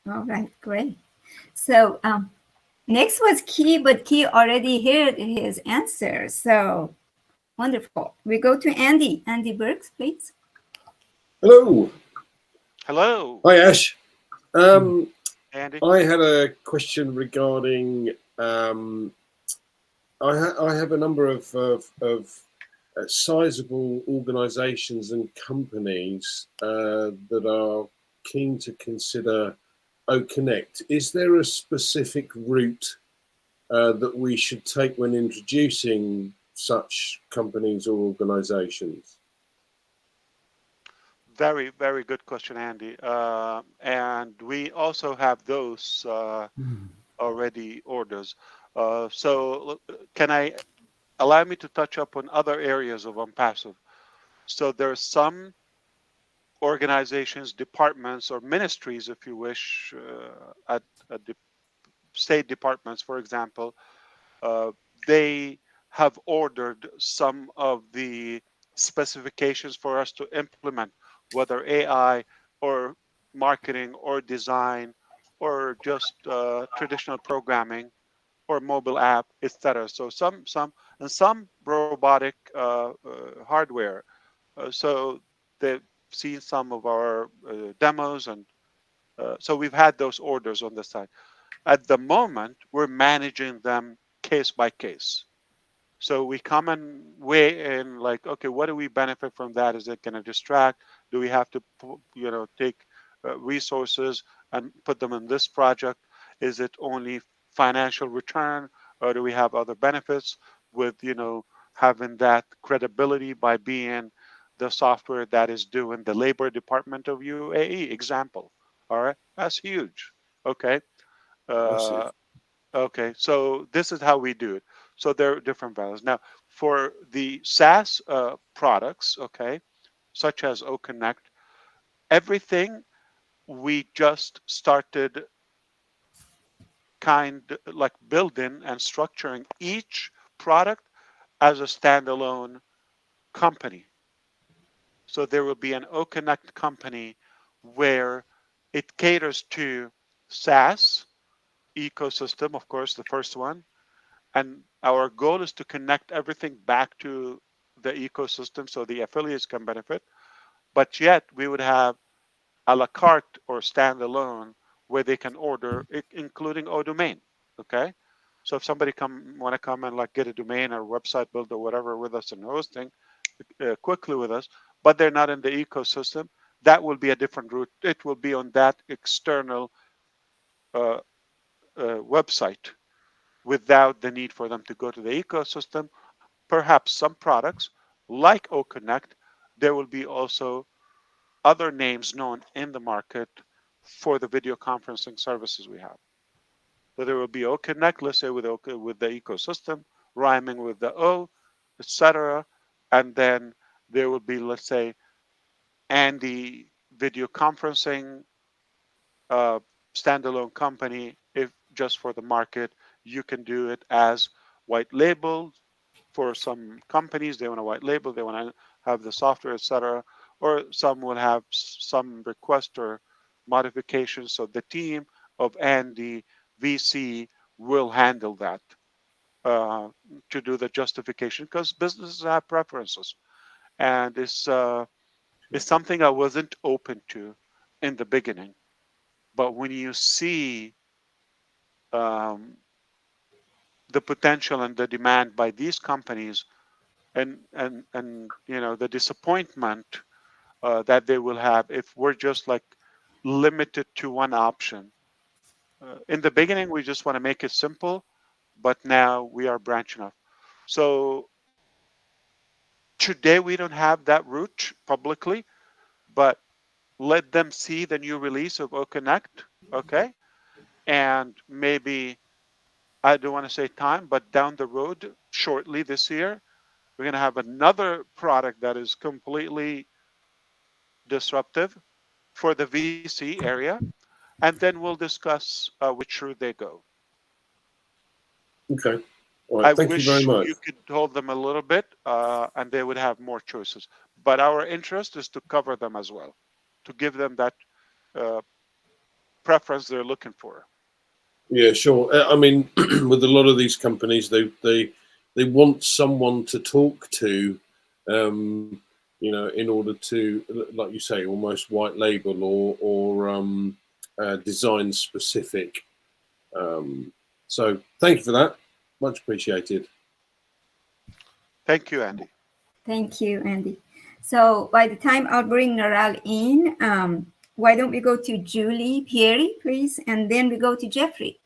All right, great. So next was Key, but Key already heard his answer. So wonderful. We go to Andy. Andy Burks, please. Hello. Hello. Hi, Ash. Andy. I had a question regarding. I have a number of sizable organisations and companies that are keen to consider O-Connect. Is there a specific route that we should take when introducing such companies or organisations? Very, very good question, Andy. And we also have those already orders. So can I allow me to touch up on other areas of Unpassive? So there are some organizations, departments, or ministries, if you wish, at the state departments, for example, they have ordered some of the specifications for us to implement, whether AI or marketing or design or just traditional programming or mobile app, etc. So some robotic hardware. So they've seen some of our demos, and so we've had those orders on the side. At the moment, we're managing them case by case. So we come and weigh in, like, okay, what do we benefit from that? Is it going to distract? Do we have to, take resources and put them in this project? Is it only financial return, or do we have other benefits with, having that credibility by being the software that is doing the labor department of UAE? Example. All right, that's huge. Okay. Uh, Okay, so this is how we do it. So there are different values. Now, for the SaaS products, okay, such as O-Connect, everything we just started kind like building and structuring each product as a standalone company. So there will be an O-Connect company where it caters to SaaS ecosystem, of course, the first one. And our goal is to connect everything back to the ecosystem so the affiliates can benefit. But yet we would have a la carte or standalone where they can order, including O-Domain. Okay. So if somebody want to come and like get a domain or website build or whatever with us and hosting quickly with us, but they're not in the ecosystem, that will be a different route. It will be on that external uh, website without the need for them to go to the ecosystem. Perhaps some products like O-Connect, there will be also other names known in the market for the video conferencing services we have. So there will be O-Connect, let's say with the ecosystem, rhyming with the O, etc. And then there will be, let's say, Andy video conferencing standalone company. If just for the market, you can do it as white label for some companies. They want a white label, they want to have the software, etc. Or some will have some request or modifications. So the team of Andy VC will handle that to do the justification because businesses have preferences, and it's something I wasn't open to in the beginning. But when you see um, the potential and the demand by these companies, and you know the disappointment that they will have if we're just like limited to one option. In the beginning, we just want to make it simple, but now we are branching off. So today we don't have that route publicly, but let them see the new release of O-Connect, okay? And maybe I don't want to say time, but down the road, shortly this year, we're going to have another product that is completely disruptive for the VC area, and then we'll discuss which route they go. Okay. All I right. Thank you very wish much. you could hold them a little bit, and they would have more choices. But our interest is to cover them as well, to give them that uh, preference they're looking for. Yeah, sure. I mean, with a lot of these companies, they want someone to talk to, you know, in order to, like you say, almost white label or design specific. So thank you for that. Much appreciated. Thank you, Andy. Thank you, Andy. So by the time I'll bring Naral in, why don't we go to Julie Pieri, please, and then we go to Jeffrey.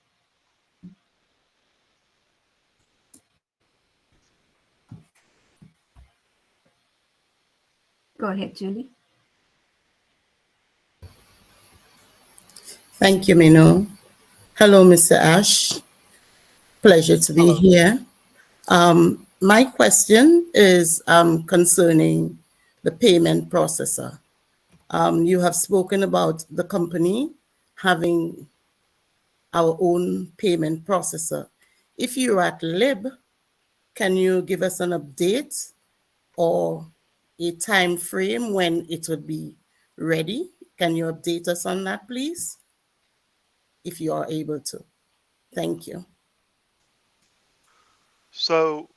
Go ahead, Julie. Thank you, Minoo. Hello, Mr. Ash. Pleasure to be here. My question is concerning the payment processor. You have spoken about the company having our own payment processor. If you're at LIB, can you give us an update or a time frame when it would be ready? Can you update us on that, please? If you are able to. Thank you. So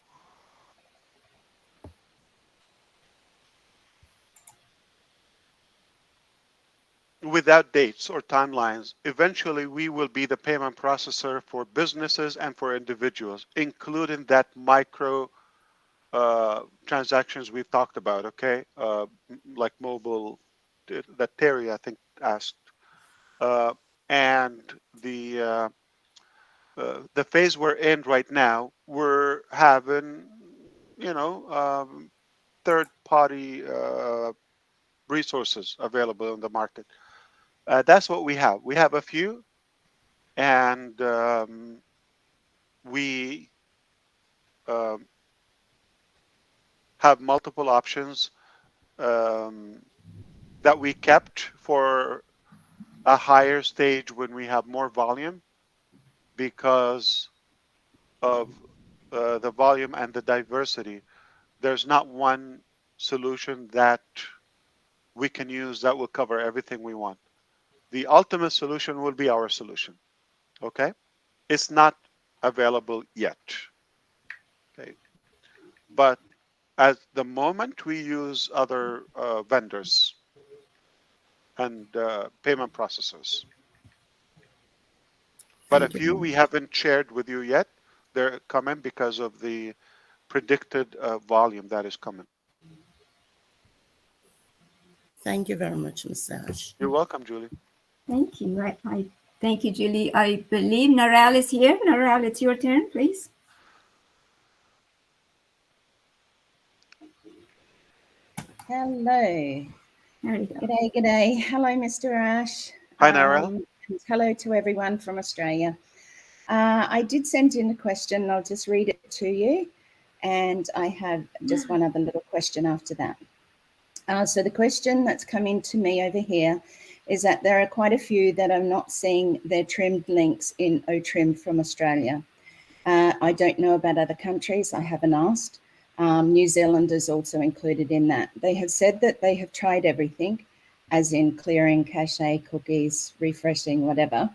without dates or timelines, eventually we will be the payment processor for businesses and for individuals, including that micro transactions we've talked about, okay? Like mobile, that Terry, I think, asked. And the phase we're in right now, we're having, you know, third-party resources available in the market. That's what we have. We have a few, and we have multiple options that we kept for a higher stage when we have more volume because of the volume and the diversity. There's not one solution that we can use that will cover everything we want. The ultimate solution will be our solution. Okay? It's not available yet. Okay? But at the moment, we use other vendors and payment processors. But a few we haven't shared with you yet. They're coming because of the predicted volume that is coming. Thank you very much, Mr. Ash. You're welcome, Julie. Thank you. I thank you, Julie. I believe Narelle is here. Narelle, it's your turn, please. Hello. There you go. G'day. Hello, Mr. Ash. Hi, Narelle. And hello to everyone from Australia. I did send in a question. I'll just read it to you. And I have just one other little question after that. So the question that's come in to me over here is that there are quite a few that are not seeing their trimmed links in O-Trim from Australia. I don't know about other countries. I haven't asked. New Zealand is also included in that. They have said that they have tried everything, as in clearing cache, cookies, refreshing, whatever.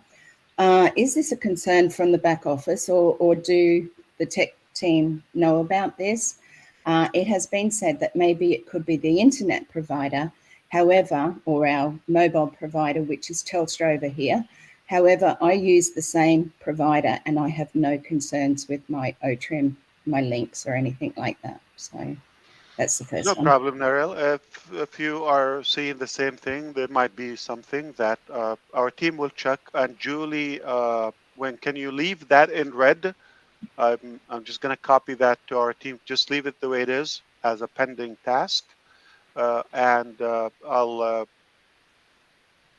Is this a concern from the back office, or do the tech team know about this? It has been said that maybe it could be the internet provider, however, or our mobile provider, which is Telstra over here. However, I use the same provider and I have no concerns with my O-Trim, my links or anything like that. So that's the first No one. problem, Narelle. If you are seeing the same thing, there might be something that our team will check. And Julie, can you leave that in red? I'm just going to copy that to our team. Just leave it the way it is as a pending task. And I'll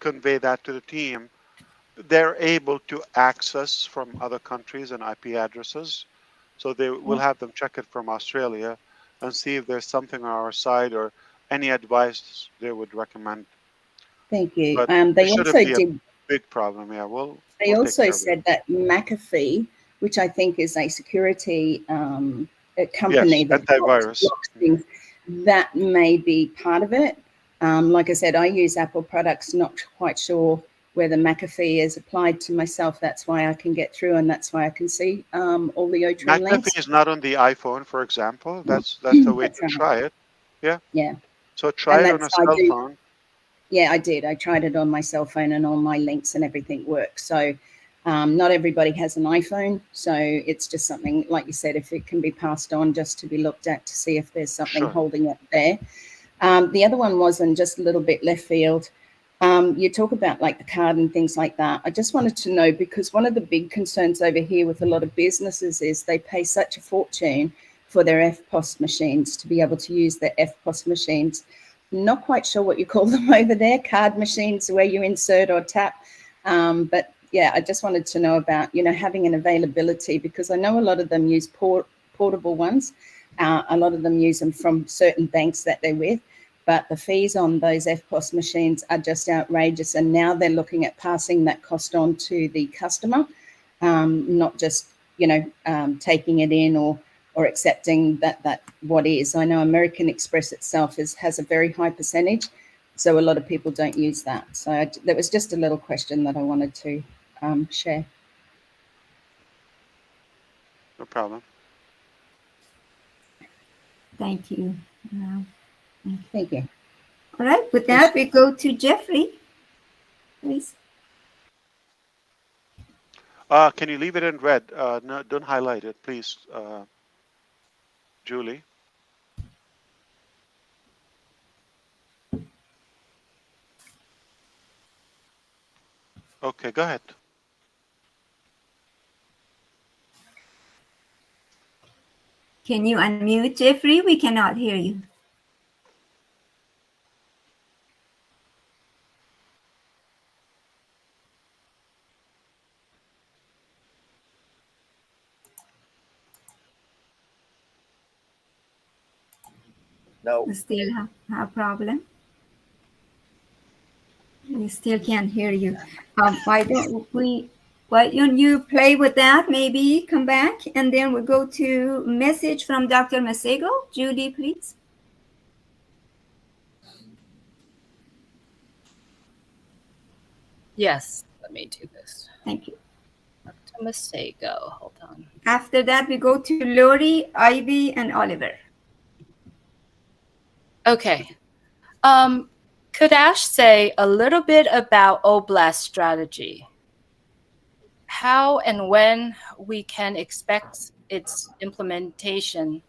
convey that to the team. They're able to access from other countries and IP addresses. So they will have them check it from Australia and see if there's something on our side or any advice they would recommend. Thank you. But They it shouldn't also be did. a big problem. Yeah, They we'll take also care of it. said that McAfee, which I think is a security a Yes, company that antivirus. blocks things, that may be part of it. Like I said, I use Apple products, not quite sure whether McAfee is applied to myself. That's why I can get through and that's why I can see all the O-Trim links. McAfee is not on the iPhone, for example. That's the way That's to right. try it. Yeah. Yeah. So try And it on a that's, I cell do. phone. Yeah, I did. I tried it on my cell phone and all my links and everything works. So not everybody has an iPhone. So it's just something, like you said, if it can be passed on just to be looked at to see if there's something holding it there. The other one was, and just a little bit left field, you talk about like the card and things like that. I just wanted to know, because one of the big concerns over here with a lot of businesses is they pay such a fortune for their FPOS machines to be able to use their FPOS machines. Not quite sure what you call them over there, card machines where you insert or tap. But yeah, I just wanted to know about, having an availability, because I know a lot of them use portable ones. A lot of them use them from certain banks that they're with, but the fees on those FPOS machines are just outrageous. And now they're looking at passing that cost on to the customer, not just, taking it in or accepting that what is. I know American Express itself has a very high percentage, so a lot of people don't use that. So that was just a little question that I wanted to share. No problem. Thank you. Thank you. All right, with that, we go to Jeffrey, please. Can you leave it in red? No, don't highlight it, please, Julie. Okay, go ahead. Can you unmute, Jeffrey? We cannot hear you. No. We still have a problem. We still can't hear you. Why don't you play with that? Maybe come back, and then we'll go to message from Dr. Masego. Judy, please. Yes, let me do this. Thank you. Go. Hold on. After that, we go to Lori, Ivy, and Oliver. Okay. Could Ash say a little bit about OBLAST strategy? How and when we can expect its implementation?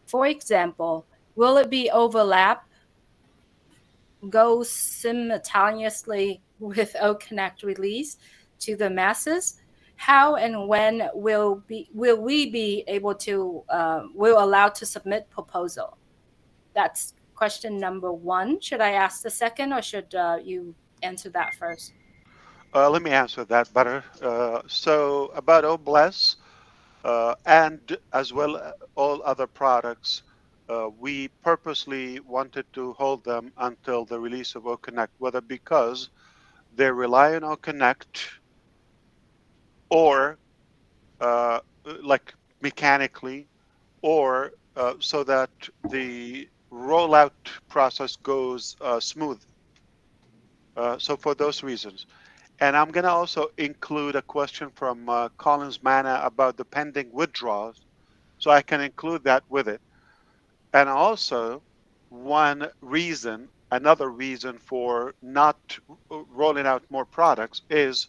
For example, will it be overlap, go simultaneously with O-Connect release to the masses? How and when will we be able to will allowed to submit proposal? That's question number one. Should I ask the second, or should you answer that first? Let me answer that better. So about OBLES and as well all other products, we purposely wanted to hold them until the release of O-Connect, whether because they rely on O-Connect or like mechanically, or so that the rollout process goes smooth. So for those reasons. And I'm going to also include a question from Collins Manna about the pending withdrawals. So I can include that with it. And also, another reason for not rolling out more products is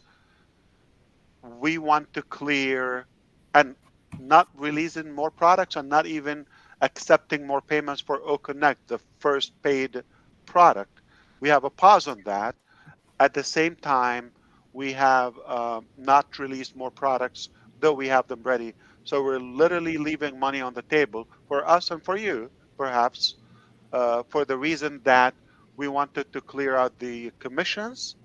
we want to clear and not releasing more products and not even accepting more payments for O-Connect, the first paid product. We have a pause on that. At the same time, we have not released more products, though we have them ready. So we're literally leaving money on the table for us and for you, perhaps, for the reason that we wanted to clear out the commissions,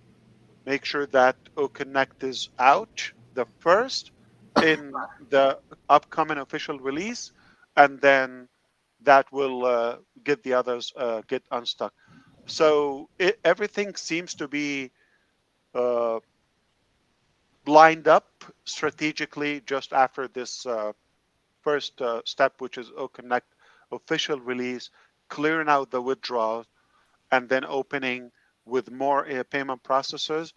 make sure that O-Connect is out the first in the upcoming official release, and then that will get the others get unstuck. So everything seems to be uh, lined up strategically just after this first step, which is O-Connect official release, clearing out the withdrawals, and then opening with more payment processors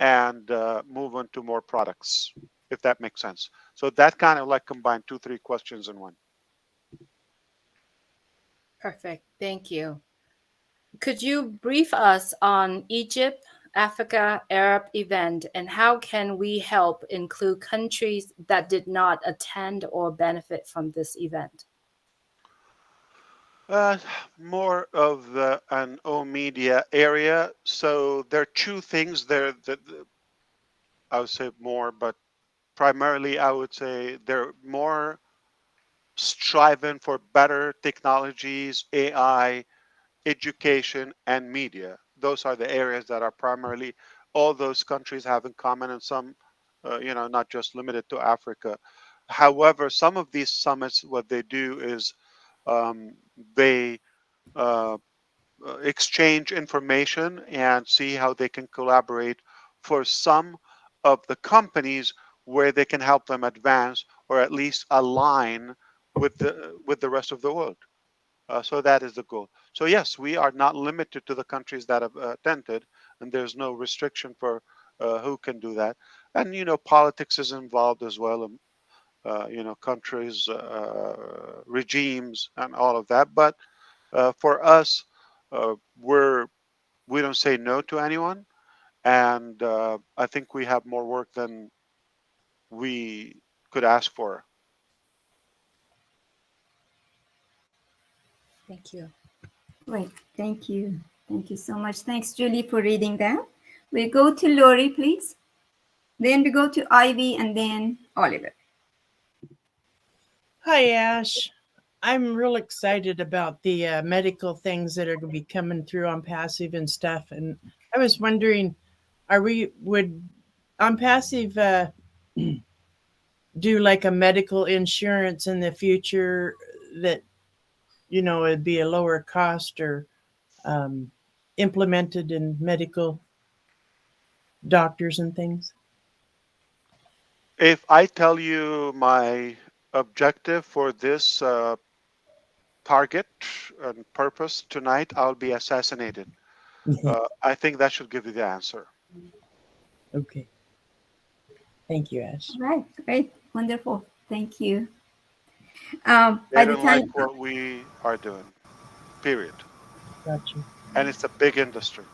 and move on to more products, if that makes sense. So that kind of like combined 2-3 questions in one. Perfect. Thank you. Could you brief us on Egypt, Africa, Arab event, and how can we help include countries that did not attend or benefit from this event? More of an O-Media area. So there are two things there that I would say more, but primarily I would say they're more striving for better technologies, AI, education, and media. Those are the areas that are primarily all those countries have in common, and some, not just limited to Africa. However, some of these summits, what they do is they uh, exchange information and see how they can collaborate for some of the companies where they can help them advance or at least align with the rest of the world. So that is the goal. So yes, we are not limited to the countries that have attended, and there's no restriction for who can do that. And politics is involved as well, and countries, regimes, and all of that. But for us, we don't say no to anyone, and I think we have more work than we could ask for. Thank you. Great. Thank you. Thank you so much. Thanks, Julie, for reading that. We go to Lori, please. Then we go to Ivy and then Oliver. Hi, Ash. I'm real excited about the medical things that are going to be coming through on passive and stuff. And I was wondering, would on passive do like a medical insurance in the future that, it'd be a lower cost or implemented in medical doctors and things? If I tell you my objective for this target and purpose tonight, I'll be assassinated. I think that should give you the answer. Okay. Thank you, Ash. Right, great, wonderful. Thank you. They By the don't like time, what we are doing, period. Got you. And it's a big industry.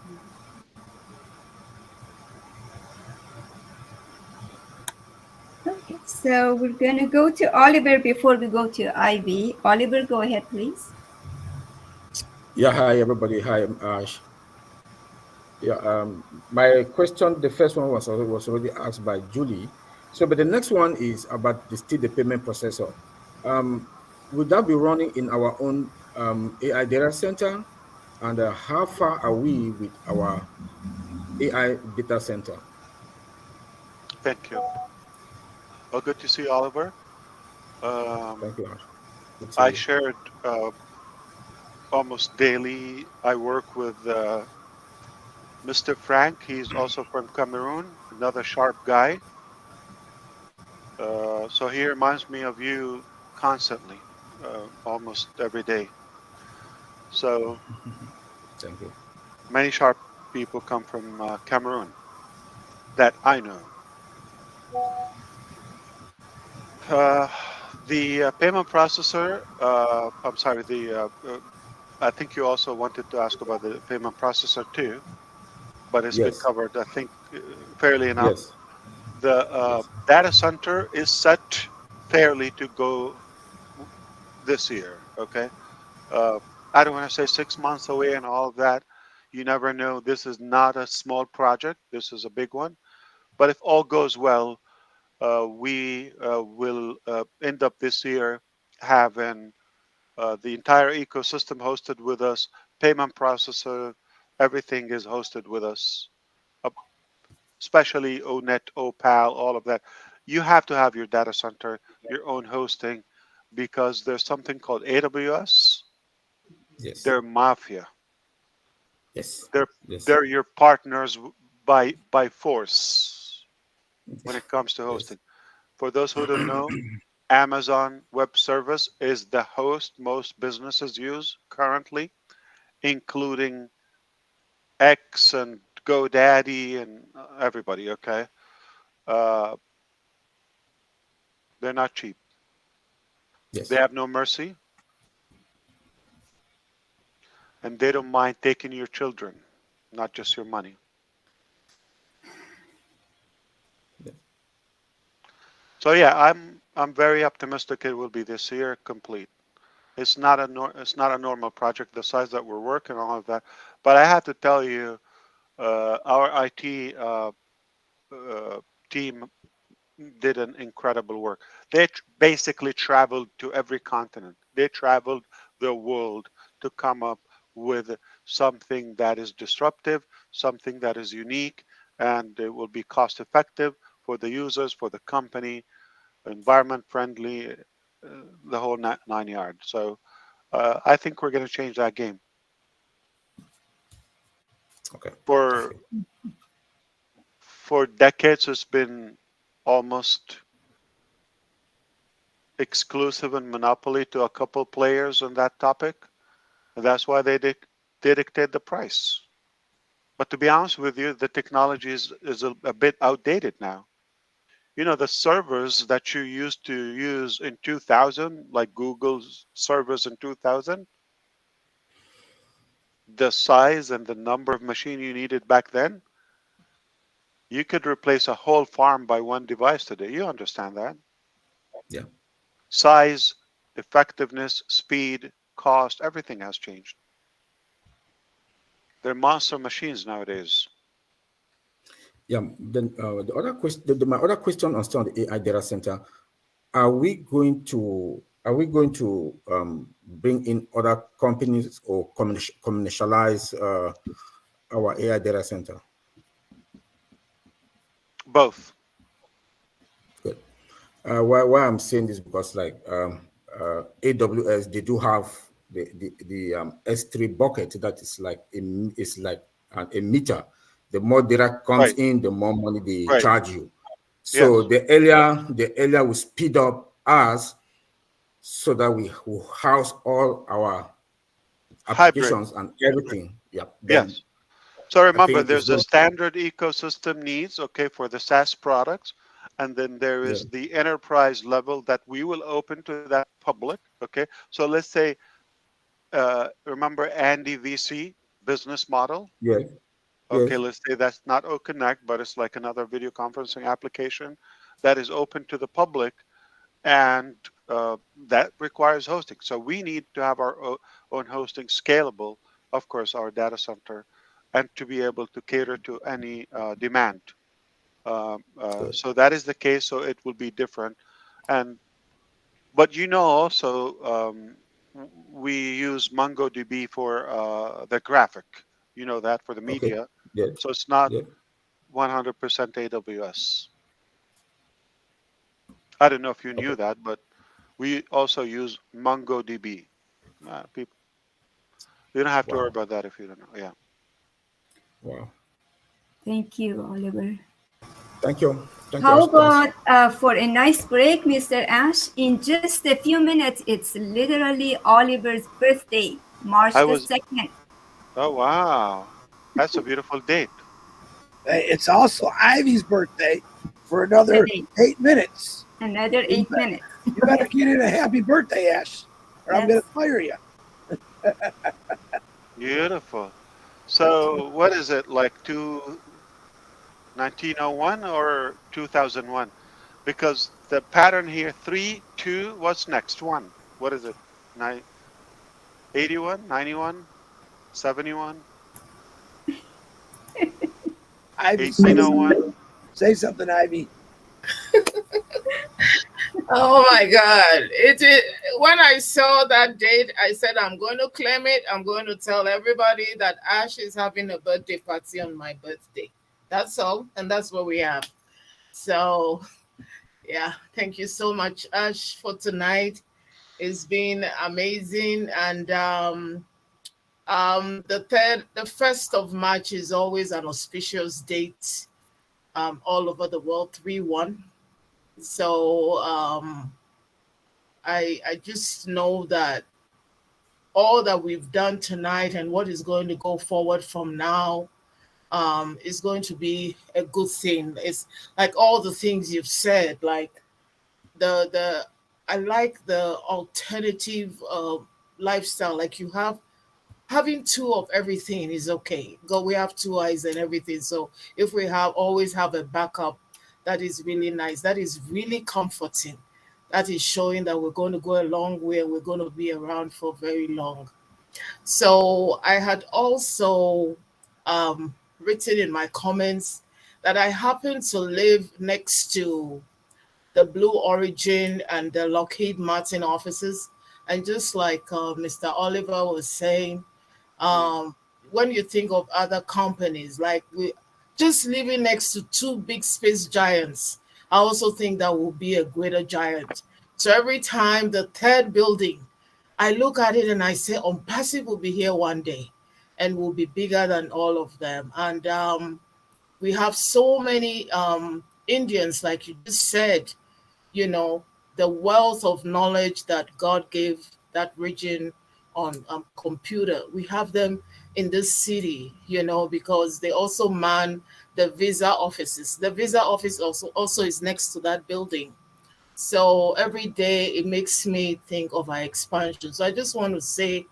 okay, so we're going to go to Oliver before we go to Ivy. Oliver, go ahead, please. Yeah, hi everybody. Hi, Ash. Yeah, my question, the first one was already asked by Julie. So, but the next one is about the payment processor. Would that be running in our own AI data center? And how far are we with our AI data center? Thank you. Well, good to see you, Oliver. Thank you, Ash. Good to I you. shared almost daily. I work with Mr. Frank. He's also from Cameroon, another sharp guy. So he reminds me of you constantly, almost every day. So Thank you. many sharp people come from Cameroon that I know. Uh, the payment processor, I'm sorry, I think you also wanted to ask about the payment processor too, but it's been Yes. covered, I think, fairly enough. Yes. The data center is set fairly to go this year, okay? I don't want to say 6 months away and all of that. You never know. This is not a small project. This is a big one. But if all goes well, we will end up this year having the entire ecosystem hosted with us, payment processor, everything is hosted with us, uh, especially ONet, OPAL, all of that. You have to have your data center, your own hosting, because there's something called AWS. Yes. They're mafia. Yes. They're Yes. they're your partners by force when it comes to Yes. hosting. For those who don't know, Amazon Web Service is the host most businesses use currently, including X and GoDaddy and everybody. Okay, uh, they're not cheap. Yes. They have no mercy, and they don't mind taking your children, not just your money. So yeah, I'm very optimistic it will be this year complete. It's not a normal project the size that we're working on all of that, but I have to tell you, our IT team did an incredible work. They basically traveled to every continent. They traveled the world to come up with something that is disruptive, something that is unique, and it will be cost effective for the users, for the company, environment friendly, the whole nine yards. So I think we're going to change that game. Okay. For decades, it's been almost exclusive and monopoly to a couple players on that topic. And that's why they dictate the price. But to be honest with you, the technology is a bit outdated now. You know, the servers that you used to use in 2000, like Google's servers in 2000, the size and the number of machine you needed back then, you could replace a whole farm by one device today. You understand that? Yeah. Size, effectiveness, speed, cost, everything has changed. They're monster machines nowadays. Yeah. Then the other question, my other question on still on the AI data center, are we going to bring in other companies or commercialize our AI data center? Both. Good. Why I'm saying this because like AWS, they do have the S3 bucket that is like a meter. The more data comes in, the more money they charge you. So the earlier we speed up ours, so that we will house all our applications and everything. Yeah. Then So remember, think it's there's a going. standard ecosystem needs, okay, for the SaaS products, and then there Yeah. is the enterprise level that we will open to that public, okay. So let's say, remember Andy VC business model? Yes. Okay, Yes. let's say that's not OConnect, but it's like another video conferencing application that is open to the public, and that requires hosting. So we need to have our own hosting scalable, of course, our data center, and to be able to cater to any demand. So that is the case. So it will be different, and but also we use MongoDB for the graphic. You know that for the Okay. media. Yes. So it's not Yes. 100% AWS. I don't know if you knew Okay. that, but we also use MongoDB. People, you don't have to worry Wow. about that if you don't know. Yeah. Wow. Thank you, Oliver. Thank you. Thank you, How Ash. Thanks. about for a nice break, Mr. Ash? In just a few minutes, it's literally Oliver's birthday, March I the was. 2nd. Oh wow, that's a beautiful date. Hey, it's also Ivy's birthday for another Today. 8 minutes. Another You 8 minutes. You better get in a happy birthday, Ash, or I'm going to Yes. fire you. Beautiful. So what is it like 1901 or 2001? Because the pattern here 3 2. What's next? 1. What is it? 81, 91, 71, Ivy, say 1801. say something, Ivy. Oh my God. When I saw that date, I said, I'm going to claim it. I'm going to tell everybody that Ash is having a birthday party on my birthday. That's all. And that's what we have. So, yeah, thank you so much, Ash, for tonight. It's been amazing. And the 1st of March is always an auspicious date all over the world, 3-1. So I just know that all that we've done tonight and what is going to go forward from now is going to be a good thing. It's like all the things you've said, like the I like the alternative lifestyle. Like you have having two of everything is okay. Go, we have two eyes and everything. So if we always have a backup, that is really nice. That is really comforting. That is showing that we're going to go a long way. We're going to be around for very long. So I had also written in my comments that I happen to live next to the Blue Origin and the Lockheed Martin offices. And just like Mr. Oliver was saying, when you think of other companies, like we just living next to two big space giants, I also think that will be a greater giant. So every time the third building, I look at it and I say, Passive will be here one day and will be bigger than all of them. And we have so many Indians, like you just said, the wealth of knowledge that God gave that region on computer. We have them in this city, because they also man the visa offices. The visa office also is next to that building. So every day it makes me think of our expansion. So I just want to say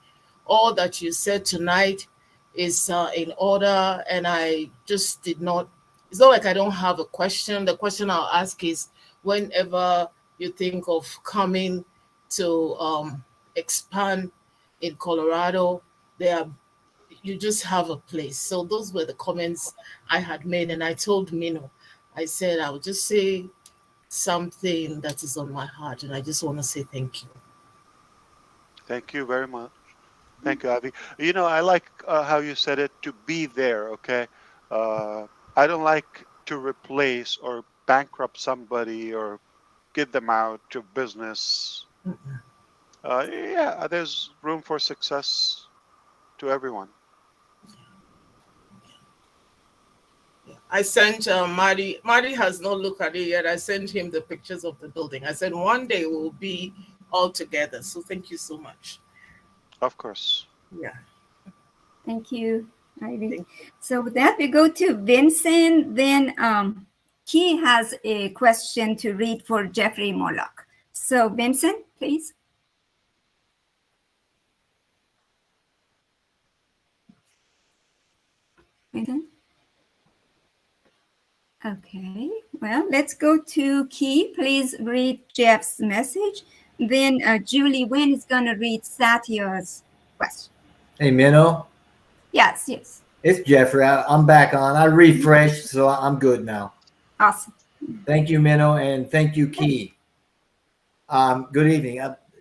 all that you said tonight is in order. And I just did not, it's not like I don't have a question. The question I'll ask is whenever you think of coming to expand in Colorado, you just have a place. So those were the comments I had made. And I told Mino, I said, I would just say something that is on my heart, and I just want to say thank you. Thank you very much. Thank you, Avi. I like how you said it, to be there, okay? I don't like to replace or bankrupt somebody or get them out of business. Yeah, there's room for success to everyone. I sent Marty. Marty has not looked at it yet. I sent him the pictures of the building. I said one day we'll be all together. So thank you so much. Of course. Yeah. Thank you. Alrighty. So with that, we go to Vincent. Then Key has a question to read for Jeffrey Moloch. So Vincent, please. Vincent? Okay, well, let's go to Key. Please read Jeff's message. Then Julie Wynn is going to read Satya's question. Hey, Minnow. Yes, yes. It's Jeffrey. I'm back on. I refreshed, so I'm good now. Awesome. Thank you, Minnow, and thank you, Key. Good evening.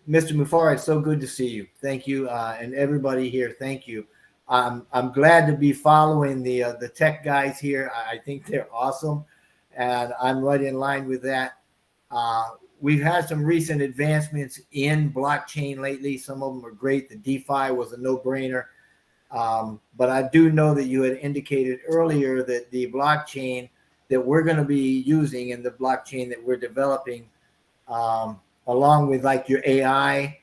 Mr. Mufareh, it's so good to see you. Thank you, and everybody here, thank you. I'm glad to be following the tech guys here. I think they're awesome, and I'm right in line with that. We've had some recent advancements in blockchain lately. Some of them are great. The DeFi was a no-brainer. But I do know that you had indicated earlier that the blockchain that we're going to be using and the blockchain that we're developing, along with like your AI,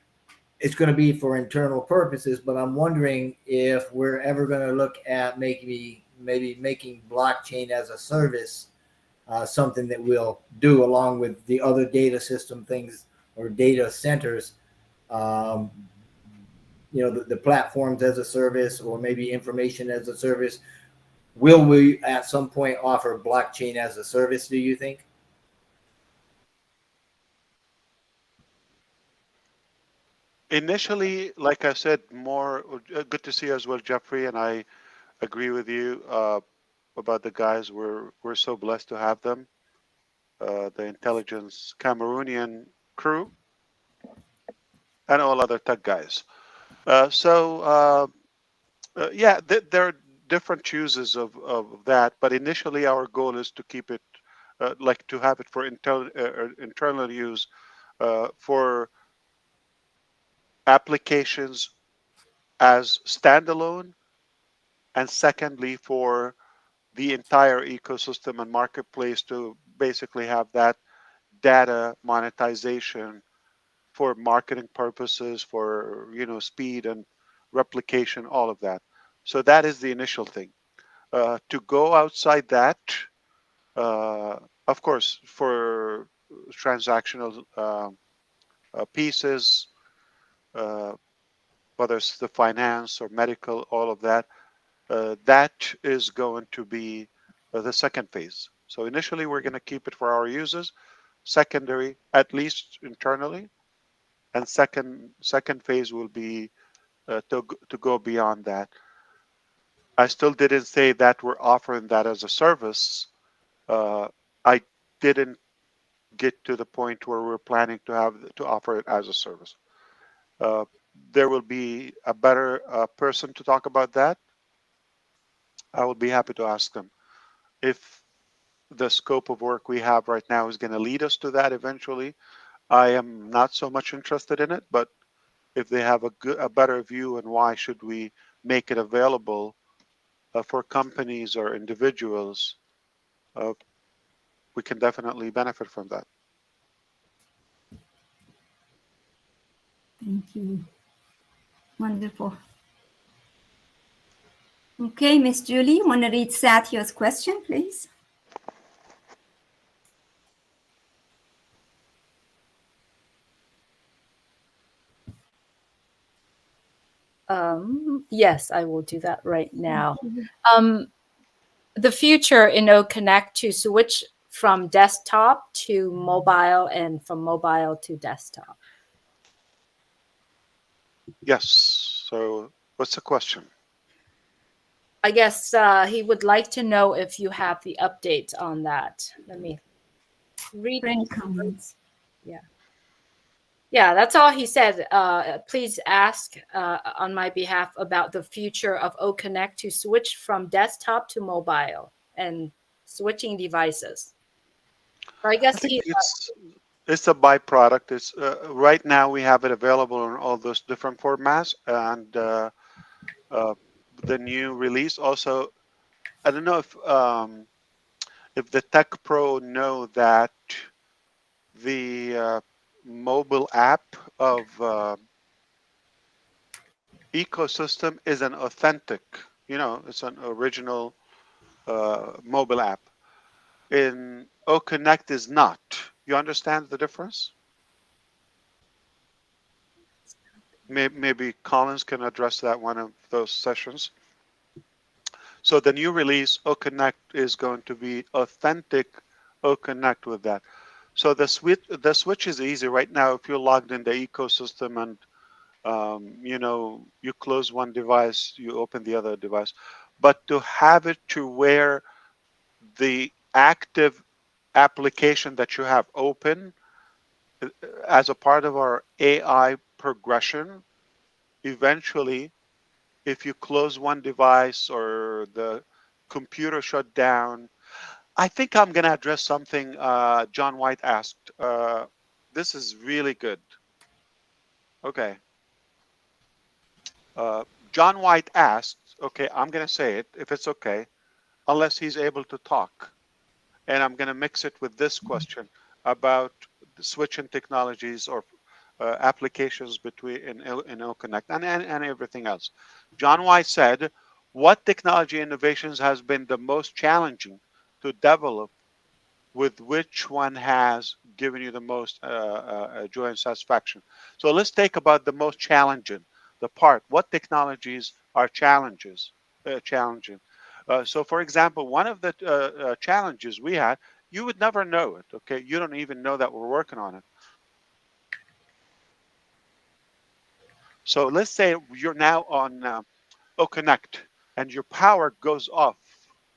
it's going to be for internal purposes. But I'm wondering if we're ever going to look at maybe making blockchain as a service, something that we'll do along with the other data system things or data centers. The platforms as a service or maybe information as a service. Will we at some point offer blockchain as a service, do you think? Initially, like I said, more good to see you as well, Jeffrey, and I agree with you about the guys. We're so blessed to have them, the intelligence Cameroonian crew, and all other tech guys. Yeah, there are different chooses of that, but initially our goal is to keep it, like to have it for internal use, for applications as standalone, and secondly for the entire ecosystem and marketplace to basically have that data monetization for marketing purposes, for speed and replication, all of that. So that is the initial thing. To go outside that, of course, for transactional pieces, whether it's the finance or medical, all of that, that is going to be the second phase. So initially, we're going to keep it for our users. Secondary, at least internally, and second phase will be to go beyond that. I still didn't say that we're offering that as a service. I didn't get to the point where we're planning to offer it as a service. There will be a better person to talk about that. I will be happy to ask them if the scope of work we have right now is going to lead us to that eventually. I am not so much interested in it, but if they have a better view and why should we make it available for companies or individuals, we can definitely benefit from that. Thank you. Wonderful. Okay, Miss Julie, want to read Satya's question, please? Yes, I will do that right now. The future in O-Connect to switch from desktop to mobile and from mobile to desktop. Yes. So what's the question? I guess he would like to know if you have the update on that. Let me read any comments. Yeah. Yeah, that's all he said. Please ask on my behalf about the future of O-Connect to switch from desktop to mobile and switching devices. So I guess it's a byproduct. It's right now we have it available in all those different formats, and the new release also. I don't know if the Tech Pro know that the mobile app of ecosystem is an authentic it's an original mobile app. In O-Connect is not. You understand the difference? Maybe Collins can address that one of those sessions. So the new release, O-Connect, is going to be authentic O-Connect with that. So the switch is easy right now. If you're logged in the ecosystem and you close one device, you open the other device. But to have it to where the active application that you have open as a part of our AI progression, eventually, if you close one device or the computer shut down, I think I'm going to address something John White asked. This is really good. Okay. John White asked, okay, I'm going to say it if it's okay, unless he's able to talk. And I'm going to mix it with this question about the switching technologies or applications between in O-Connect and everything else. John White said, what technology innovations has been the most challenging to develop, with which one has given you the most joy and satisfaction? So let's take about the most challenging, the part. What technologies are challenging? So for example, one of the challenges we had, you would never know it, okay? You don't even know that we're working on it. So let's say you're now on O-Connect and your power goes off.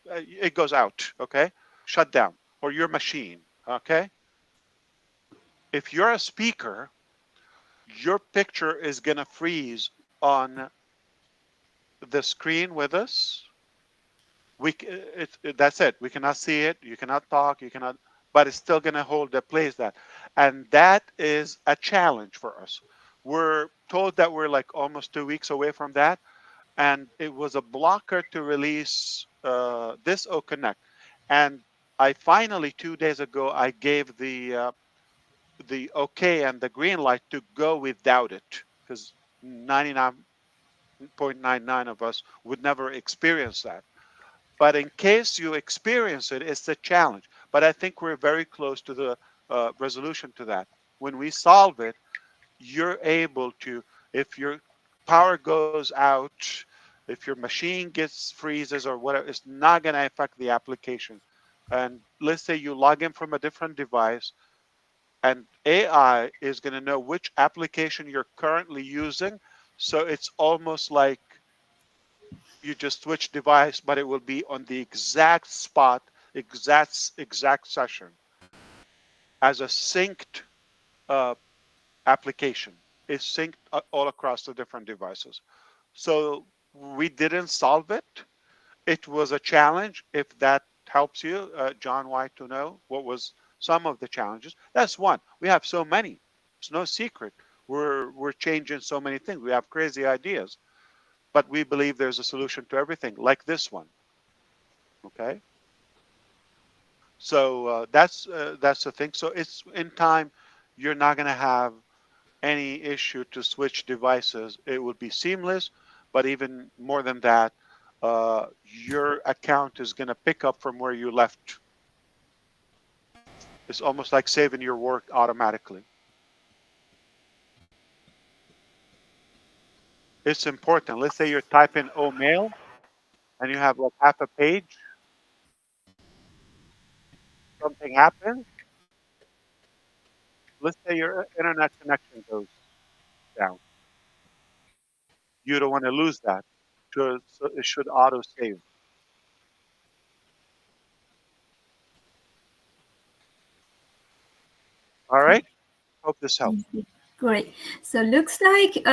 It goes out, okay? Shut down, or your machine, okay? If you're a speaker, your picture is going to freeze on the screen with us. That's it. We cannot see it. You cannot talk. You cannot, but it's still going to hold the place that. And that is a challenge for us. We're told that we're like almost 2 weeks away from that. And it was a blocker to release this O-Connect. And I finally, 2 days ago, I gave the okay and the green light to go without it, because 99.99 of us would never experience that. But in case you experience it, it's a challenge. But I think we're very close to the resolution to that. When we solve it, you're able to, if your power goes out, if your machine gets freezes or whatever, it's not going to affect the application. And let's say you log in from a different device, and AI is going to know which application you're currently using. So it's almost like you just switch device, but it will be on the exact spot, exact session as a synced application. It's synced all across the different devices. So we didn't solve it. It was a challenge. If that helps you, John White, to know what was some of the challenges. That's one. We have so many. It's no secret. We're changing so many things. We have crazy ideas, but we believe there's a solution to everything, like this one. Okay. So that's the thing. So it's in time. You're not going to have any issue to switch devices. It would be seamless, but even more than that, your account is going to pick up from where you left. It's almost like saving your work automatically. It's important. Let's say you're typing O-Mail and you have like half a page. Something happens. Let's say your internet connection goes down. You don't want to lose that. So it should auto save. All right. Hope this helps. Great. So looks like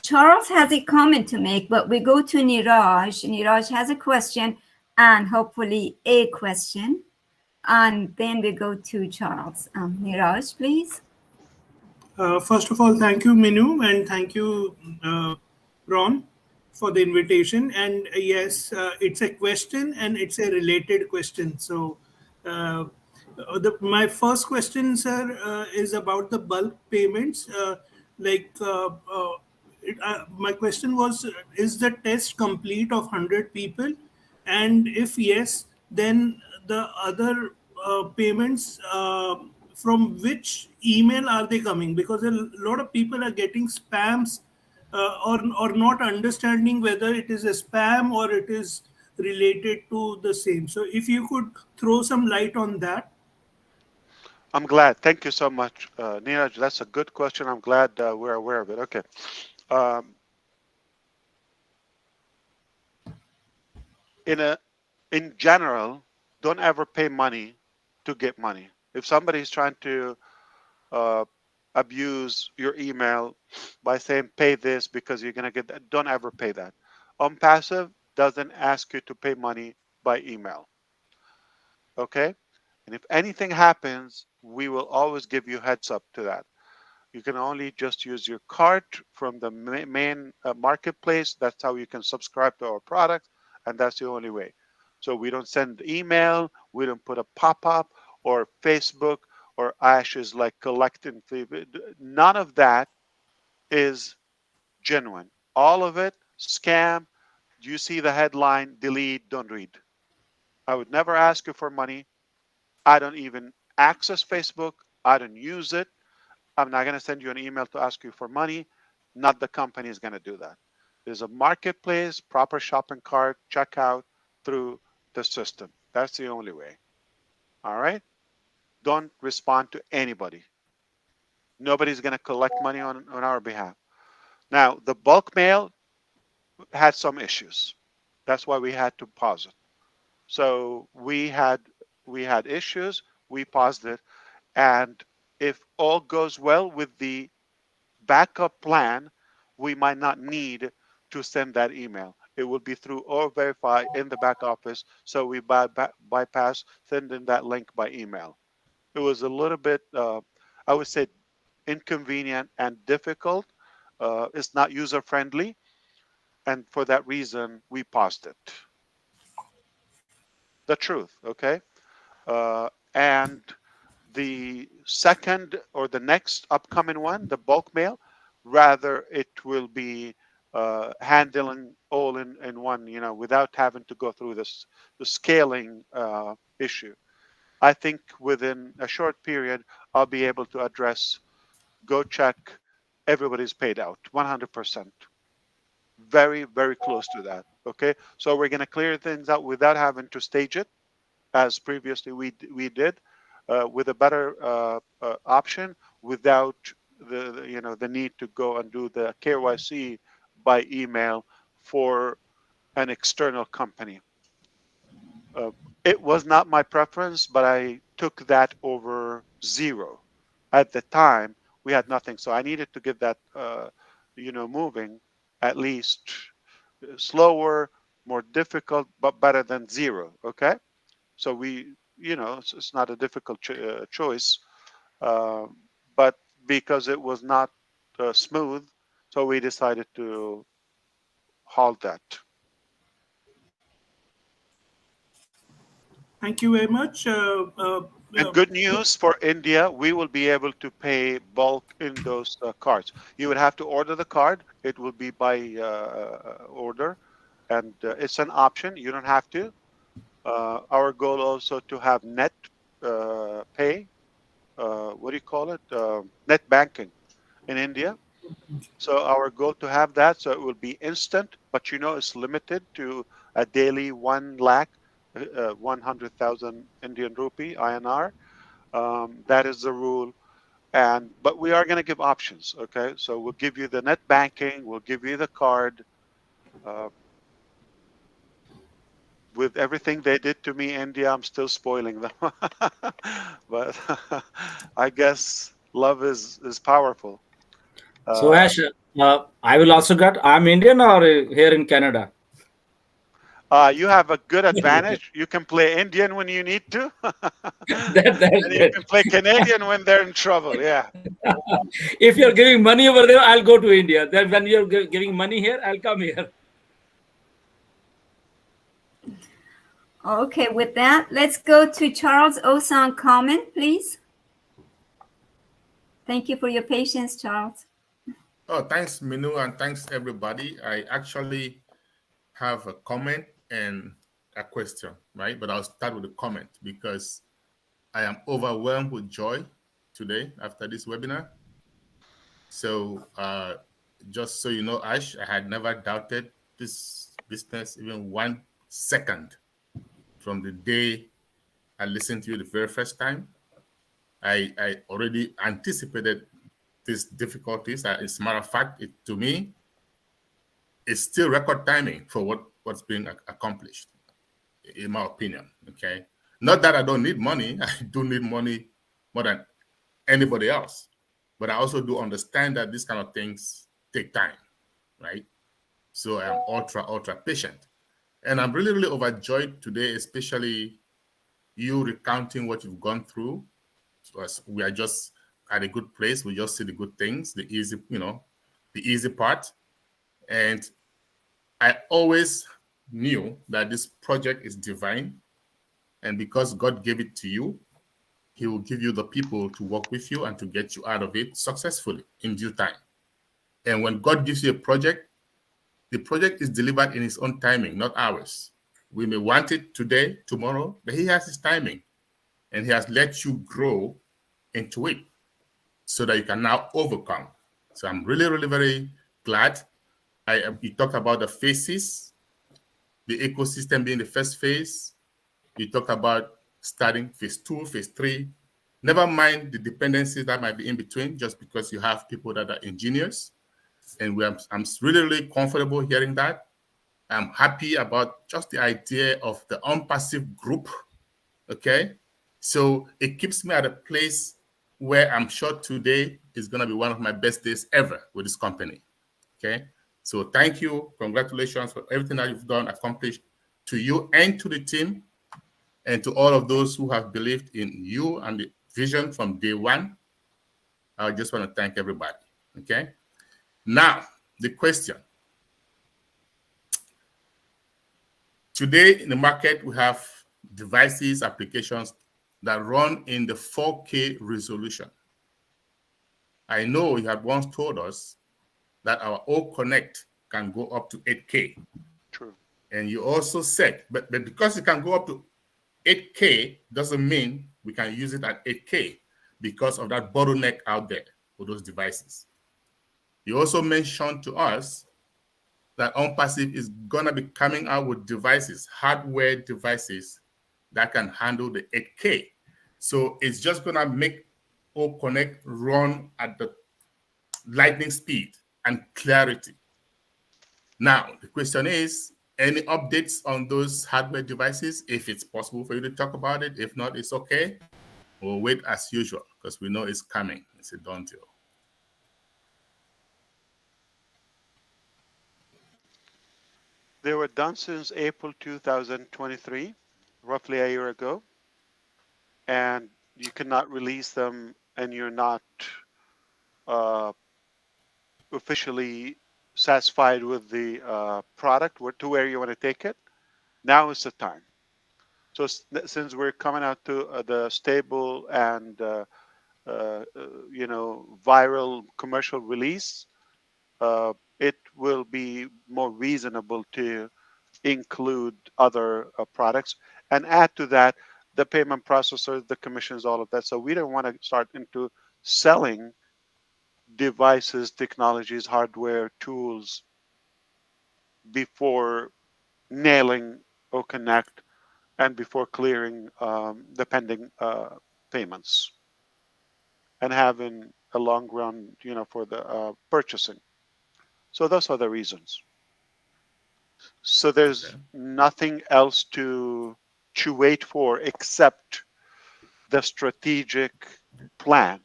Charles has a comment to make, but we go to Niraj. Niraj has a question and hopefully a question. And then we go to Charles. Niraj, please. First of all, thank you, Minu, and thank you, Ron, for the invitation. And yes, it's a question and it's a related question. So, my first question, sir, is about the bulk payments. Like, my question was, is the test complete of 100 people? And if yes, then the other payments, from which email are they coming? Because a lot of people are getting spams, or not understanding whether it is a spam or it is related to the same. So if you could throw some light on that. I'm glad. Thank you so much, Neeraj. That's a good question. I'm glad we're aware of it. Okay. Um, in general, don't ever pay money to get money. If somebody's trying to uh, abuse your email by saying pay this because you're gonna get that, don't ever pay that. Passive doesn't ask you to pay money by email. Okay? And if anything happens, we will always give you heads up to that. You can only just use your card from the main marketplace. That's how you can subscribe to our product, and that's the only way. So we don't send email, we don't put a pop-up or Facebook or ashes like collecting. None of that is genuine. All of it scam. You see the headline, delete, don't read. I would never ask you for money. I don't even access Facebook. I don't use it. I'm not going to send you an email to ask you for money. Not the company is going to do that. There's a marketplace, proper shopping cart, checkout through the system. That's the only way. All right? Don't respond to anybody. Nobody's going to collect money on our behalf. Now, the bulk mail had some issues. That's why we had to pause it. So we had issues. We paused it. And if all goes well with the backup plan, we might not need to send that email. It will be through or verify in the back office. So we bypass sending that link by email. It was a little bit, I would say, inconvenient and difficult. It's not user friendly. And for that reason, we paused it. The truth, okay? And the second or the next upcoming one, the bulk mail, rather it will be handling all in one, without having to go through the scaling issue. I think within a short period, I'll be able to address, go check, everybody's paid out, 100%. Very, very close to that. Okay, so we're going to clear things out without having to stage it, as previously we did, with a better option, without the need to go and do the KYC by email for an external company. It was not my preference, but I took that over zero. At the time, we had nothing, so I needed to get that moving, at least slower, more difficult, but better than zero. Okay. So it's not a difficult choice, but because it was not smooth, so we decided to halt that. Thank you very much. And good news for India, we will be able to pay bulk in those cards. You would have to order the card. It will be by order, and it's an option. You don't have to. Our goal also to have net pay, what do you call it? Net banking in India. So our goal to have that, so it will be instant, but it's limited to a daily 1 lakh, 100,000 Indian rupee, INR. That is the rule. But we are going to give options, okay? So we'll give you the net banking, we'll give you the card. With everything they did to me, India, I'm still spoiling them. But I guess love is powerful. So Ash, I will also get. I'm Indian or here in Canada. You have a good advantage. You can play Indian when you need to, and you can play Canadian when they're in trouble. Yeah. If you're giving money over there, I'll go to India. Then when you're giving money here, I'll come here. Okay, with that, let's go to Charles Osan comment, please. Thank you for your patience, Charles. Oh, thanks, Minu, and thanks, everybody. I actually have a comment and a question, right? But I'll start with a comment because I am overwhelmed with joy today after this webinar. So just so you know, Ash, I had never doubted this business even 1 second from the day I listened to you the very first time. I already anticipated these difficulties. As a matter of fact, to me, it's still record timing for what's being accomplished, in my opinion. Okay, not that I don't need money. I do need money more than anybody else, but I also do understand that these kind of things take time, right? So I'm ultra patient, and I'm really overjoyed today, especially you recounting what you've gone through. So we are just at a good place. We just see the good things, the easy part. And I always knew that this project is divine. And because God gave it to you, He will give you the people to work with you and to get you out of it successfully in due time. And when God gives you a project, the project is delivered in His own timing, not ours. We may want it today, tomorrow, but He has His timing. And He has let you grow into it so that you can now overcome. So I'm really very glad. You talked about the phases, the ecosystem being the first phase. You talked about starting phase 2, phase 3. Never mind the dependencies that might be in between, just because you have people that are engineers. And I'm really comfortable hearing that. I'm happy about just the idea of the unpassive group. Okay. So it keeps me at a place where I'm sure today is going to be one of my best days ever with this company. Okay. So thank you. Congratulations for everything that you've done, accomplished, to you and to the team, and to all of those who have believed in you and the vision from day one. I just want to thank everybody. Okay. Now, the question. Today in the market, we have devices, applications that run in the 4K resolution. I know you had once told us that our O-Connect can go up to 8K. True. And you also said, but because it can go up to 8K doesn't mean we can use it at 8K because of that bottleneck out there for those devices. You also mentioned to us that OnPassive is going to be coming out with devices, hardware devices that can handle the 8K. So it's just going to make O-Connect run at the lightning speed and clarity. Now, the question is, any updates on those hardware devices? If it's possible for you to talk about it. If not, it's okay. We'll wait as usual because we know it's coming. It's a done deal. They were done since April 2023, roughly a year ago. And you cannot release them and you're not officially satisfied with the product to where you want to take it. Now is the time. So since we're coming out to the stable and viral commercial release, it will be more reasonable to include other products and add to that the payment processor, the commissions, all of that. So we don't want to start into selling devices, technologies, hardware, tools before nailing O-Connect and before clearing the pending payments and having a long run, for the purchasing. So those are the reasons. So there's nothing else to wait for except the strategic plan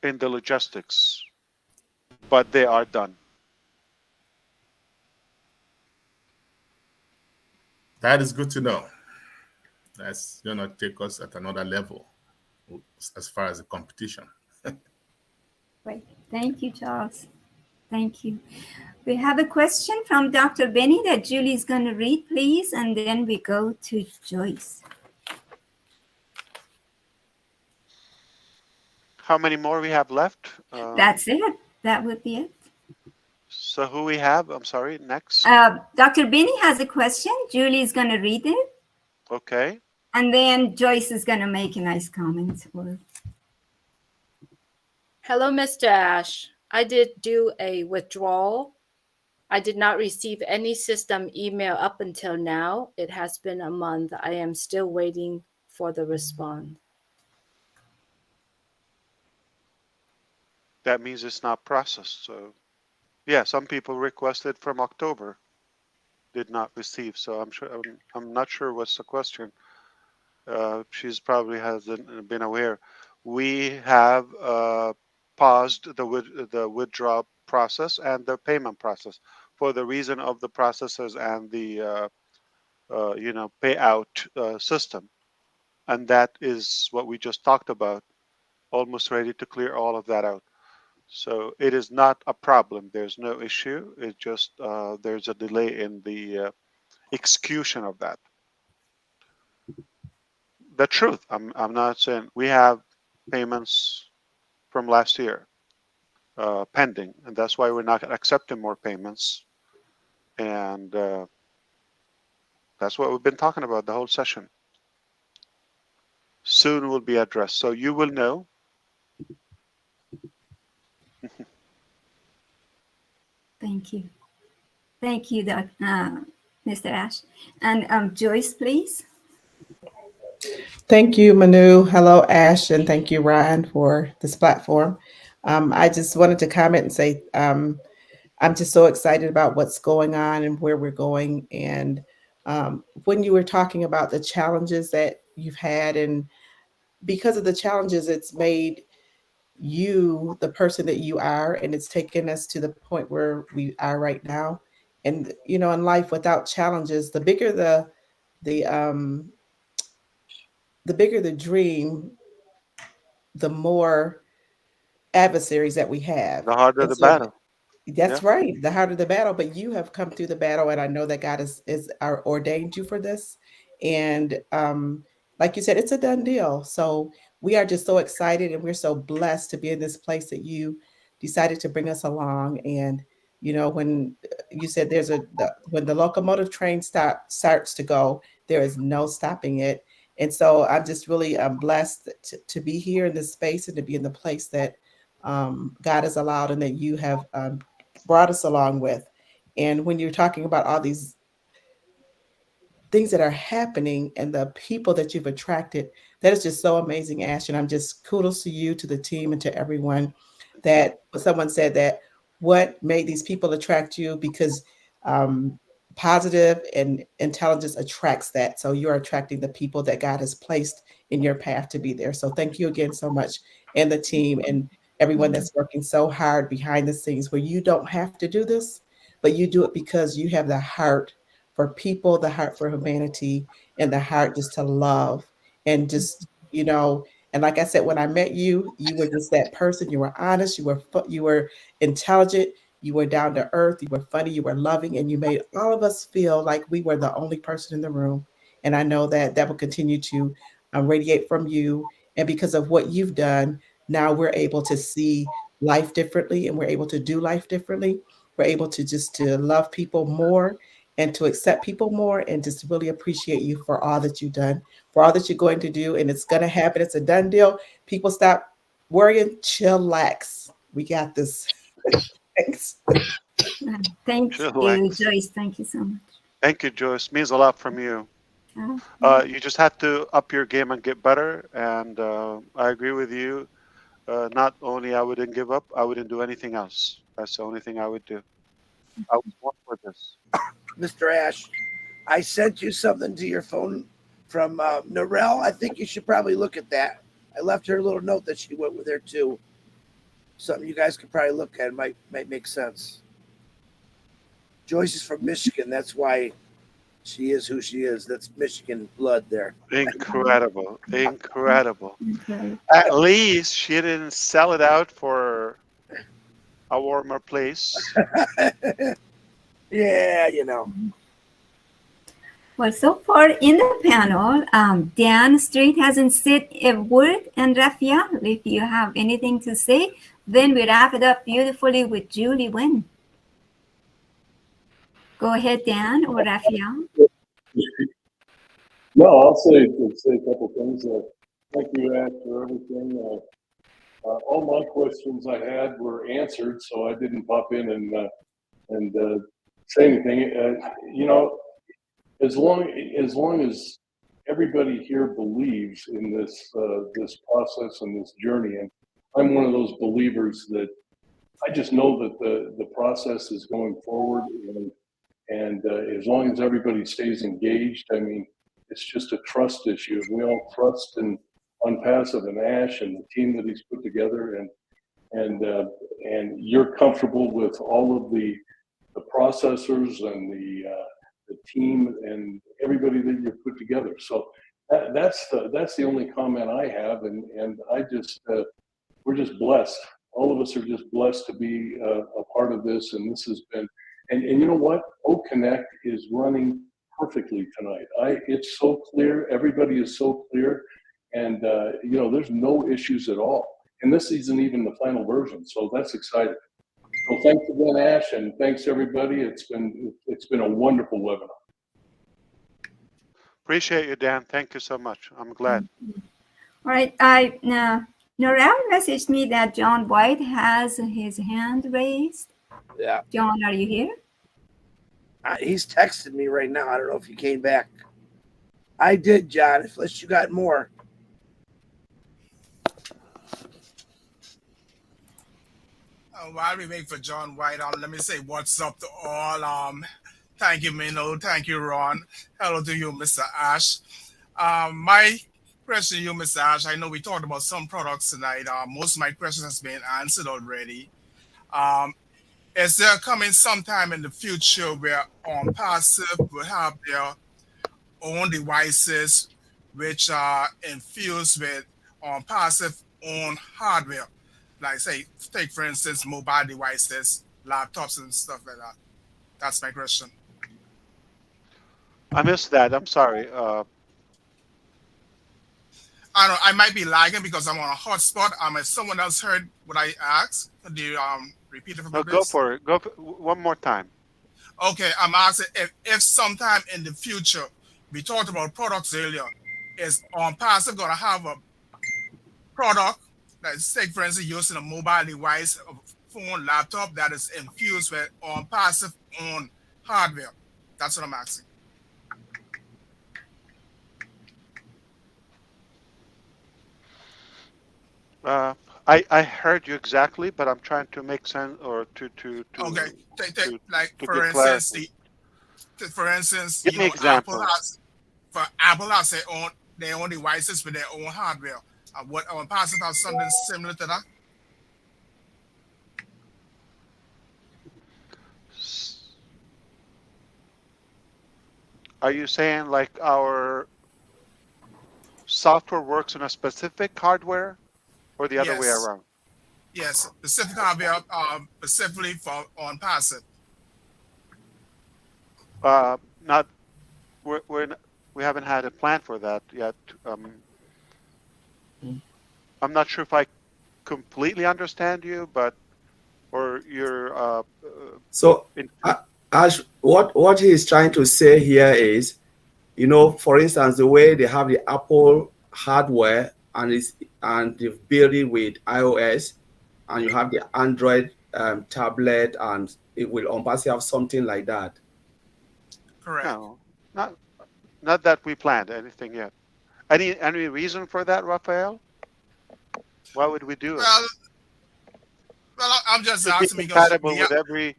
in the logistics, but they are done. That is good to know. That's going to take us at another level as far as the competition. Great. Thank you, Charles. Thank you. We have a question from Dr. Benny that Julie is going to read, please, and then we go to Joyce. How many more we have left? That's it. That would be it. So who we have? I'm sorry, next. Dr. Binney has a question. Julie is going to read it. Okay. And then Joyce is going to make a nice comment. Hello, Mr. Ash. I did do a withdrawal. I did not receive any system email up until now. It has been a month. I am still waiting for the response. That means it's not processed. So, yeah, some people requested from October, did not receive. So I'm not sure what's the question. She's probably hasn't been aware. We have paused the withdrawal process and the payment process for the reason of the processes and the payout system, and that is what we just talked about. Almost ready to clear all of that out. So it is not a problem. There's no issue. It's just there's a delay in the execution of that. The truth. I'm not saying we have payments from last year pending, and that's why we're not accepting more payments. And that's what we've been talking about the whole session. Soon will be addressed, so you will know. Thank you. Thank you, Mr. Ash. And Joyce, please. Thank you, Manu. Hello, Ash, and thank you, Ryan, for this platform. I just wanted to comment and say I'm just so excited about what's going on and where we're going. And when you were talking about the challenges that you've had, and because of the challenges, it's made you the person that you are, and it's taken us to the point where we are right now. And in life without challenges, the bigger the bigger the dream, the more adversaries that we have. The harder And the so battle. that's Yeah. right, the harder the battle. But you have come through the battle, and I know that God is ordained you for this. And like you said, it's a done deal. So we are just so excited, and we're so blessed to be in this place that you decided to bring us along. And when you said when the locomotive train starts to go, there is no stopping it. And so I'm just really blessed to be here in this space and to be in the place that God has allowed and that you have brought us along with. And when you're talking about all these things that are happening and the people that you've attracted, that is just so amazing, Ash. And I'm just kudos to you, to the team, and to everyone. That someone said that what made these people attract you, because positive and intelligence attracts that. So you're attracting the people that God has placed in your path to be there. So thank you again so much, and the team and everyone that's working so hard behind the scenes, where you don't have to do this, but you do it because you have the heart for people, the heart for humanity, and the heart just to love. And just and like I said, when I met you, you were just that person. You were honest, you were intelligent, you were down to earth, you were funny, you were loving, and you made all of us feel like we were the only person in the room. And I know that will continue to radiate from you. And because of what you've done, now we're able to see life differently, and we're able to do life differently. We're able to just to love people more and to accept people more, and just really appreciate you for all that you've done, for all that you're going to do. And it's going to happen. It's a done deal. People stop worrying, chillax. We got this. Thanks. Thank you, Chillax. Joyce. Thank you so much. Thank you, Joyce. Means a lot from you. You just have to up your game and get better. And I agree with you. Not only I wouldn't give up, I wouldn't do anything else. That's the only thing I would do. I was born for this. Mr. Ash, I sent you something to your phone from Narelle. I think you should probably look at that. I left her a little note that she went with her too. Something you guys could probably look at. It might make sense. Joyce is from Michigan. That's why she is who she is. That's Michigan blood there. Incredible. Incredible. At least she didn't sell it out for a warmer place. Yeah, Well, so far in the panel, Dan Street hasn't said a word, and Raphael, if you have anything to say, then we wrap it up beautifully with Julie Wynn. Go ahead, Dan or Raphael. No, I'll say a couple things. Thank you, Ash, for everything. All my questions I had were answered, so I didn't pop in and say anything. As long as everybody here believes in this process and this journey, and I'm one of those believers that I just know that the process is going forward, and as long as everybody stays engaged, I mean, it's just a trust issue. We all trust in on Passive and Ash and the team that he's put together, and you're comfortable with all of the processors and the team and everybody that you've put together. So that's the only comment I have, and I just we're just blessed. All of us are just blessed to be a part of this, and this has been. And you know what? O-Connect is running perfectly tonight. It's so clear. Everybody is so clear, and there's no issues at all. And this isn't even the final version, so that's exciting. So thanks again, Ash, and thanks everybody. It's been a wonderful webinar. Appreciate you, Dan. Thank you so much. I'm glad. All right. Norel messaged me that John White has his hand raised. Yeah. John, are you here? He's texted me right now. I don't know if he came back. I did, John, unless you got more. While we wait for John White, let me say what's up to all. Thank you, Minoo. Thank you, Ron. Hello to you, Mr. Ash. My question to you, Mr. Ash, I know we talked about some products tonight. Most of my questions has been answered already. Is there coming sometime in the future where Passive will have their own devices which are infused with Passive own hardware? Like say, take for instance, mobile devices, laptops and stuff like that. That's my question. I missed that. I'm sorry. I might be lagging because I'm on a hotspot. If someone else heard what I asked, could you repeat it for me? No, go for it. One more time. Okay, I'm asking if sometime in the future, we talked about products earlier, is Passive going to have a product that, say for instance, using a mobile device, a phone, laptop that is infused with Passive on hardware? That's what I'm asking. I heard you exactly, but I'm trying to make sense or to okay. Like to for instance, give me examples. Apple has their own devices with their own hardware. What Passive has something similar to that? Are you saying like our software works on a specific hardware, or the other way around? Yes, specific hardware, specifically for Passive. Not we haven't had a plan for that yet. I'm not sure if I completely understand you, or you're so Ash, what he is trying to say here is, for instance, the way they have the Apple hardware and they've built it with iOS, and you have the Android tablet, and it will obviously have something like that. Correct. No, not that we planned anything yet. Any reason for that, Raphael? Why would we do it? Well, I'm just asking because compatible with every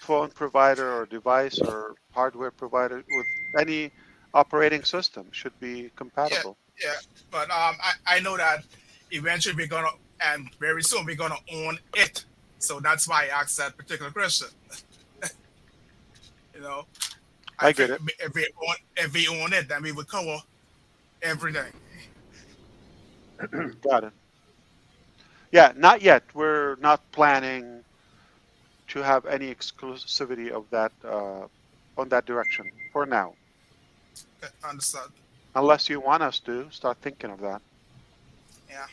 phone provider or device or hardware provider with any operating system should be compatible. Yeah, but I know that eventually we're gonna, and very soon we're gonna own it. So that's why I asked that particular question. I get it. If we own it, then we would cover everything. Got it. Yeah, not yet. We're not planning to have any exclusivity of that on that direction for now. Okay, understood. Unless you want us to start thinking of that. Yeah,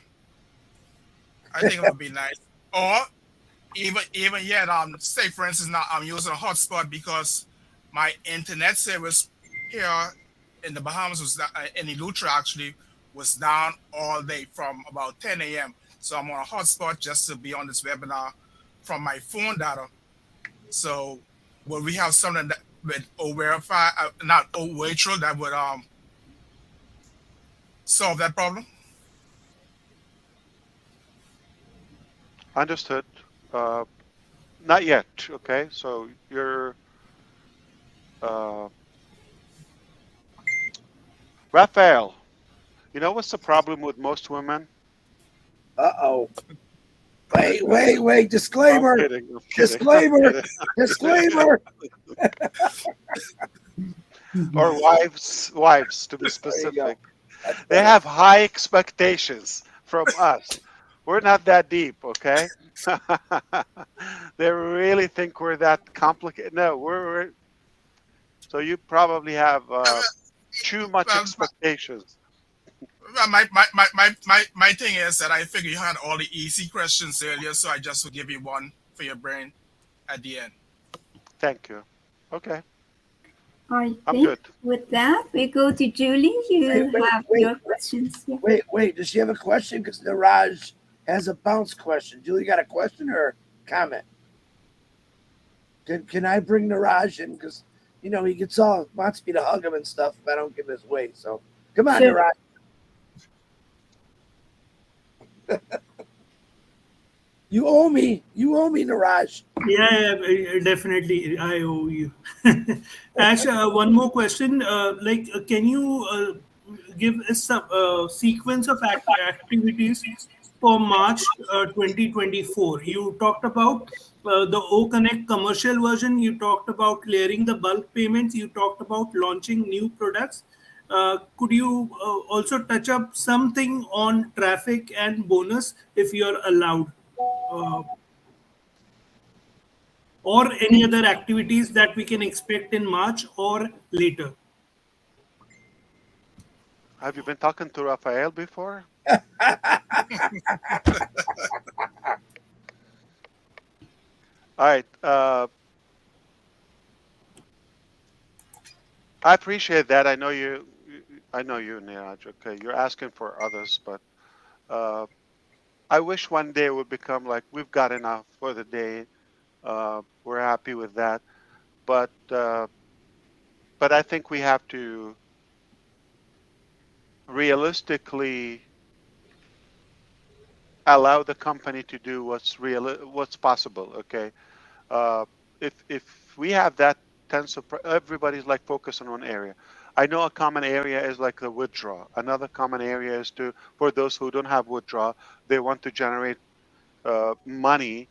I think it would be nice. Or even yet, say for instance, now I'm using a hotspot because my internet service here in the Bahamas in Elutra actually was down all day from about 10 a.m. So I'm on a hotspot just to be on this webinar from my phone data. So will we have something that with O-Verify, not O-Virtual, that would solve that problem? Understood. Uh, Not yet. Okay, so you're uh, Raphael. You know what's the problem with most women? Uh-oh. Wait. I'm Disclaimer. kidding. I'm kidding. I'm Disclaimer. kidding. Disclaimer. Or wives to be There you go. specific. That's They better. have high expectations from us. We're not that deep, okay? They really think we're that complicated. No, we're so you probably have too much Well, expectations. well, my thing is that I figure you had all the easy questions earlier, so I just will give you one for your brain at the end. Thank you. Okay, I I'm think good. with that, we go to Julie. You have Wait. your questions. Yeah. Wait. Does she have a question? Because Niraj has a bounce question. Julie got a question or a comment? Can I bring Niraj in? Because he wants me to hug him and stuff if I don't give his way. So come on, Sure. Niraj. You owe me, Niraj. Yeah, definitely. I owe you. Ash, one more question. Can you give us some sequence of activities for March 2024? You talked about the O Connect commercial version. You talked about clearing the bulk payments. You talked about launching new products. Could you also touch up something on traffic and bonus if you're allowed? Uh, or any other activities that we can expect in March or later? Have you been talking to Raphael before? All right. I appreciate that. I know you. I know you, Neeraj. Okay, you're asking for others, but uh, I wish one day it would become like we've got enough for the day. We're happy with that, but uh, but I think we have to realistically allow the company to do what's possible. Okay, uh, if we have that tense of everybody's like focusing on one area. I know a common area is like the withdraw. Another common area is to for those who don't have withdraw, they want to generate money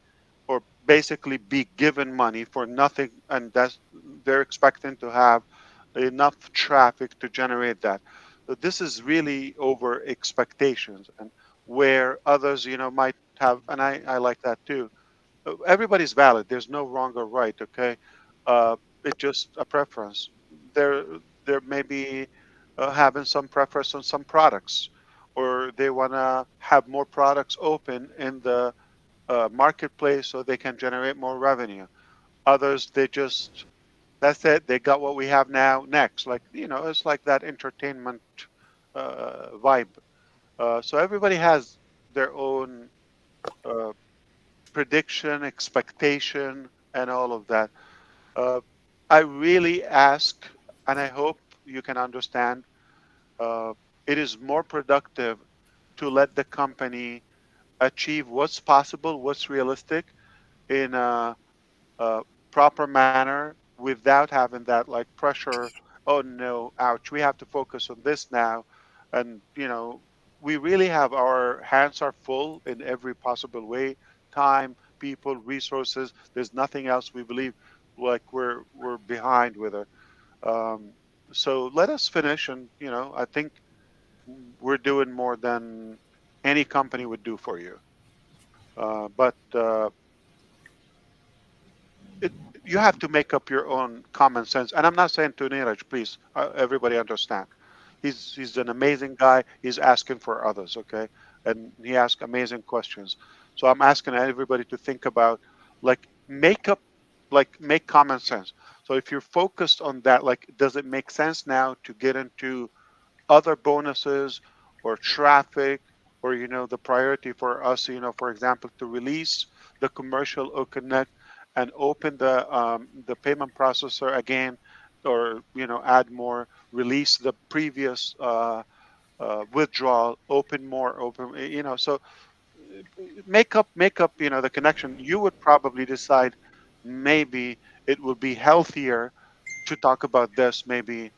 or basically be given money for nothing, and that's they're expecting to have enough traffic to generate that. So this is really over expectations, and where others, might have, and I like that too. Everybody's valid. There's no wrong or right. Okay, it's just a preference. There, there may be having some preference on some products, or they want to have more products open in the marketplace so they can generate more revenue. Others, they just that's it. They got what we have now. Next, like it's like that entertainment vibe. So everybody has their own uh, prediction, expectation, and all of that. Uh, I really ask, and I hope you can understand. Uh, it is more productive to let the company achieve what's possible, what's realistic, in a proper manner without having that like pressure. Oh no, ouch, we have to focus on this now. And we really have our hands are full in every possible way: time, people, resources. There's nothing else we believe like we're behind with it. So let us finish, and I think we're doing more than any company would do for you. But it you have to make up your own common sense. And I'm not saying to Neeraj, please, everybody understand. He's an amazing guy. He's asking for others, okay? And he asks amazing questions. So I'm asking everybody to think about, like, make common sense. So if you're focused on that, like, does it make sense now to get into other bonuses or traffic, or the priority for us, for example, to release the commercial O-Connect and open the payment processor again, or add more, release the previous withdrawal, open more, so make up the connection. You would probably decide maybe it would be healthier to talk about this maybe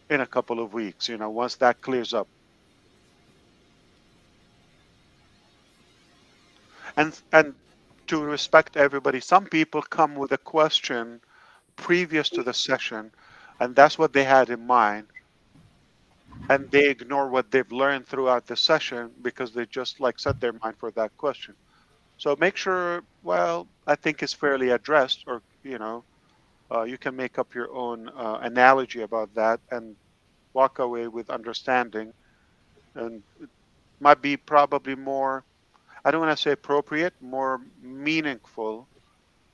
in a couple of weeks, once that clears up. And to respect everybody, some people come with a question previous to the session, and that's what they had in mind, and they ignore what they've learned throughout the session because they just like set their mind for that question. So make sure, well, I think it's fairly addressed, or you can make up your own analogy about that and walk away with understanding. And it might be probably more, I don't want to say appropriate, more meaningful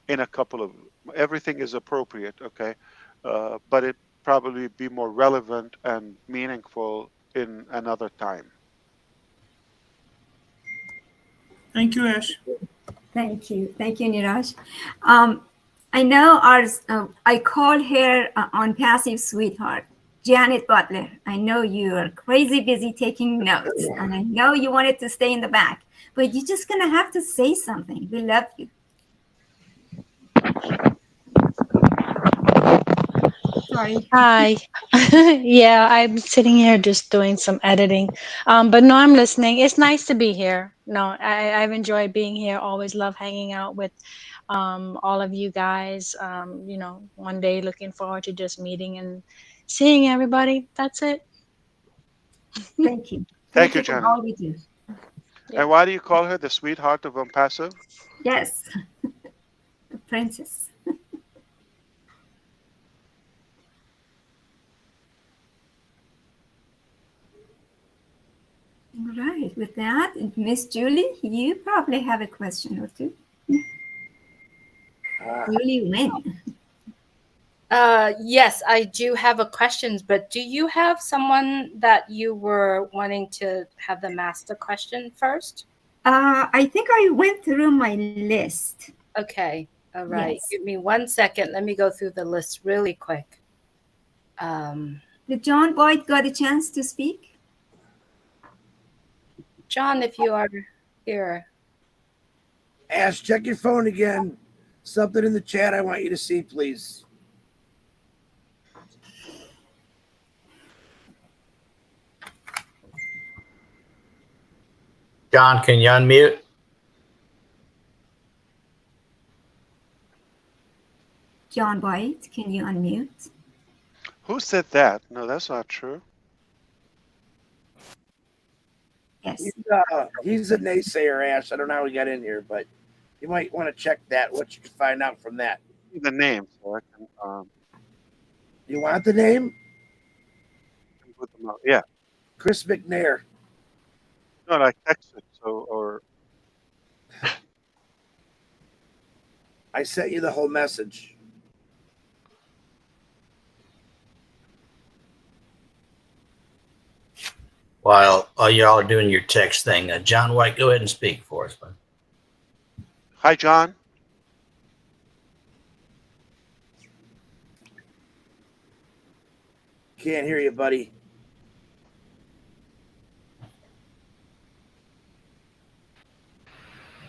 in a couple of, everything is appropriate, okay? But it probably be more relevant and meaningful in another time. Thank you, Ash. Thank you, Neeraj. I know I call her on passive sweetheart, Janet Butler. I know you are crazy busy taking notes, and I know you wanted to stay in the back, but you're just gonna have to say something. We love you. Sorry. Hi. Yeah, I'm sitting here just doing some editing. But no, I'm listening. It's nice to be here. No, I've enjoyed being here. Always love hanging out with all of you guys. One day looking forward to just meeting and seeing everybody. That's it. Thank you. Thank you, for Janet. all we do. And why do you call her the sweetheart of Impassive? Yes, the princess. All right, with that, Miss Julie, you probably have a question or two. Julie Wynn. Yes, I do have a question, but do you have someone that you were wanting to have them ask the question first? I think I went through my list. Okay, all right. Yes. Give me 1 second. Let me go through the list really quick. Did John Boyd got a chance to speak? John, if you are here. Ash, check your phone again. Something in the chat I want you to see, please. John, can you unmute? John Boyd, can you unmute? Who said that? No, that's not true. Yes. He's a naysayer, Ash. I don't know how he got in here, but you might want to check that, what you can find out from that. The name, so I can. You want the name? Put them out. Yeah. Chris McNair. No, I texted, or. I sent you the whole message. While y'all are doing your text thing, John White, go ahead and speak for us, man. Hi, John. Can't hear you, buddy.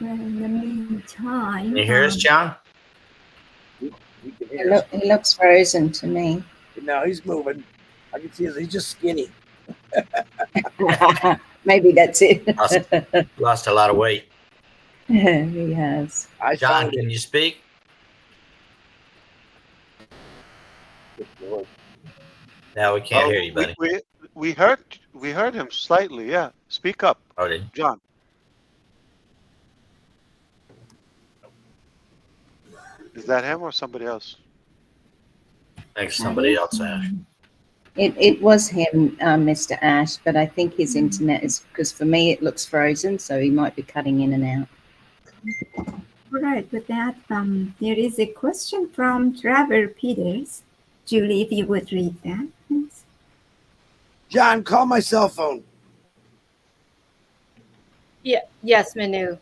Well, in the meantime. Can you hear us, John? He looks frozen to me. No, he's moving. I can see he's just skinny. Maybe that's it. Lost a lot of weight. He has. John, can you speak? Now we can't hear you, buddy. We heard him slightly. Yeah, speak up, John. Is that him or somebody else? Thanks, somebody else, Ash. It was him, Mr. Ash, but I think his internet is, because for me it looks frozen, so he might be cutting in and out. All right, with that, there is a question from Trevor Peters. Julie, if you would read that, please. John, call my cell phone. Yeah. Yes, Manu.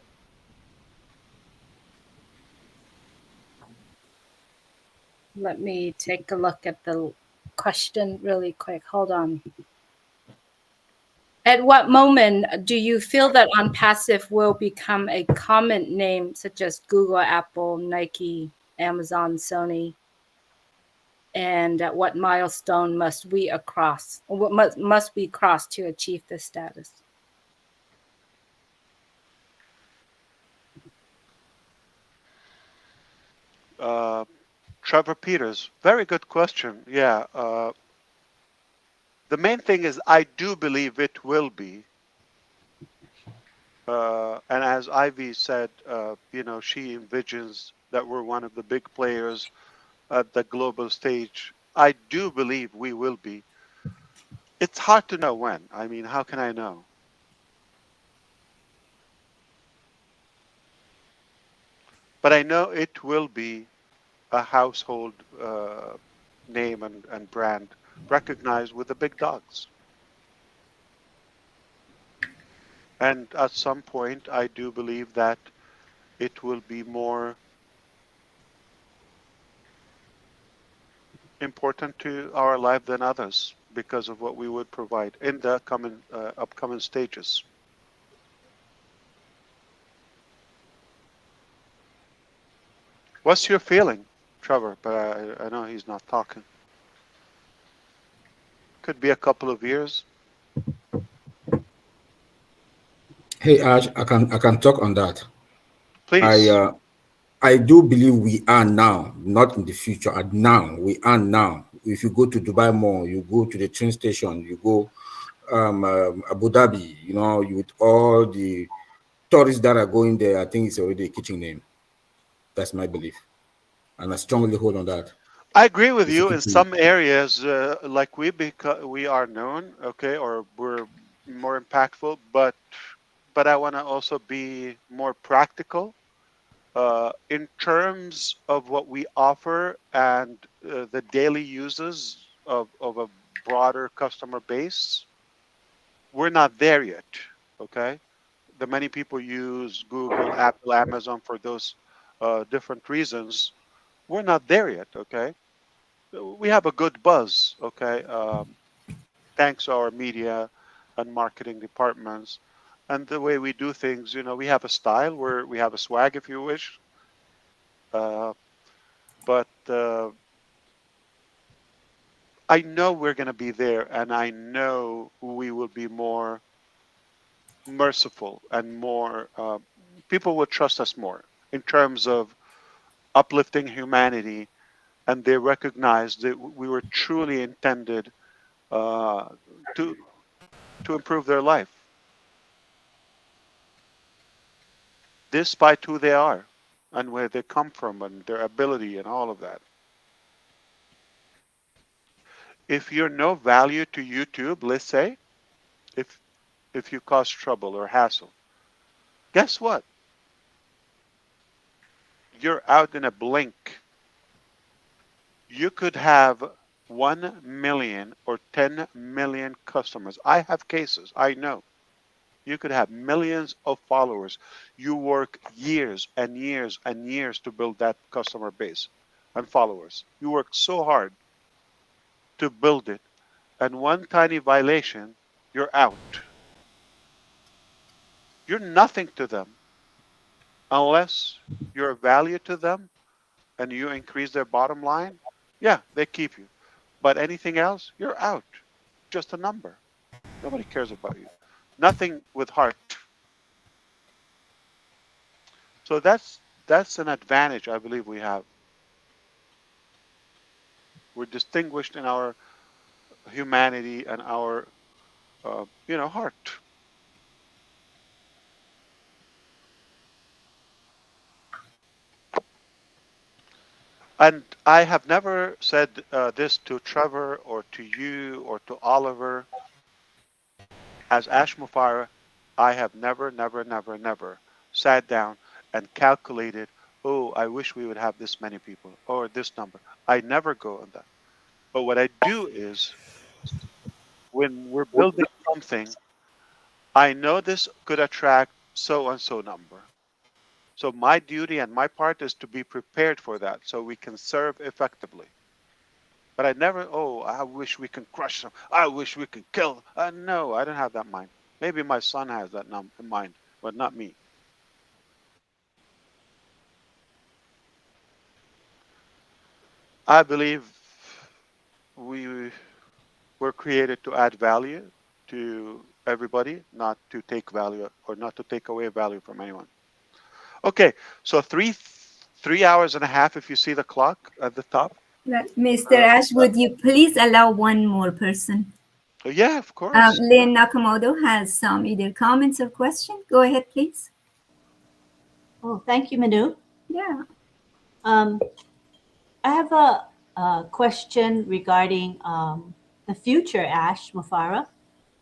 Let me take a look at the question really quick. Hold on. At what moment do you feel that OnPassive will become a common name such as Google, Apple, Nike, Amazon, Sony? And at what milestone must we cross to achieve this status? Trevor Peters, very good question. Yeah. The main thing is I do believe it will be. And as Ivy said, she envisions that we're one of the big players at the global stage. I do believe we will be. It's hard to know when. I mean, how can I know? But I know it will be a household name and brand recognized with the big dogs. And at some point, I do believe that it will be more important to our life than others because of what we would provide in the upcoming stages. What's your feeling, Trevor? But I know he's not talking. Could be a couple of years. Hey Ash, I can talk on that. Please. I do believe we are now, not in the future. Now we are now. If you go to Dubai Mall, you go to the train station, you go Abu Dhabi, you with all the tourists that are going there, I think it's already a kitchen name. That's my belief, and I strongly hold on that. I agree with It's a you. In kitchen name. some areas, like we are known, okay, or we're more impactful. But I want to also be more practical in terms of what we offer and the daily uses of a broader customer base. We're not there yet. Okay, the many people use Google, Apple, Amazon for those different reasons. We're not there yet. Okay, we have a good buzz. Okay, thanks to our media and marketing departments and the way we do things. We have a style where we have a swag, if you wish. But I know we're going to be there, and I know we will be more merciful and more. People will trust us more in terms of uplifting humanity, and they recognize that we were truly intended to improve their life, despite who they are and where they come from and their ability and all of that. If you're no value to YouTube, let's say, if you cause trouble or hassle, guess what? You're out in a blink. You could have 1 million or 10 million customers. I have cases, I know. You could have millions of followers. You work years and years and years to build that customer base and followers. You work so hard to build it, and one tiny violation, you're out. You're nothing to them unless you're a value to them and you increase their bottom line. Yeah, they keep you. But anything else, you're out. Just a number. Nobody cares about you. Nothing with heart. So that's an advantage I believe we have. We're distinguished in our humanity and our heart. And I have never said this to Trevor or to you or to Oliver. As Ash Mufareh, I have never, never, never, never sat down and calculated, oh, I wish we would have this many people or this number. I never go on that. But what I do is when we're building something, I know this could attract so and so number. So my duty and my part is to be prepared for that so we can serve effectively. But I never, oh, I wish we can crush them. I wish we could kill. No, I don't have that mind. Maybe my son has that in mind, but not me. I believe we were created to add value to everybody, not to take value or not to take away value from anyone. Okay, so 3 hours and a half. If you see the clock at the top. Mr. Ash, would you please allow one more person? Yeah, of course. Lynn Nakamoto has some either comments or questions. Go ahead, please. Oh, thank you, Manu. Yeah. I have a question regarding the future, Ash Mufareh.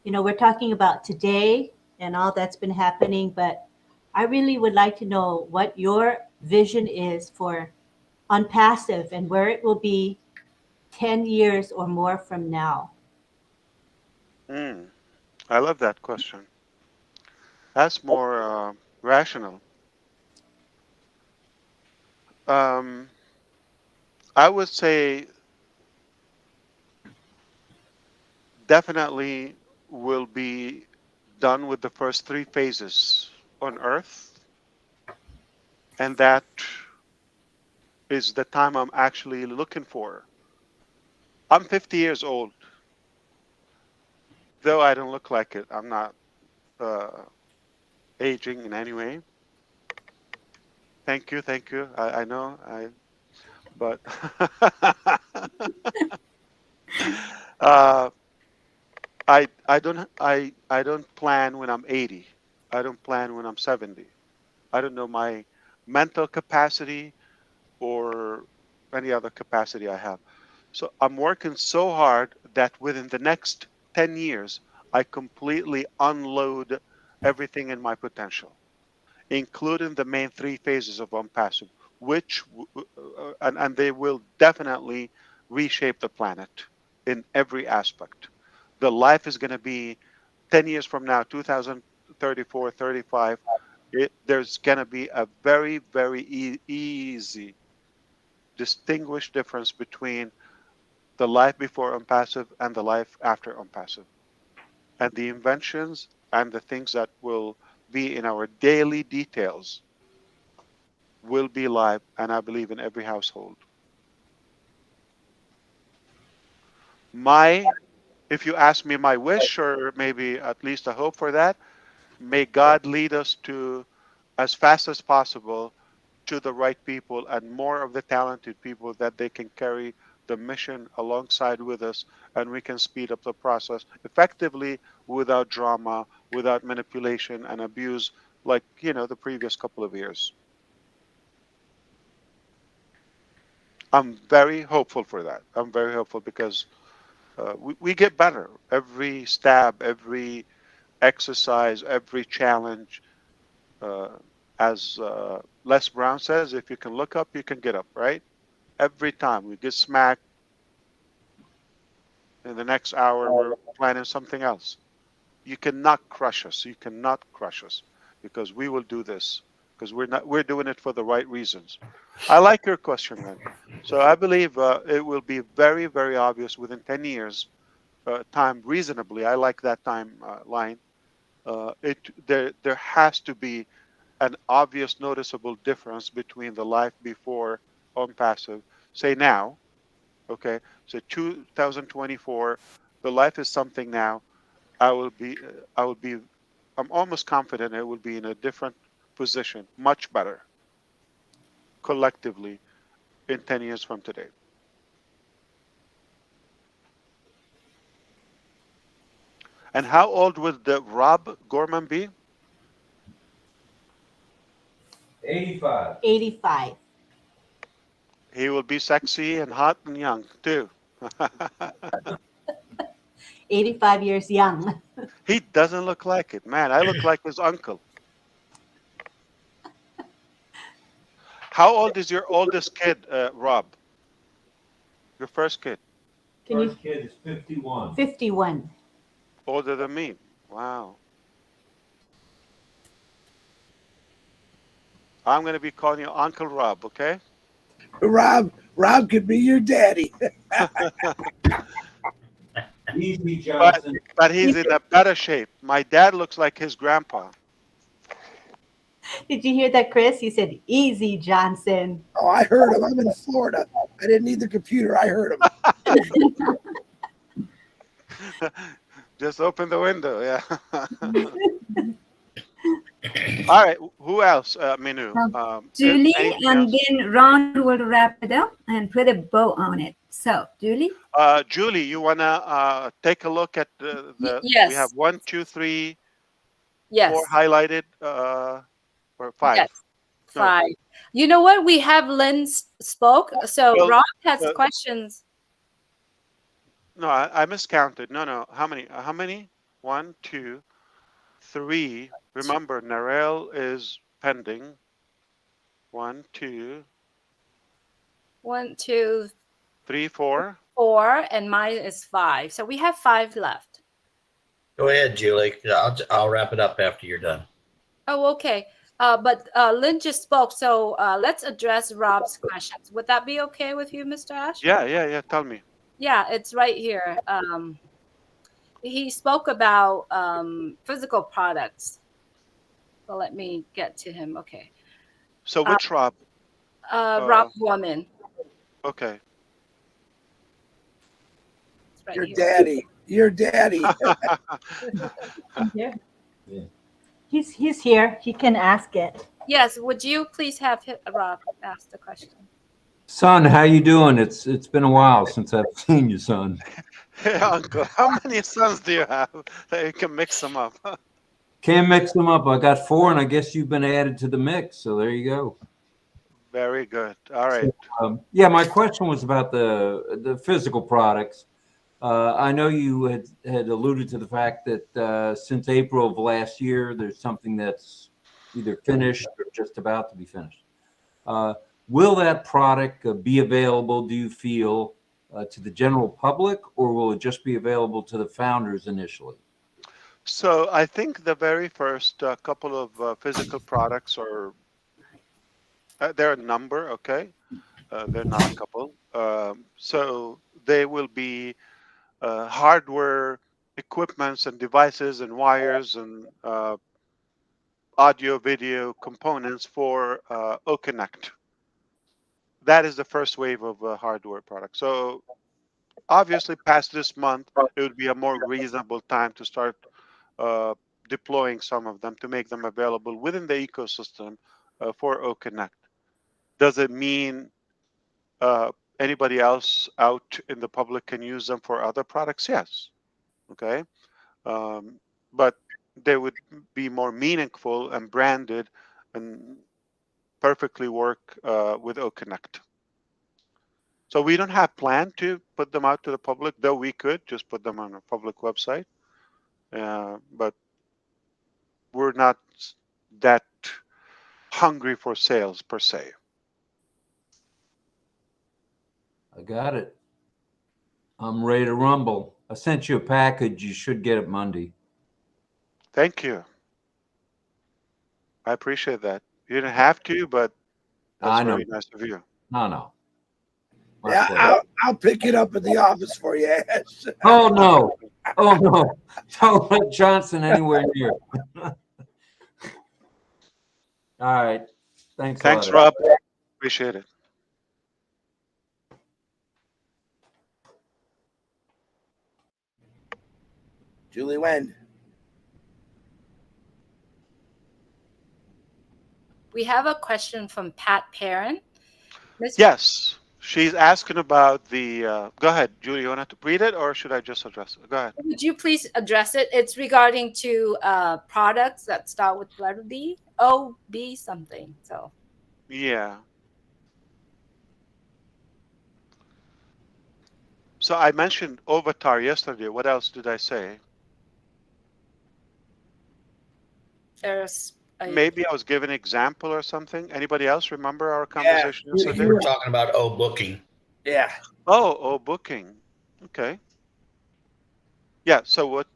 You know, we're talking about today and all that's been happening, but I really would like to know what your vision is for Unpassive and where it will be 10 years or more from now. I love that question. That's more rational. I would say definitely will be done with the first three phases on Earth, and that is the time I'm actually looking for. I'm 50 years old, though I don't look like it. I'm not aging in any way. Thank you, thank you. I know, but uh, I don't plan when I'm 80. I don't plan when I'm 70. I don't know my mental capacity or any other capacity I have. So I'm working so hard that within the next 10 years, I completely unload everything in my potential, including the main three phases of Unpassive, which, and they will definitely reshape the planet in every aspect. The life is going to be 10 years from now, 2034, 35. There's going to be a very, very easy, distinguished difference between the life before Unpassive and the life after Unpassive. And the inventions and the things that will be in our daily details will be live, and I believe in every household. If you ask me my wish, or maybe at least a hope for that, may God lead us to, as fast as possible, to the right people and more of the talented people that they can carry the mission alongside with us, and we can speed up the process effectively without drama, without manipulation and abuse, like the previous couple of years. I'm very hopeful for that. I'm very hopeful because we get better every stab, every exercise, every challenge. Uh, as Les Brown says, if you can look up, you can get up, right? Every time we get smacked, in the next hour, we're planning something else. You cannot crush us. You cannot crush us because we will do this because we're doing it for the right reasons. I like your question, Lynn. So I believe it will be very, very obvious within 10 years, time reasonably. I like that time line. There has to be an obvious, noticeable difference between the life before on passive, say now, okay, so 2024, the life is something now. I will be, I will be, I'm almost confident it will be in a different position, much better, collectively, in 10 years from today. And how old would Rob Gorman be? 85. 85. He will be sexy and hot and young too. 85 years young. He doesn't look like it, man. I look like his uncle. How old is your oldest kid, Rob? Your first kid? Can you? First kid is 51. 51. Older than me. Wow. I'm going to be calling you Uncle Rob, okay? Rob could be your daddy. Easy, But, Johnson. but he's in a better shape. My dad looks like his grandpa. Did you hear that, Chris? He said, "Easy, Johnson." Oh, I heard him. I'm in Florida. I didn't need the computer. I heard him. Just open the window, yeah. All right, who else, Minu? Julie, anything and else? then Ron will wrap it up and put a bow on it. So, Julie? Julie, you want to take a look at the Yes. we have 1, 2, 3, Yes. 4 highlighted, or 5? Yes. No. 5. You know what? We have Lynn spoke. So Well, Rob has questions. No, I miscounted. No. How many? 1, 2, 3. Remember, Narelle is pending. 1, 2, 1, 2, 3, 4. 4, and mine is 5. So we have 5 left. Go ahead, Julie. I'll wrap it up after you're done. Oh, okay. But Lynn just spoke, so let's address Rob's questions. Would that be okay with you, Mr. Ash? Yeah. Tell me. Yeah, it's right here. He spoke about physical products. So let me get to him. Okay. So which Rob? Rob Woman. Okay. It's right Your here. daddy. Your daddy. Yeah. He's here. He can ask it. Yes. Would you please have Rob ask the question? Son, how you doing? It's been a while since I've seen you, son. Hey, Uncle, how many sons do you have that you can mix them up? Can't mix them up. I got 4, and I guess you've been added to the mix. So there you go. Very good. All right. So, yeah, my question was about the physical products. I know you had alluded to the fact that since April of last year, there's something that's either finished or just about to be finished. Will that product be available, do you feel, to the general public, or will it just be available to the founders initially? So I think the very first couple of physical products are, they're a number, okay? They're not a couple. So they will be hardware equipments and devices and wires and audio video components for O-Connect. That is the first wave of hardware products. So obviously past this month, it would be a more reasonable time to start deploying some of them to make them available within the ecosystem for O-Connect. Does it mean anybody else out in the public can use them for other products? Yes. Okay. But they would be more meaningful and branded and perfectly work with O-Connect. So we don't have plan to put them out to the public, though we could just put them on a public website. But we're not that hungry for sales per se. I got it. I'm ready to rumble. I sent you a package. You should get it Monday. Thank you. I appreciate that. You didn't have to, but that's very nice of you. No. Yeah, I'll pick it up at the office for you, Ash. Oh no! Don't let Johnson anywhere near. All right. Thanks a Thanks, lot. Rob. Appreciate it. Julie Wen. We have a question from Pat Perrin. Yes, she's asking about the. Go ahead, Julie. You want to read it, or should I just address it? Go ahead. Would you please address it? It's regarding to products that start with letter B, O, B something. So Yeah. So I mentioned Avatar yesterday. What else did I say? There's a Maybe I was giving an example or something. Anybody else remember our Yeah, conversation you yesterday? were talking about booking. Yeah. Oh, booking. Okay. Yeah. So what?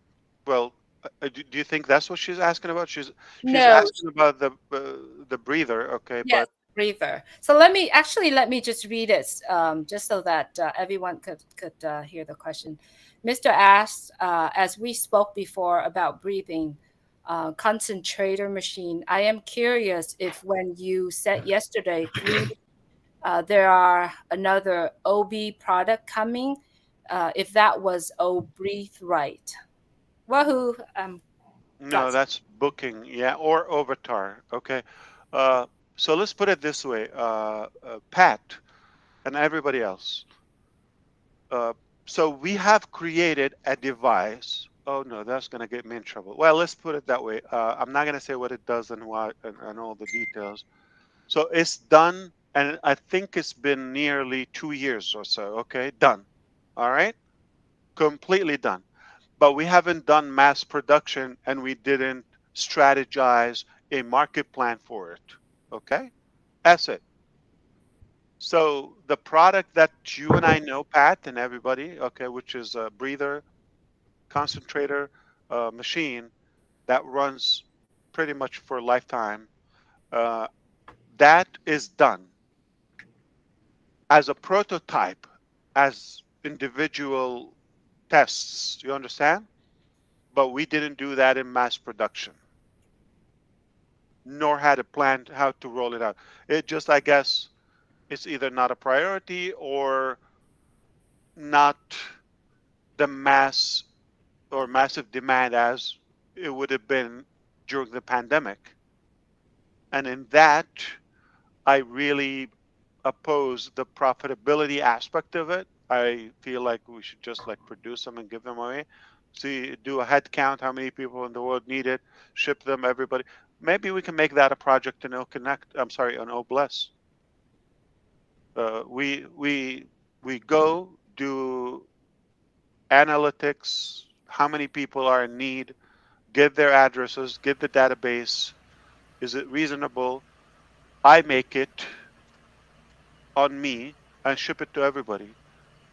Well, do you think that's what she's asking about? She's no. asking about the breather. Okay, Yes, but breather. So let me just read it, just so that everyone could hear the question. Mr. asked, as we spoke before about breathing, concentrator machine. I am curious if when you said yesterday there are another OB product coming, if that was O breathe right. Wahoo! no, Got that's booking. Yeah, or Avatar. Okay. Uh, so let's put it this way, Pat and everybody else. Uh, so we have created a device. Oh no, that's going to get me in trouble. Well, let's put it that way. I'm not going to say what it does and why and all the details. So it's done, and I think it's been nearly 2 years or so. Okay, done. All right, completely done. But we haven't done mass production, and we didn't strategize a market plan for it. Okay, that's it. So the product that you and I know, Pat, and everybody, okay, which is a breather concentrator machine that runs pretty much for a lifetime, uh, that is done as a prototype, as individual tests. You understand? But we didn't do that in mass production, nor had a plan how to roll it out. It just, I guess, it's either not a priority or not the mass or massive demand as it would have been during the pandemic. And in that, I really oppose the profitability aspect of it. I feel like we should just like produce them and give them away. See, do a head count, how many people in the world need it, ship them, everybody. Maybe we can make that a project in O Connect. I'm sorry, on O Bless. We go do analytics, how many people are in need, get their addresses, get the database. Is it reasonable? I make it on me and ship it to everybody.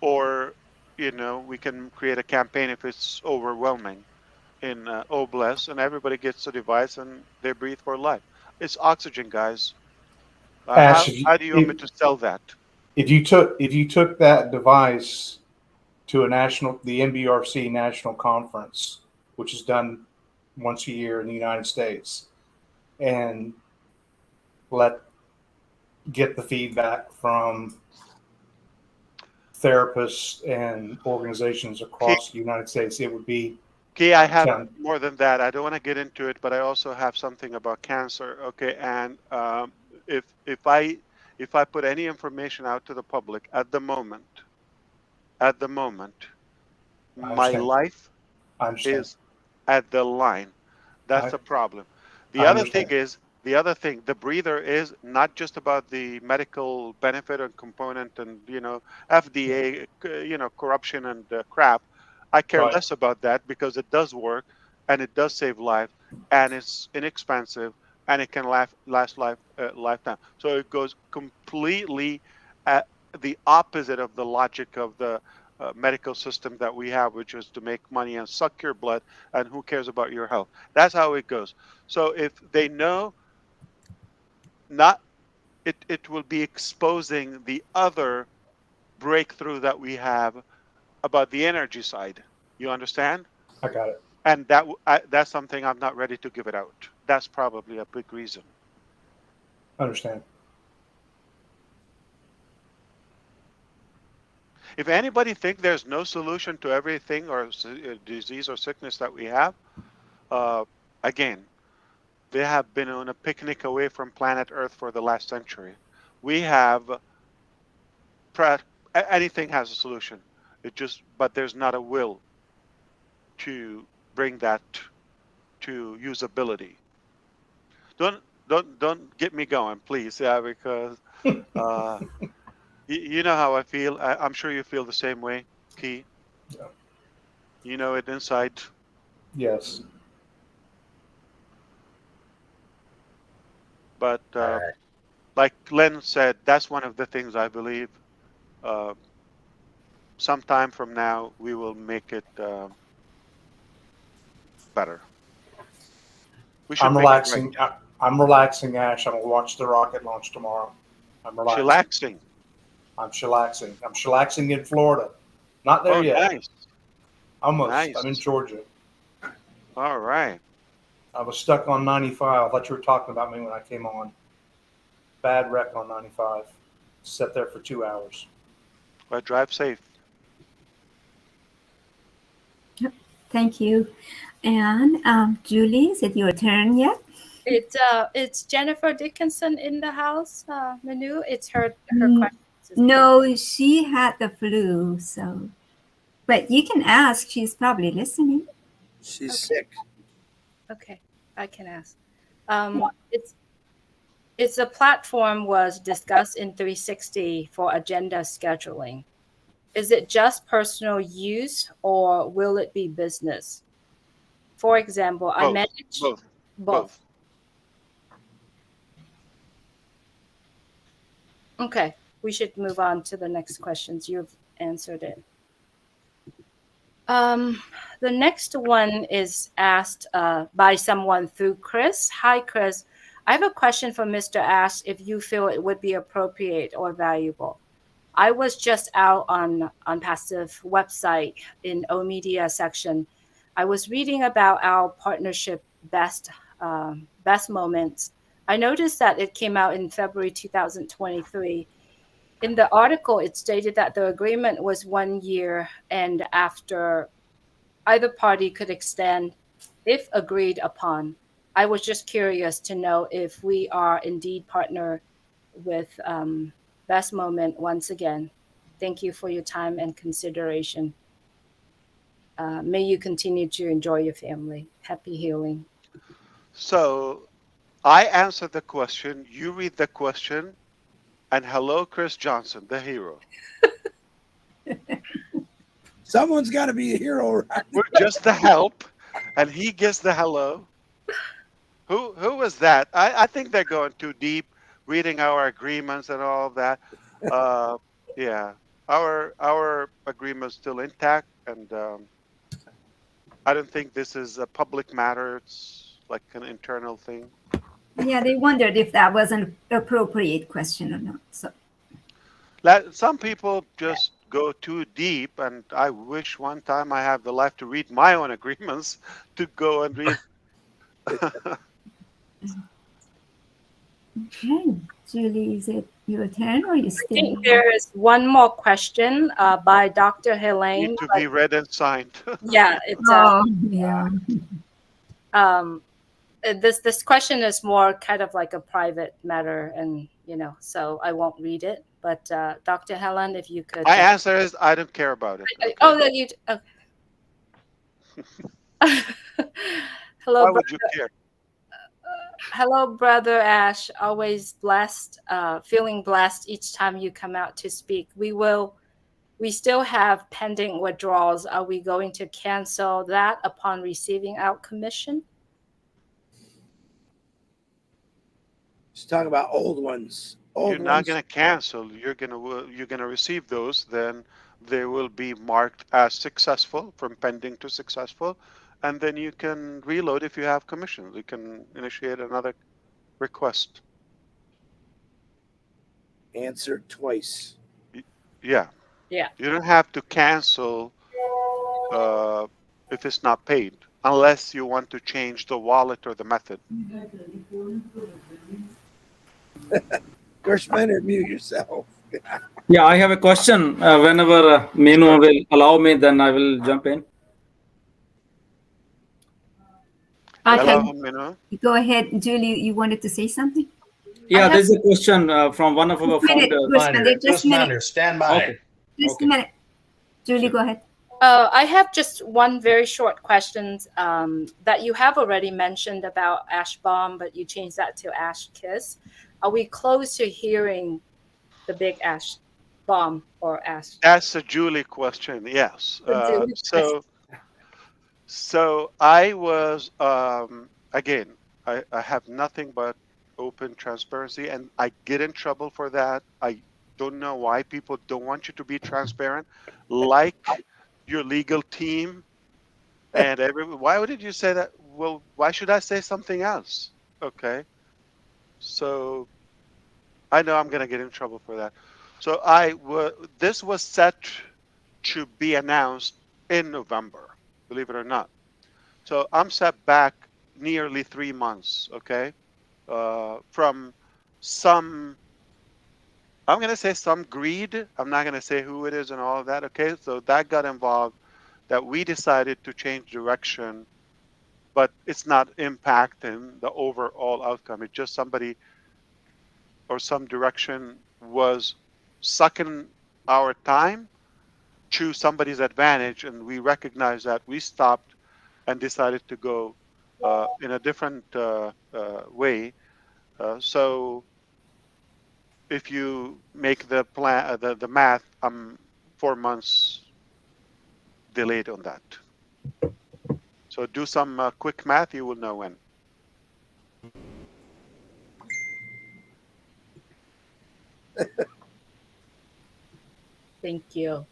Or, we can create a campaign if it's overwhelming in Obless and everybody gets a device and they breathe for life. It's oxygen, guys. Ash, How do you want me to sell that? if you took that device to the NBRC national conference, which is done once a year in the United States, and let get the feedback from therapists and organizations across the United States, it would be Okay, I have 10. more than that. I don't want to get into it, but I also have something about cancer. Okay, and if I put any information out to the public at the moment, I my understand. life I understand. is at the line. That's I, a problem. The I other thing understand. is the breather is not just about the medical benefit and component and FDA corruption and crap. I care Right. less about that because it does work and it does save lives and it's inexpensive and it can last lifetime. So it goes completely at the opposite of the logic of the medical system that we have, which is to make money and suck your blood, and who cares about your health? That's how it goes. So if they know not, it will be exposing the other breakthrough that we have about the energy side. You understand? I got it. And that's something I'm not ready to give it out. That's probably a big reason. I understand. If anybody think there's no solution to everything or disease or sickness that we have, uh, again, they have been on a picnic away from planet Earth for the last century. We have anything has a solution. But there's not a will to bring that to usability. Don't get me going, please. Yeah, because you know how I feel. I'm sure you feel the same way. Key. Yeah. You know it inside. Yes. But like Len said, that's one of the things I believe. Sometime from now, we will make it better. We should I'm make it right. relaxing. I'm relaxing, Ash. I'm gonna watch the rocket launch tomorrow. I'm relaxing. Chillaxing. I'm chillaxing. I'm chillaxing in Florida. Not there Oh, yet. nice. Almost. Nice. I'm in Georgia. All right. I was stuck on 95. I thought you were talking about me when I came on. Bad wreck on 95. Sat there for 2 hours. Well, drive safe. Thank you. And Julie, is it your turn yet? It's Jennifer Dickinson in the house, Manu. It's her question. No, she had the flu, so. But you can ask. She's probably listening. She's sick. Okay, I can ask. It's a platform was discussed in 360 for agenda scheduling. Is it just personal use or will it be business? For example, I manage both. Okay, we should move on to the next questions. You've answered it. The next one is asked by someone through Chris. Hi, Chris. I have a question for Mr. Ash if you feel it would be appropriate or valuable. I was just out on Passive website in O-Media section. I was reading about our partnership best moments. I noticed that it came out in February 2023. In the article, it stated that the agreement was 1 year and after either party could extend if agreed upon. I was just curious to know if we are indeed partner with Best Moment once again. Thank you for your time and consideration. May you continue to enjoy your family. Happy healing. So I answer the question, you read the question, and hello, Chris Johnson, the hero. Someone's got to be a hero, right? We're just the help, and he gets the hello. Who was that? I think they're going too deep, reading our agreements and all of that. Yeah, our agreement's still intact, and I don't think this is a public matter. It's like an internal thing. Yeah, they wondered if that was an appropriate question or not. So Some people just go too deep, and I wish one time I have the life to read my own agreements to go and read. Okay, Julie, is it your turn or you I stay? think there is one more question by Dr. Helene. Need to be read and signed. Yeah, it's yeah. This question is more kind of like a private matter, and so I won't read it. But Dr. Helen, if you could. My answer is I don't care about it. Okay? Oh, that you. Okay. Hello, Why would you care? Hello, Brother Ash. Always blessed, feeling blessed each time you come out to speak. We still have pending withdrawals. Are we going to cancel that upon receiving our commission? Let's talk about old ones. You're not going to cancel. You're going to receive those. Then they will be marked as successful, from pending to successful, and then you can reload if you have commissions. You can initiate another request. Answer twice. Yeah. You don't have to cancel if it's not paid, unless you want to change the wallet or the method. Gershman, mute yourself. Yeah, I have a question. Whenever Minu will allow me, then I will jump in. Go ahead, Julie. You wanted to say something? Yeah, there's a question from one of our founders. Just a minute. Stand by. Okay. Just a minute. Julie, go ahead. I have just one very short question that you have already mentioned about Ash Bomb, but you changed that to Ash Kiss. Are we close to hearing the big Ash bomb or ask? That's a Julie question. Yes. Julie So I was again. I have nothing but open transparency, and I get in trouble for that. I don't know why people don't want you to be transparent, like your legal team and everyone. Why did you say that? Well, why should I say something else? Okay. So I know I'm gonna get in trouble for that. So this was set to be announced in November, believe it or not. So I'm set back nearly 3 months, okay, from some, I'm going to say some greed. I'm not going to say who it is and all of that, okay? So that got involved that we decided to change direction, but it's not impacting the overall outcome. It's just somebody or some direction was sucking our time to somebody's advantage, and we recognized that. We stopped and decided to go in a different way. So if you make the plan, the math, I'm 4 months delayed on that. So do some quick math, you will know when. Thank you.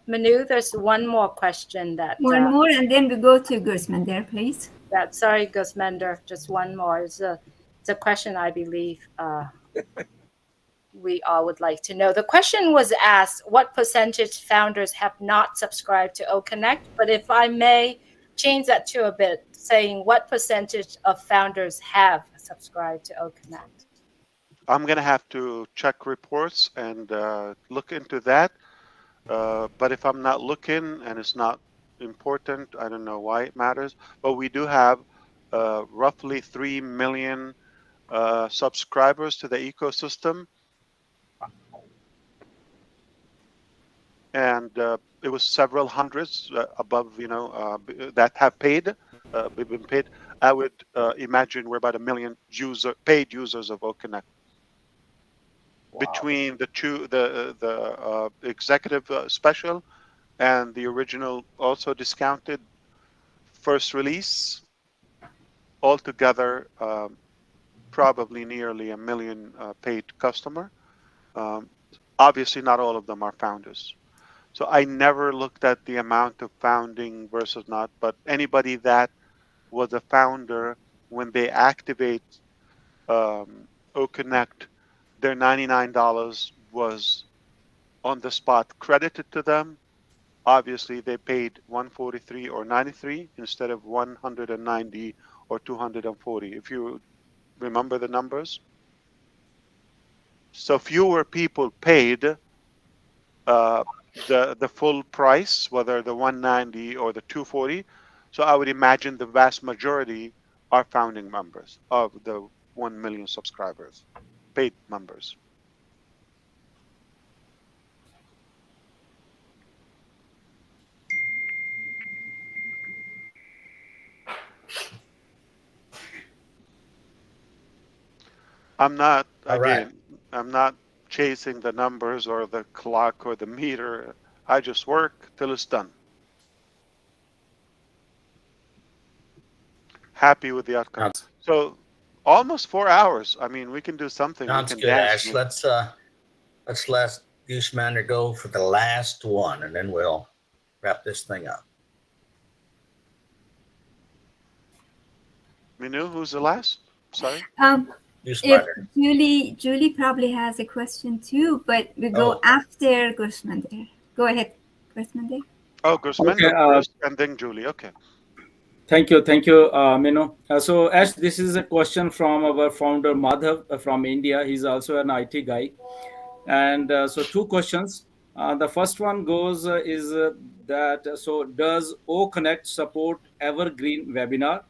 Manu, there's one more question that. One more, and then we go to Gusman please. Sorry, Gusmender, just one more. It's a question I believe we all would like to know. The question was asked, what percentage founders have not subscribed to O-Connect? But if I may change that to a bit, saying what percentage of founders have subscribed to O-Connect? I'm going to have to check reports and look into that. But if I'm not looking and it's not important, I don't know why it matters. But we do have roughly 3 million subscribers to the ecosystem. And it was several hundreds above, that have been paid. I would imagine we're about 1 million paid users of O-Connect. Wow. Between the two, the executive special and the original also discounted first release, altogether probably nearly 1 million paid customer. Obviously, not all of them are founders. So I never looked at the amount of founding versus not, but anybody that was a founder, when they activate O-Connect, their $99 was on the spot credited to them. Obviously, they paid 143 or 93 instead of 190 or 240, if you remember the numbers. So fewer people paid the full price, whether the 190 or the 240. So I would imagine the vast majority are founding members of the 1 million subscribers, paid members. I'm not, again, I'm not chasing the numbers or the clock or the meter. I just work till it's done. Happy with the outcome. So almost 4 hours. I mean, we can do something. Sounds we can good, dance. Ash. Let's let Gooseman go for the last one, and then we'll wrap this thing up. Minu, who's the last? Sorry. If Julie probably has a question too, but we go after Gusman. Go ahead, Gusman. Oh, Gusman first, and then Julie. Okay. Thank you, Minu. So, Ash, this is a question from our founder Madhav from India. He's also an IT guy, and so 2 questions. The first one goes is that so does O-Connect support evergreen webinar,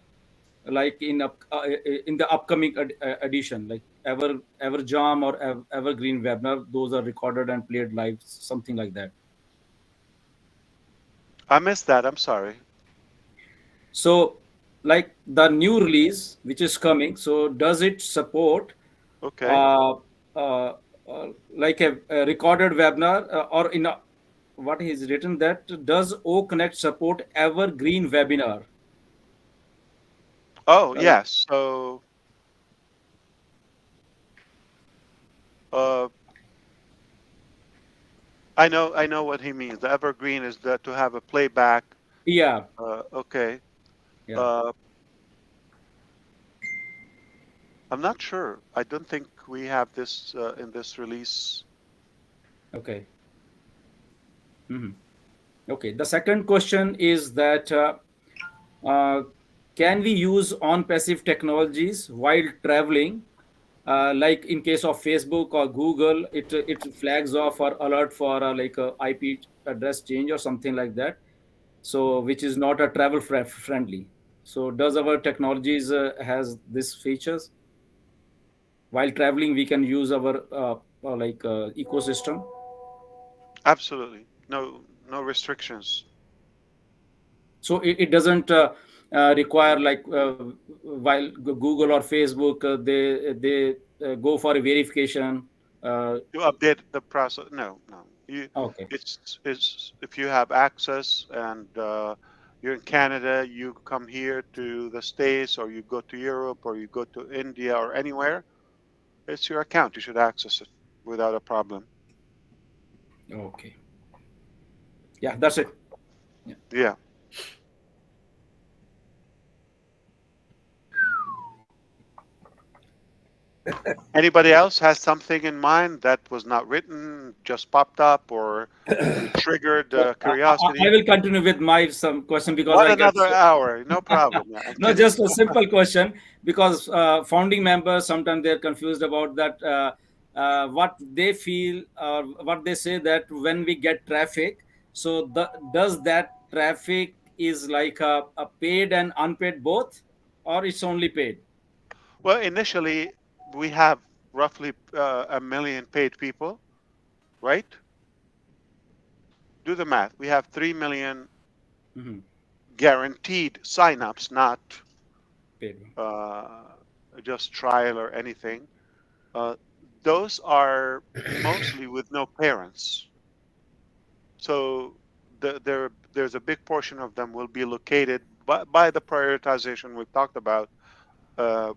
like in the upcoming edition, like Everjam or evergreen webinar? Those are recorded and played live, something like that. I missed that. I'm sorry. So, like the new release which is coming, so does it support like a recorded webinar or in a, what is written that does O Connect support evergreen webinar? Oh, Like, yes. So uh, I know what he means. The evergreen is that to have a playback. yeah, Okay. yeah, Uh, I'm not sure. I don't think we have this in this release. okay. Mhm. Okay. The second question is that uh, can we use on passive technologies while traveling? Like in case of Facebook or Google, it flags off or alert for like a IP address change or something like that. So which is not a travel friendly. So does our technologies has these features? While traveling, we can use our like ecosystem. Absolutely. No restrictions. So it doesn't require like while Google or Facebook they go for a verification. To update the process. No, no. Okay. It's if you have access and you're in Canada, you come here to the States, or you go to Europe, or you go to India, or anywhere. It's your account. You should access it without a problem. Okay. Yeah, that's it. Yeah. Yeah. Anybody else has something in mind that was not written, just popped up, or you triggered So I curiosity? will continue with my some question because What I got another hour? No problem. Yeah, I'm no, kidding. just a simple question because founding members sometimes they're confused about that what they feel or what they say that when we get traffic, so does that traffic is like a paid and unpaid both, or it's only paid? Well, initially, we have roughly a million paid people, right? Do the math. We have 3 million Mhm. guaranteed signups, not Paid. uh, just trial or anything. Uh, those are mostly with no parents. So there's a big portion of them will be located by the prioritization we've talked about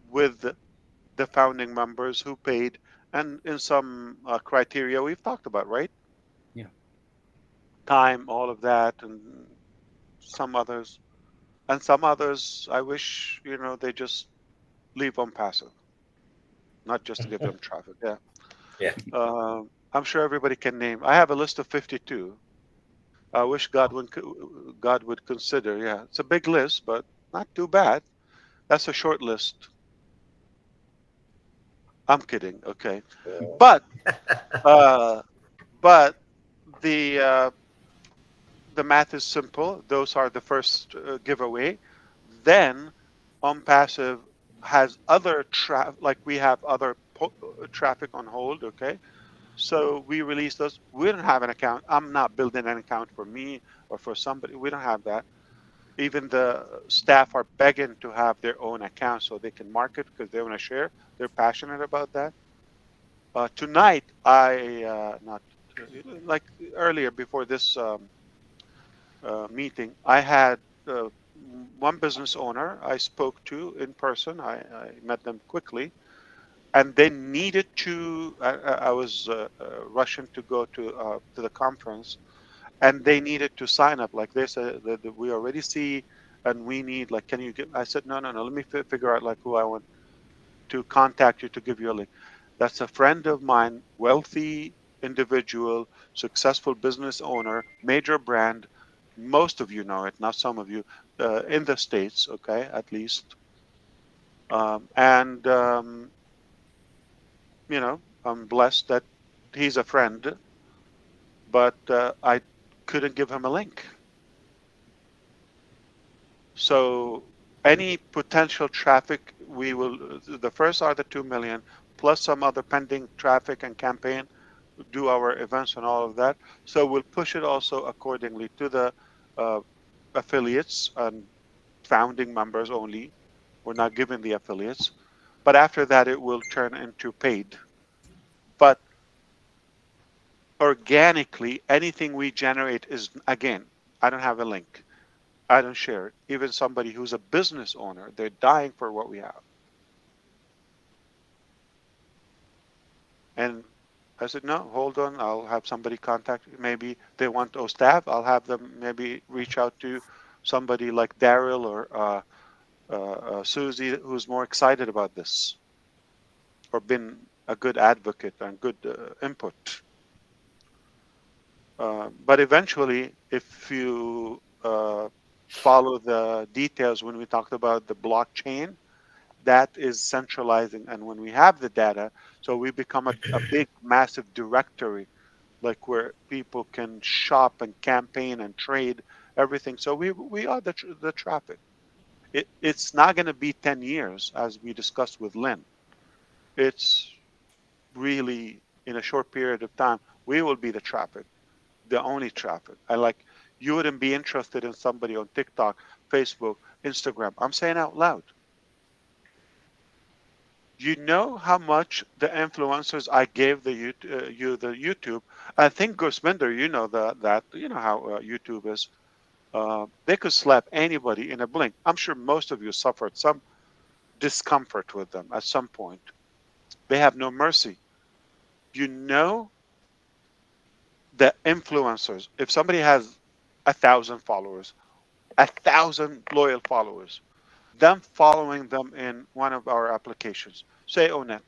with the founding members who paid, and in some criteria we've talked about, right? Yeah. Time, all of that, and some others. And some others, I wish, they just leave on passive, not just to give them traffic. Yeah. Yeah. I'm sure everybody can name. I have a list of 52. I wish God would consider. Yeah, it's a big list, but not too bad. That's a short list. I'm kidding. Okay, but uh, but the uh, the math is simple. Those are the first giveaway. Then on passive has other like we have other traffic on hold. Okay, so we release those. We don't have an account. I'm not building an account for me or for somebody. We don't have that. Even the staff are begging to have their own account so they can market because they want to share. They're passionate about that. Tonight, I not like earlier before this meeting, I had one business owner I spoke to in person. I met them quickly, and they needed to. I was rushing to go to the conference, and they needed to sign up. Like they said that we already see, and we need like, can you get? I said no, no, no. Let me figure out like who I want to contact you to give you a link. That's a friend of mine, wealthy individual, successful business owner, major brand. Most of you know it, not some of you, in the States, okay, at least. And, I'm blessed that he's a friend, but I couldn't give him a link. So any potential traffic, the first are the 2 million, plus some other pending traffic and campaign, do our events and all of that. So we'll push it also accordingly to the uh, affiliates and founding members only. We're not giving the affiliates. But after that, it will turn into paid. But organically, anything we generate is, again, I don't have a link. I don't share it. Even somebody who's a business owner, they're dying for what we have. And I said, no, hold on. I'll have somebody contact you. Maybe they want O staff. I'll have them maybe reach out to somebody like Daryl or Susie who's more excited about this or been a good advocate and good input. But eventually, if you follow the details when we talked about the blockchain, that is centralizing. And when we have the data, so we become a big, massive directory, like where people can shop and campaign and trade everything. So we are the traffic. It's not going to be 10 years, as we discussed with Lynn. It's really in a short period of time, we will be the traffic, the only traffic. I like, you wouldn't be interested in somebody on TikTok, Facebook, Instagram. I'm saying out loud. You know how much the influencers I gave you the YouTube. I think Gusminder, you know that you know how YouTube is. They could slap anybody in a blink. I'm sure most of you suffered some discomfort with them at some point. They have no mercy. You know the influencers. If somebody has 1,000 followers, 1,000 loyal followers, them following them in one of our applications, say Onet,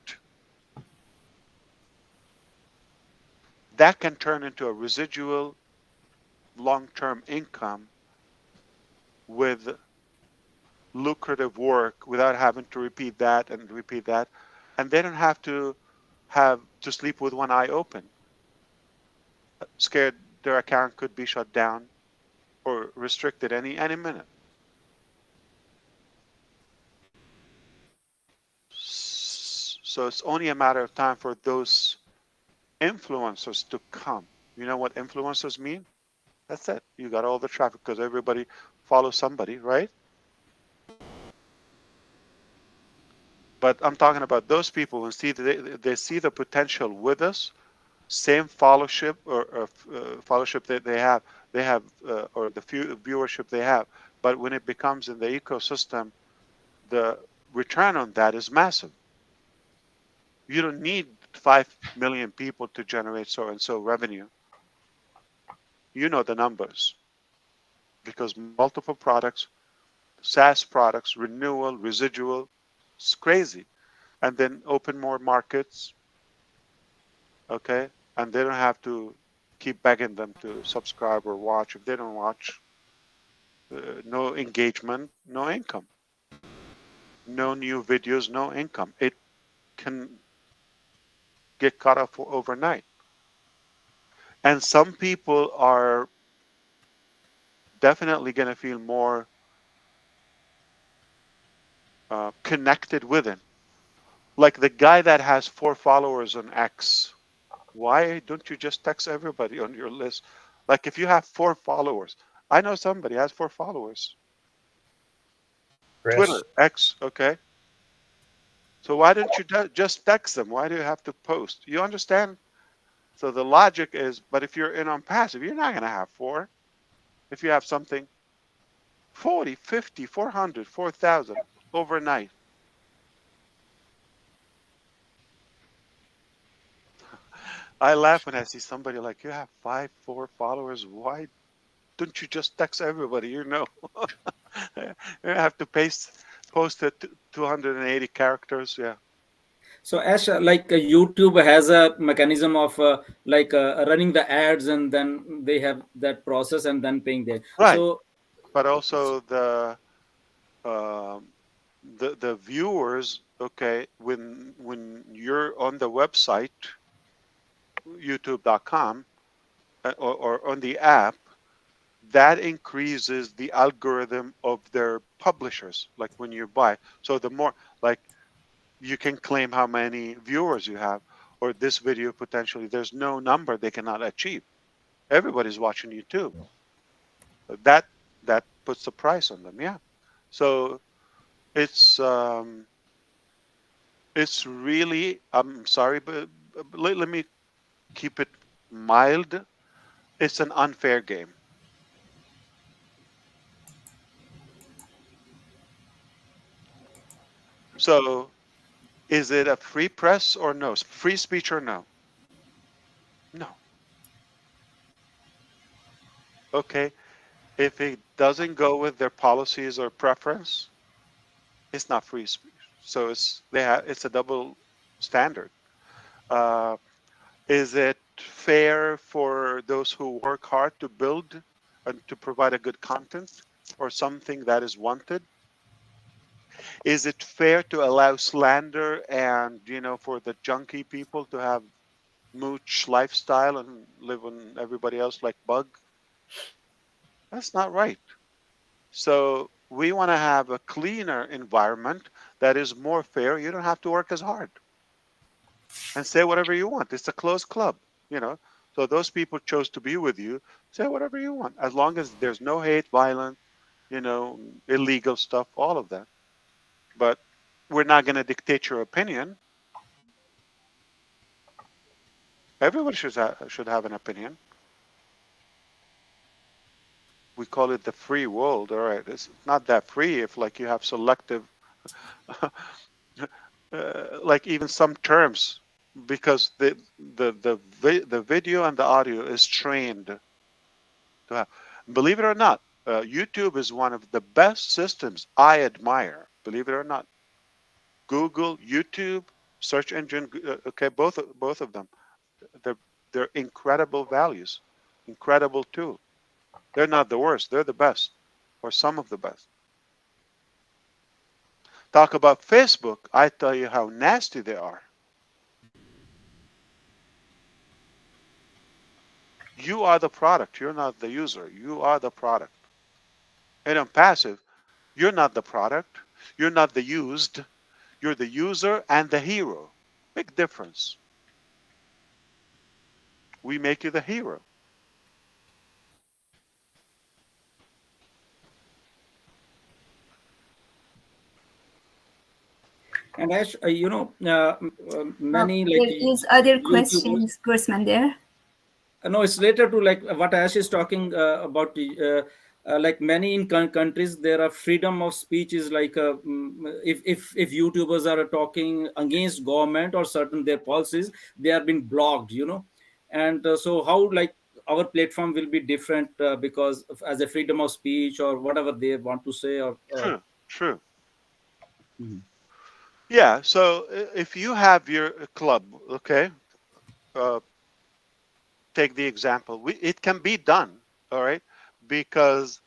that can turn into a residual long-term income with lucrative work without having to repeat that and repeat that. And they don't have to sleep with one eye open, scared their account could be shut down or restricted any minute. So it's only a matter of time for those influencers to come. You know what influencers mean? That's it. You got all the traffic because everybody follows somebody, right? But I'm talking about those people who see they see the potential with us, same followership or followership that they have or the viewership they have. But when it becomes in the ecosystem, the return on that is massive. You don't need 5 million people to generate so and so revenue. You know the numbers because multiple products, SaaS products, renewal, residual, it's crazy. And then open more markets, okay? And they don't have to keep begging them to subscribe or watch. If they don't watch, no engagement, no income. No new videos, no income. It can get cut off overnight. And some people are definitely going to feel more connected with it. Like the guy that has 4 followers on X. Why don't you just text everybody on your list? Like if you have 4 followers, I know somebody has 4 followers. Chris? Twitter, X, okay. So why don't you just text them? Why do you have to post? You understand? So the logic is, but if you're in on passive, you're not going to have 4. If you have something 40, 50, 400, 4,000 overnight. I laugh when I see somebody like, you have 5, 4 followers. Why don't you just text everybody? You know, you have to post it 280 characters. Yeah. So Ash, like YouTube has a mechanism of running the ads, and then they have that process and then paying there. Right. So, But also um, the viewers. Okay, when you're on the website, YouTube.com, or on the app, that increases the algorithm of their publishers. Like when you buy, so the more like you can claim how many viewers you have, or this video potentially. There's no number they cannot achieve. Everybody's watching YouTube. That puts a price on them. Yeah. So it's really. I'm sorry, but let me keep it mild, it's an unfair game. So, is it a free press or no? Free speech or no? No. Okay. If it doesn't go with their policies or preference, it's not free speech. So it's a double standard. Uh, is it fair for those who work hard to build and to provide a good content or something that is wanted? Is it fair to allow slander and for the junkie people to have mooch lifestyle and live on everybody else like bug? That's not right. So we want to have a cleaner environment that is more fair. You don't have to work as hard and say whatever you want. It's a closed club, you know. So those people chose to be with you. Say whatever you want, as long as there's no hate, violence, illegal stuff, all of that. But we're not going to dictate your opinion. Everybody should have an opinion. We call it the free world. All right, it's not that free if like you have selective, like even some terms, because the video and the audio is trained to have. Believe it or not, YouTube is one of the best systems I admire. Believe it or not, Google, YouTube, search engine. Okay, both of them. They're they're incredible values, incredible tool. They're not the worst. They're the best, or some of the best. Talk about Facebook. I tell you how nasty they are. You are the product. You're not the user. You are the product. And on passive, you're not the product. You're not the used. You're the user and the hero. Big difference. We make you the hero. And Ash, many like There is other YouTubers. questions, Grossman, there. No, it's related to like what Ash is talking about. Like many in countries, there are freedom of speech is like if YouTubers are talking against government or certain their policies, they are being blocked. And so how like our platform will be different because as a freedom of speech or whatever they want to say or. True. Mhm. Yeah. So if you have your club, okay, uh, take the example. It can be done, all right, because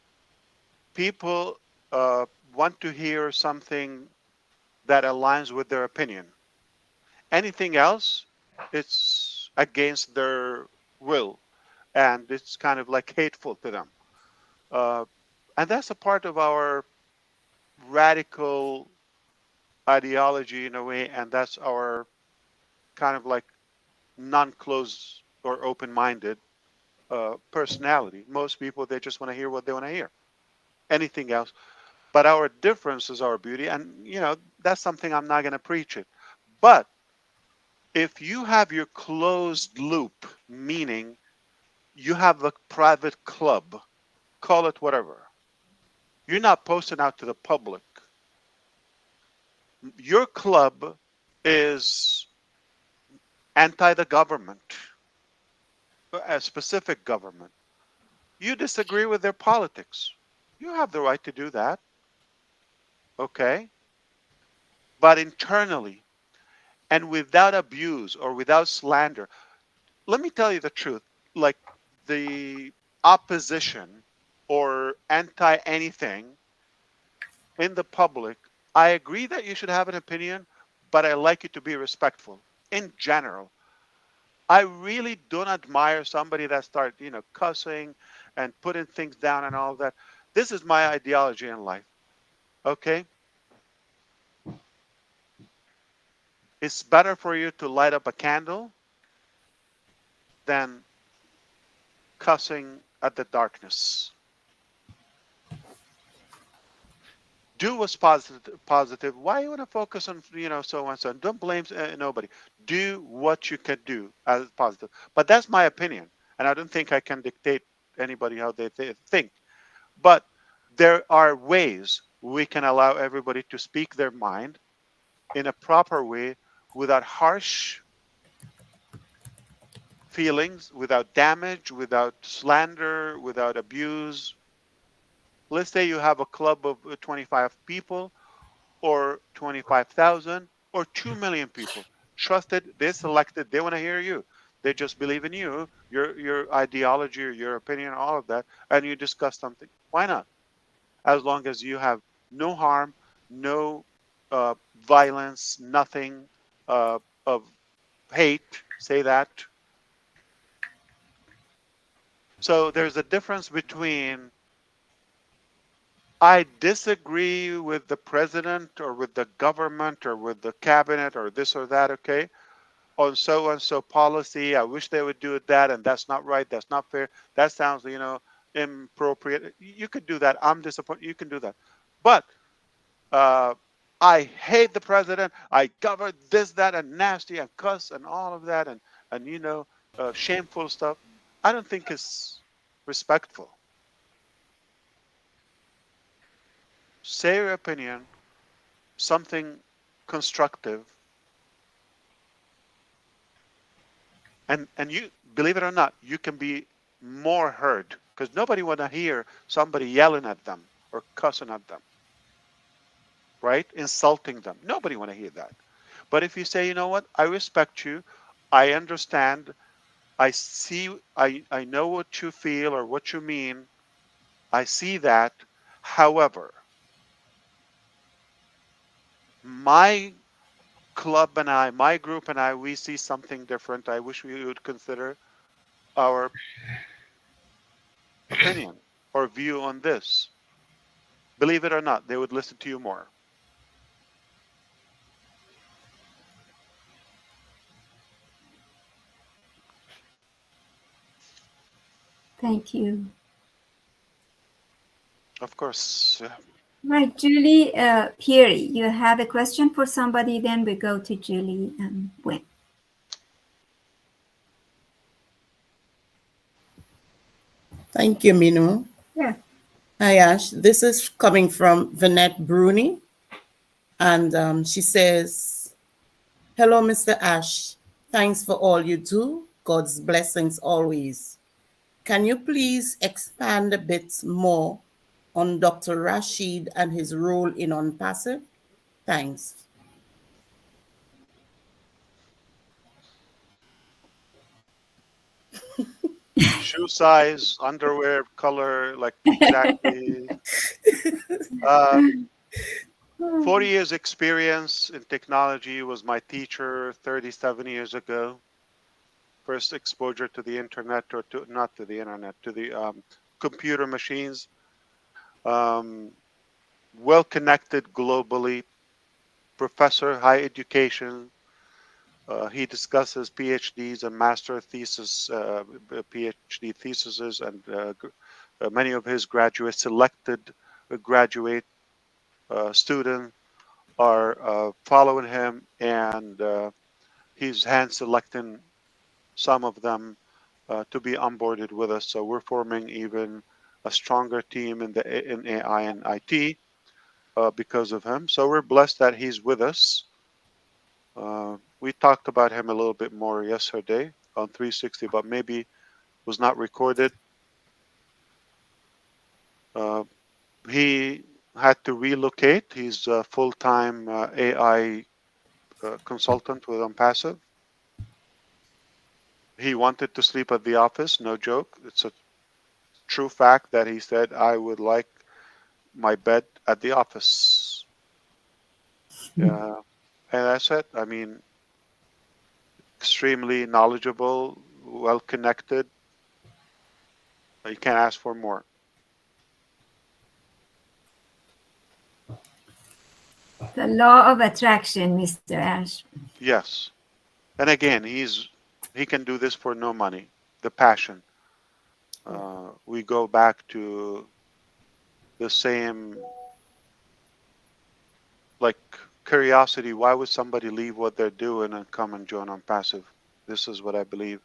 people want to hear something that aligns with their opinion. Anything else, it's against their will, and it's kind of like hateful to them. Uh, and that's a part of our radical ideology in a way, and that's our kind of like non-closed or open-minded personality. Most people, they just want to hear what they want to hear. Anything else. But our difference is our beauty, and that's something I'm not going to preach it. But if you have your closed loop, meaning you have a private club, call it whatever. You're not posting out to the public. Your club is anti the government, a specific government. You disagree with their politics. You have the right to do that, okay? But internally and without abuse or without slander, let me tell you the truth. Like the opposition or anti anything in the public, I agree that you should have an opinion, but I like you to be respectful in general. I really don't admire somebody that start, cussing and putting things down and all that. This is my ideology in life. Okay? It's better for you to light up a candle than cussing at the darkness. Do what's positive. Why you want to focus on, so and so? Don't blame nobody. Do what you can do as positive. But that's my opinion, and I don't think I can dictate anybody how they think. But there are ways we can allow everybody to speak their mind in a proper way, without harsh feelings, without damage, without slander, without abuse. Let's say you have a club of 25 people, or 25,000, or 2 million people. Trusted, they selected, they want to hear you. They just believe in you, your ideology, or your opinion, all of that, and you discuss something. Why not? As long as you have no harm, no violence, nothing of hate, say that. So there's a difference between I disagree with the president or with the government or with the cabinet or this or that, okay, on so and so policy. I wish they would do it that, and that's not right. That's not fair. That sounds, inappropriate. You could do that. I'm disappointed. You can do that. But uh, I hate the president. I govern this, that, and nasty and cuss and all of that, and shameful stuff. I don't think it's respectful. Say your opinion, something constructive, and you, believe it or not, you can be more heard, because nobody want to hear somebody yelling at them or cussing at them, right? Insulting them. Nobody want to hear that. But if you say, you know what, I respect you, I understand, I see, I know what you feel or what you mean, I see that. However, my club and I, my group and I, we see something different. I wish we would consider our opinion or view on this. Believe it or not, they would listen to you more. Thank you. Of course. Yeah. Right, Julie, Peary, you have a question for somebody, then we go to Julie and Gwen. Thank you, Minu. Yeah. Hi, Ash. This is coming from Vanette Bruni. And she says, hello, Mr. Ash. Thanks for all you do. God's blessings always. Can you please expand a bit more on Dr. Rashid and his role in OnPassive? Thanks. Shoe size, underwear color, like exactly. 40 years experience in technology, was my teacher 37 years ago. First exposure to the internet, or not to the internet, to the computer machines. Well connected globally, professor, high education. He discusses PhDs and master thesis, PhD theses, and many of his graduates, selected graduate students, are following him, and he's hand selecting some of them to be onboarded with us. So we're forming even a stronger team in AI and IT because of him. So we're blessed that he's with us. We talked about him a little bit more yesterday on 360, but maybe was not recorded. He had to relocate. He's a full-time AI consultant with OnPassive. He wanted to sleep at the office, no joke. It's a true fact that he said, I would like my bed at the office. And that's it. I mean, extremely knowledgeable, well connected. You can't ask for more. The law of attraction, Mr. Ash. Yes. And again, he can do this for no money. The passion. We go back to the same like curiosity. Why would somebody leave what they're doing and come and join on passive? This is what I believe.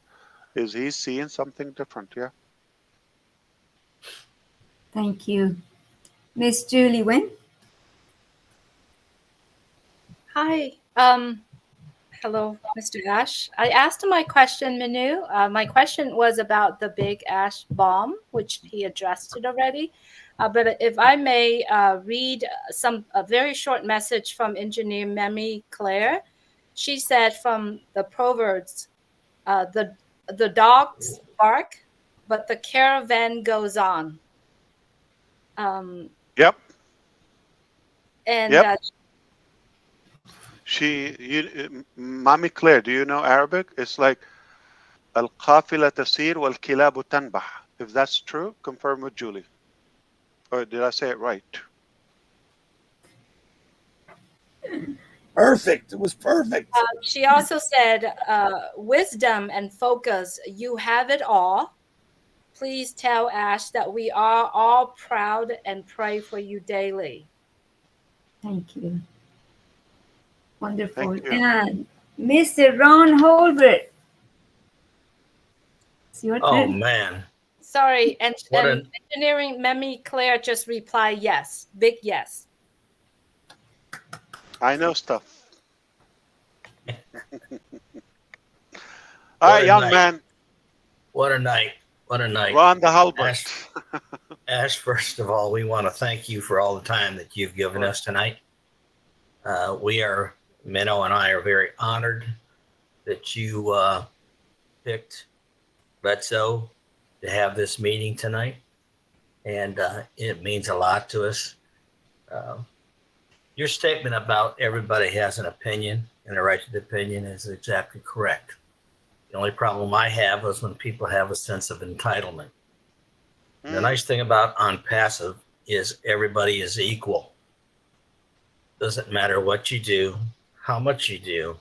Is he seeing something different? Yeah. Thank you. Miss Julie Wynn? Hi. Hello, Mr. Ash. I asked my question, Manu. My question was about the big ash bomb, which he addressed it already. But if I may read a very short message from Engineer Memi Claire, she said from the Proverbs, the dogs bark, but the caravan goes on. Yep. And Yep. Mommy Claire, do you know Arabic? It's like القافلة تسير والكلاب تنبح. If that's true, confirm with Julie. Or did I say it right? Perfect. It was perfect. She also said, wisdom and focus, you have it all. Please tell Ash that we are all proud and pray for you daily. Thank you. Wonderful. Thank you. And Mr. Ron Holbert. It's your Oh turn. man. Sorry, and What an- Engineering Memi Claire just replied yes, big yes. I know stuff. All What right, a young night. man. What a night. What a night. Ron the Halbert. Ash, first of all, we want to thank you for all the time that you've given us tonight. Minnow and I are very honored that you picked Letso to have this meeting tonight. And it means a lot to us. Your statement about everybody has an opinion and a right to the opinion is exactly correct. The only problem I have is when people have a sense of entitlement. The nice thing about on passive is everybody is equal. Doesn't matter what you do, how much you do,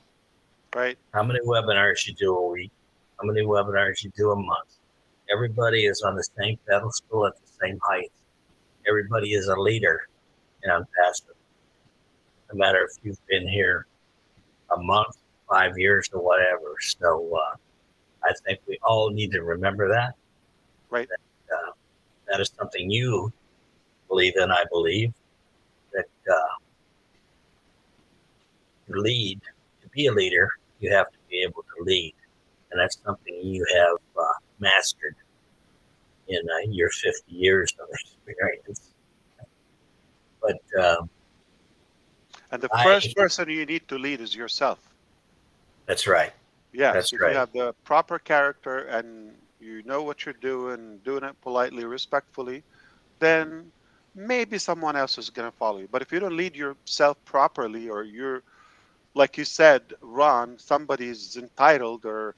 right? How many webinars you do a week, how many webinars you do a month. Everybody is on the same pedestal at the same height. Everybody is a leader on passive. No matter if you've been here a month, 5 years, or whatever. So I think we all need to remember that. Right. That is something you believe in, I believe, that to be a leader, you have to be able to lead. And that's something you have mastered in your 50 years of experience. But and the first person you need to lead is yourself. That's right. Yes, that's if right. you have the proper character and you know what you're doing it politely, respectfully, then maybe someone else is going to follow you. But if you don't lead yourself properly, or you're, like you said, Ron, somebody's entitled, or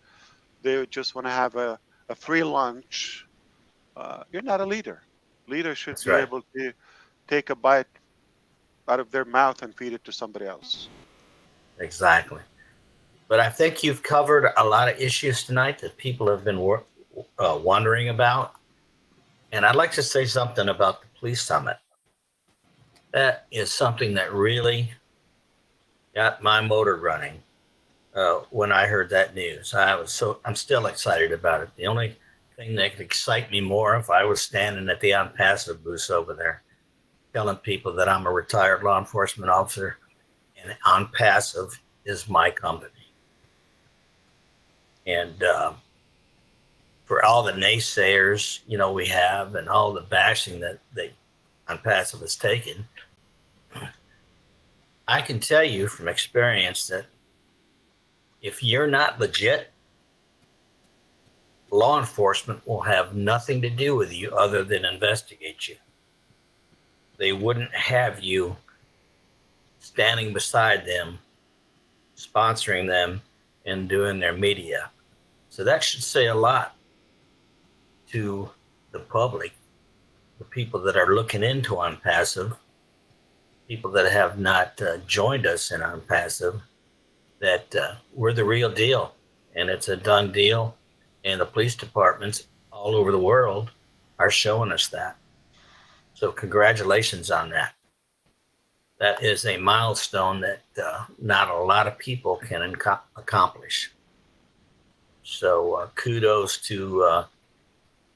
they just want to have a free lunch, you're not a leader. Leaders should That's be right. able to take a bite out of their mouth and feed it to somebody else. Exactly. But I think you've covered a lot of issues tonight that people have been wondering about. And I'd like to say something about the police summit. That is something that really got my motor running when I heard that news. I'm still excited about it. The only thing that could excite me more if I was standing at the On Passive booth over there telling people that I'm a retired law enforcement officer and On Passive is my company. And for all the naysayers, we have, and all the bashing that On Passive has taken, I can tell you from experience that if you're not legit, law enforcement will have nothing to do with you other than investigate you. They wouldn't have you standing beside them, sponsoring them, and doing their media. So that should say a lot to the public, the people that are looking into On Passive, people that have not joined us in On Passive, that we're the real deal, and it's a done deal. And the police departments all over the world are showing us that. So congratulations on that. that is a milestone that not a lot of people can accomplish. So kudos to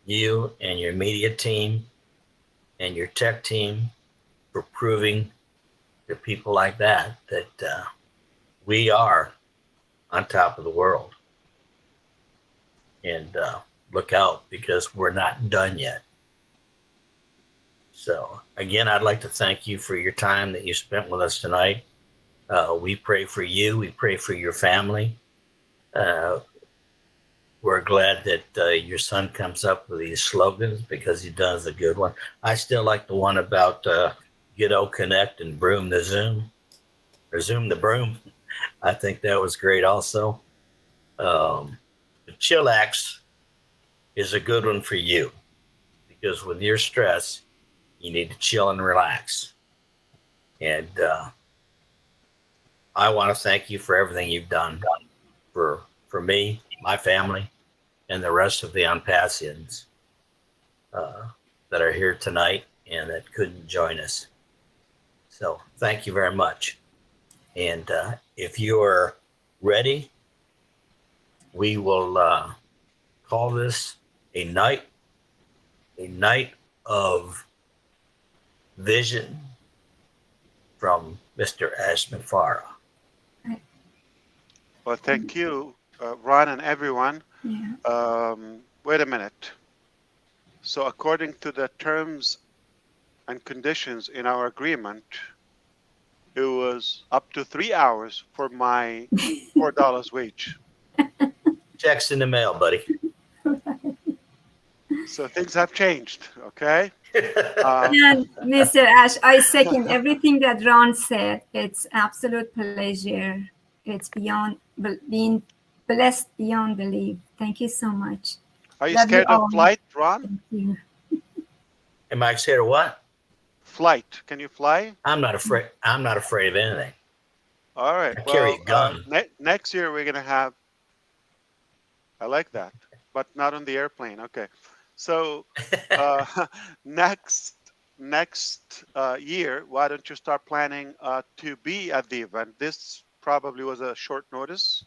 you and your media team and your tech team for proving to people like that we are on top of the world. And look out, because we're not done yet. So again, I'd like to thank you for your time that you spent with us tonight. We pray for you. We pray for your family. We're glad that your son comes up with these slogans, because he does a good one. I still like the one about get O-Connect and broom the Zoom, or Zoom the broom. I think that was great also. The chillax is a good one for you, because with your stress, you need to chill and relax. And I want to thank you for everything you've done for me, my family, and the rest of the Onpassians that are here tonight and that couldn't join us. So thank you very much. And if you're ready, we will call this a night of vision from Mr. Ash Mufareh. Well, thank you, Ron and everyone. Yeah. Wait a minute. So according to the terms and conditions in our agreement, it was up to 3 hours for my $4 wage. Check's in the mail, buddy. So things have changed, okay? And Mr. Ash, I second everything that Ron said. It's absolute pleasure. It's beyond being blessed beyond belief. Thank you so much. Are you Love scared of all. flight, Ron? Thank you. Am I scared of what? Flight. Can you fly? I'm not afraid. I'm not afraid of anything. All right. I carry a Well, gun. next year we're gonna have. I like that, but not on the airplane. Okay. So next year, why don't you start planning to be at the event? This probably was a short notice.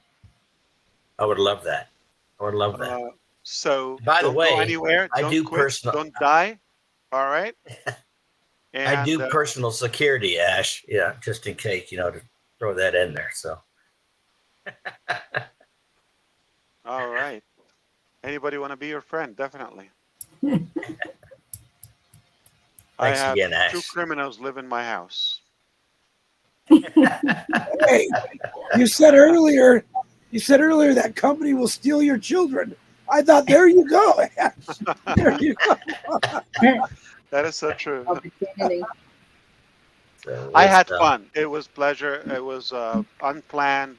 I would love that. I would love that. So By the don't way, go anywhere. I Don't do quit. personal. Don't die. All right. And, I do personal security, Ash. Yeah, just in case, to throw that in there. So. All right. Anybody want to be your friend? Definitely. I Thanks have again, Ash. 2 criminals live in my house. Hey, you said earlier that company will steal your children. I thought, there you go. There you go. That is so true. So I had fun. It was pleasure. It was unplanned.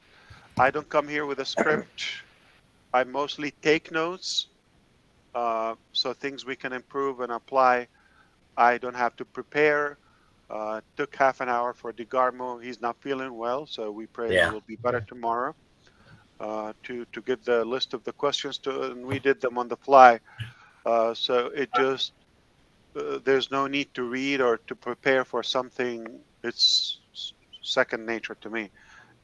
I don't come here with a script. I mostly take notes, so things we can improve and apply. I don't have to prepare. Took half an hour for DeGarmo. He's not feeling well, so we pray he will be better tomorrow. To get the list of the questions and we did them on the fly. So it just there's no need to read or to prepare for something. It's second nature to me,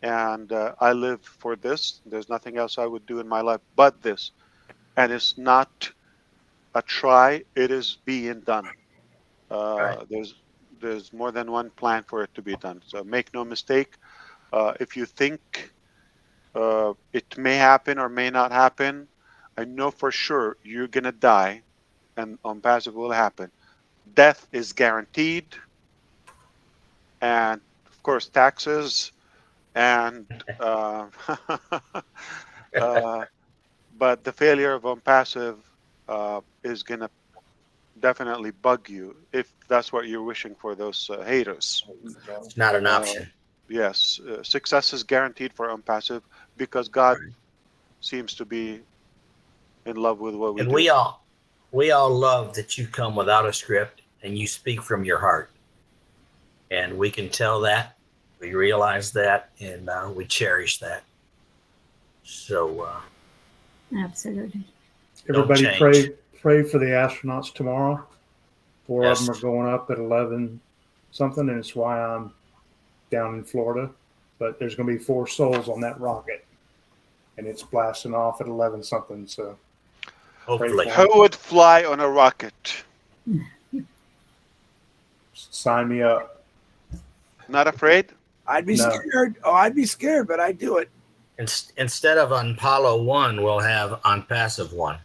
and I live for this. There's nothing else I would do in my life but this, and it's not a try. It is being done. There's more than one plan for it to be done. So make no mistake. If you think it may happen or may not happen, I know for sure you're gonna die, and Onpassive will happen. Death is guaranteed, and of course taxes, and but the failure of Onpassive is gonna definitely bug you if that's what you're wishing for those haters. It's not an option. Yes, success is guaranteed for Onpassive because God seems to be in love with what we And do. we all love that you come without a script and you speak from your heart. And we can tell that, we realize that, and we cherish that. So Absolutely. Everybody change. pray for the astronauts tomorrow. 4 Yes. of them are going up at 11 something, and it's why I'm down in Florida, but there's going to be 4 souls on that rocket, and it's blasting off at 11 something. So, hopefully, who would fly on a rocket? Sign me up. Not afraid? I'd be scared. Oh, I'd be scared, but I'd do it. Instead of on Apollo 1, we'll have on passive 1.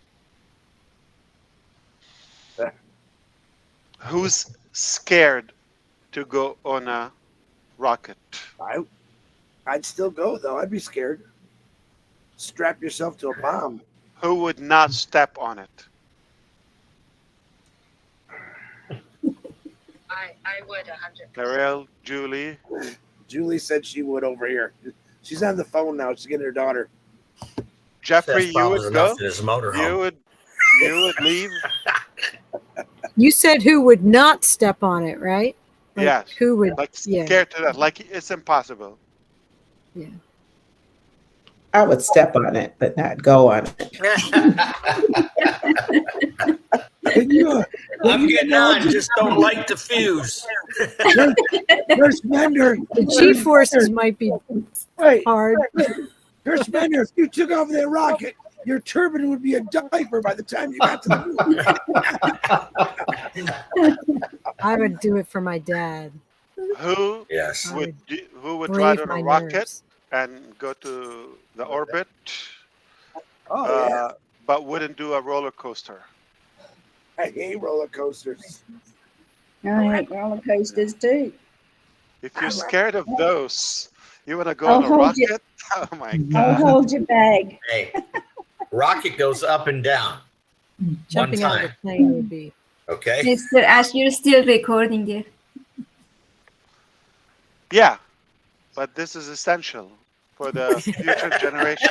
Who's scared to go on a rocket? I'd still go, though. I'd be scared. Strap yourself to a bomb. Who would not step on it? I would 100%. Karel, Julie. Julie said she would over here. She's on the phone now. She's getting her daughter. Jeffrey, That's you probably would enough go? in his motorhome. You would leave? You said who would not step on it, right? Like Yes. Who would? Like Yeah. scared to death. Like it's impossible. Yeah. I would step on it, but not go on it. I'm getting on. Just don't light the fuse. Nurse Bender. The G forces might be hard. Nurse Bender, if you took off that rocket, your turban would be a diaper by the time you got to the moon. I would do it for my dad. Who Yes. who would Brave ride on a my rocket nerves. and go to the orbit, Oh, but wouldn't do a roller coaster? I hate roller coasters. I hate roller coasters too. If you're scared of those, you want to go I'll on a hold you. rocket? Oh my I'll God. hold your bag. Hey, rocket goes up and down. Jumping One out of time. the plane would be. Okay. Mr. Ash, you're still recording there. Yeah, but this is essential for the future generation.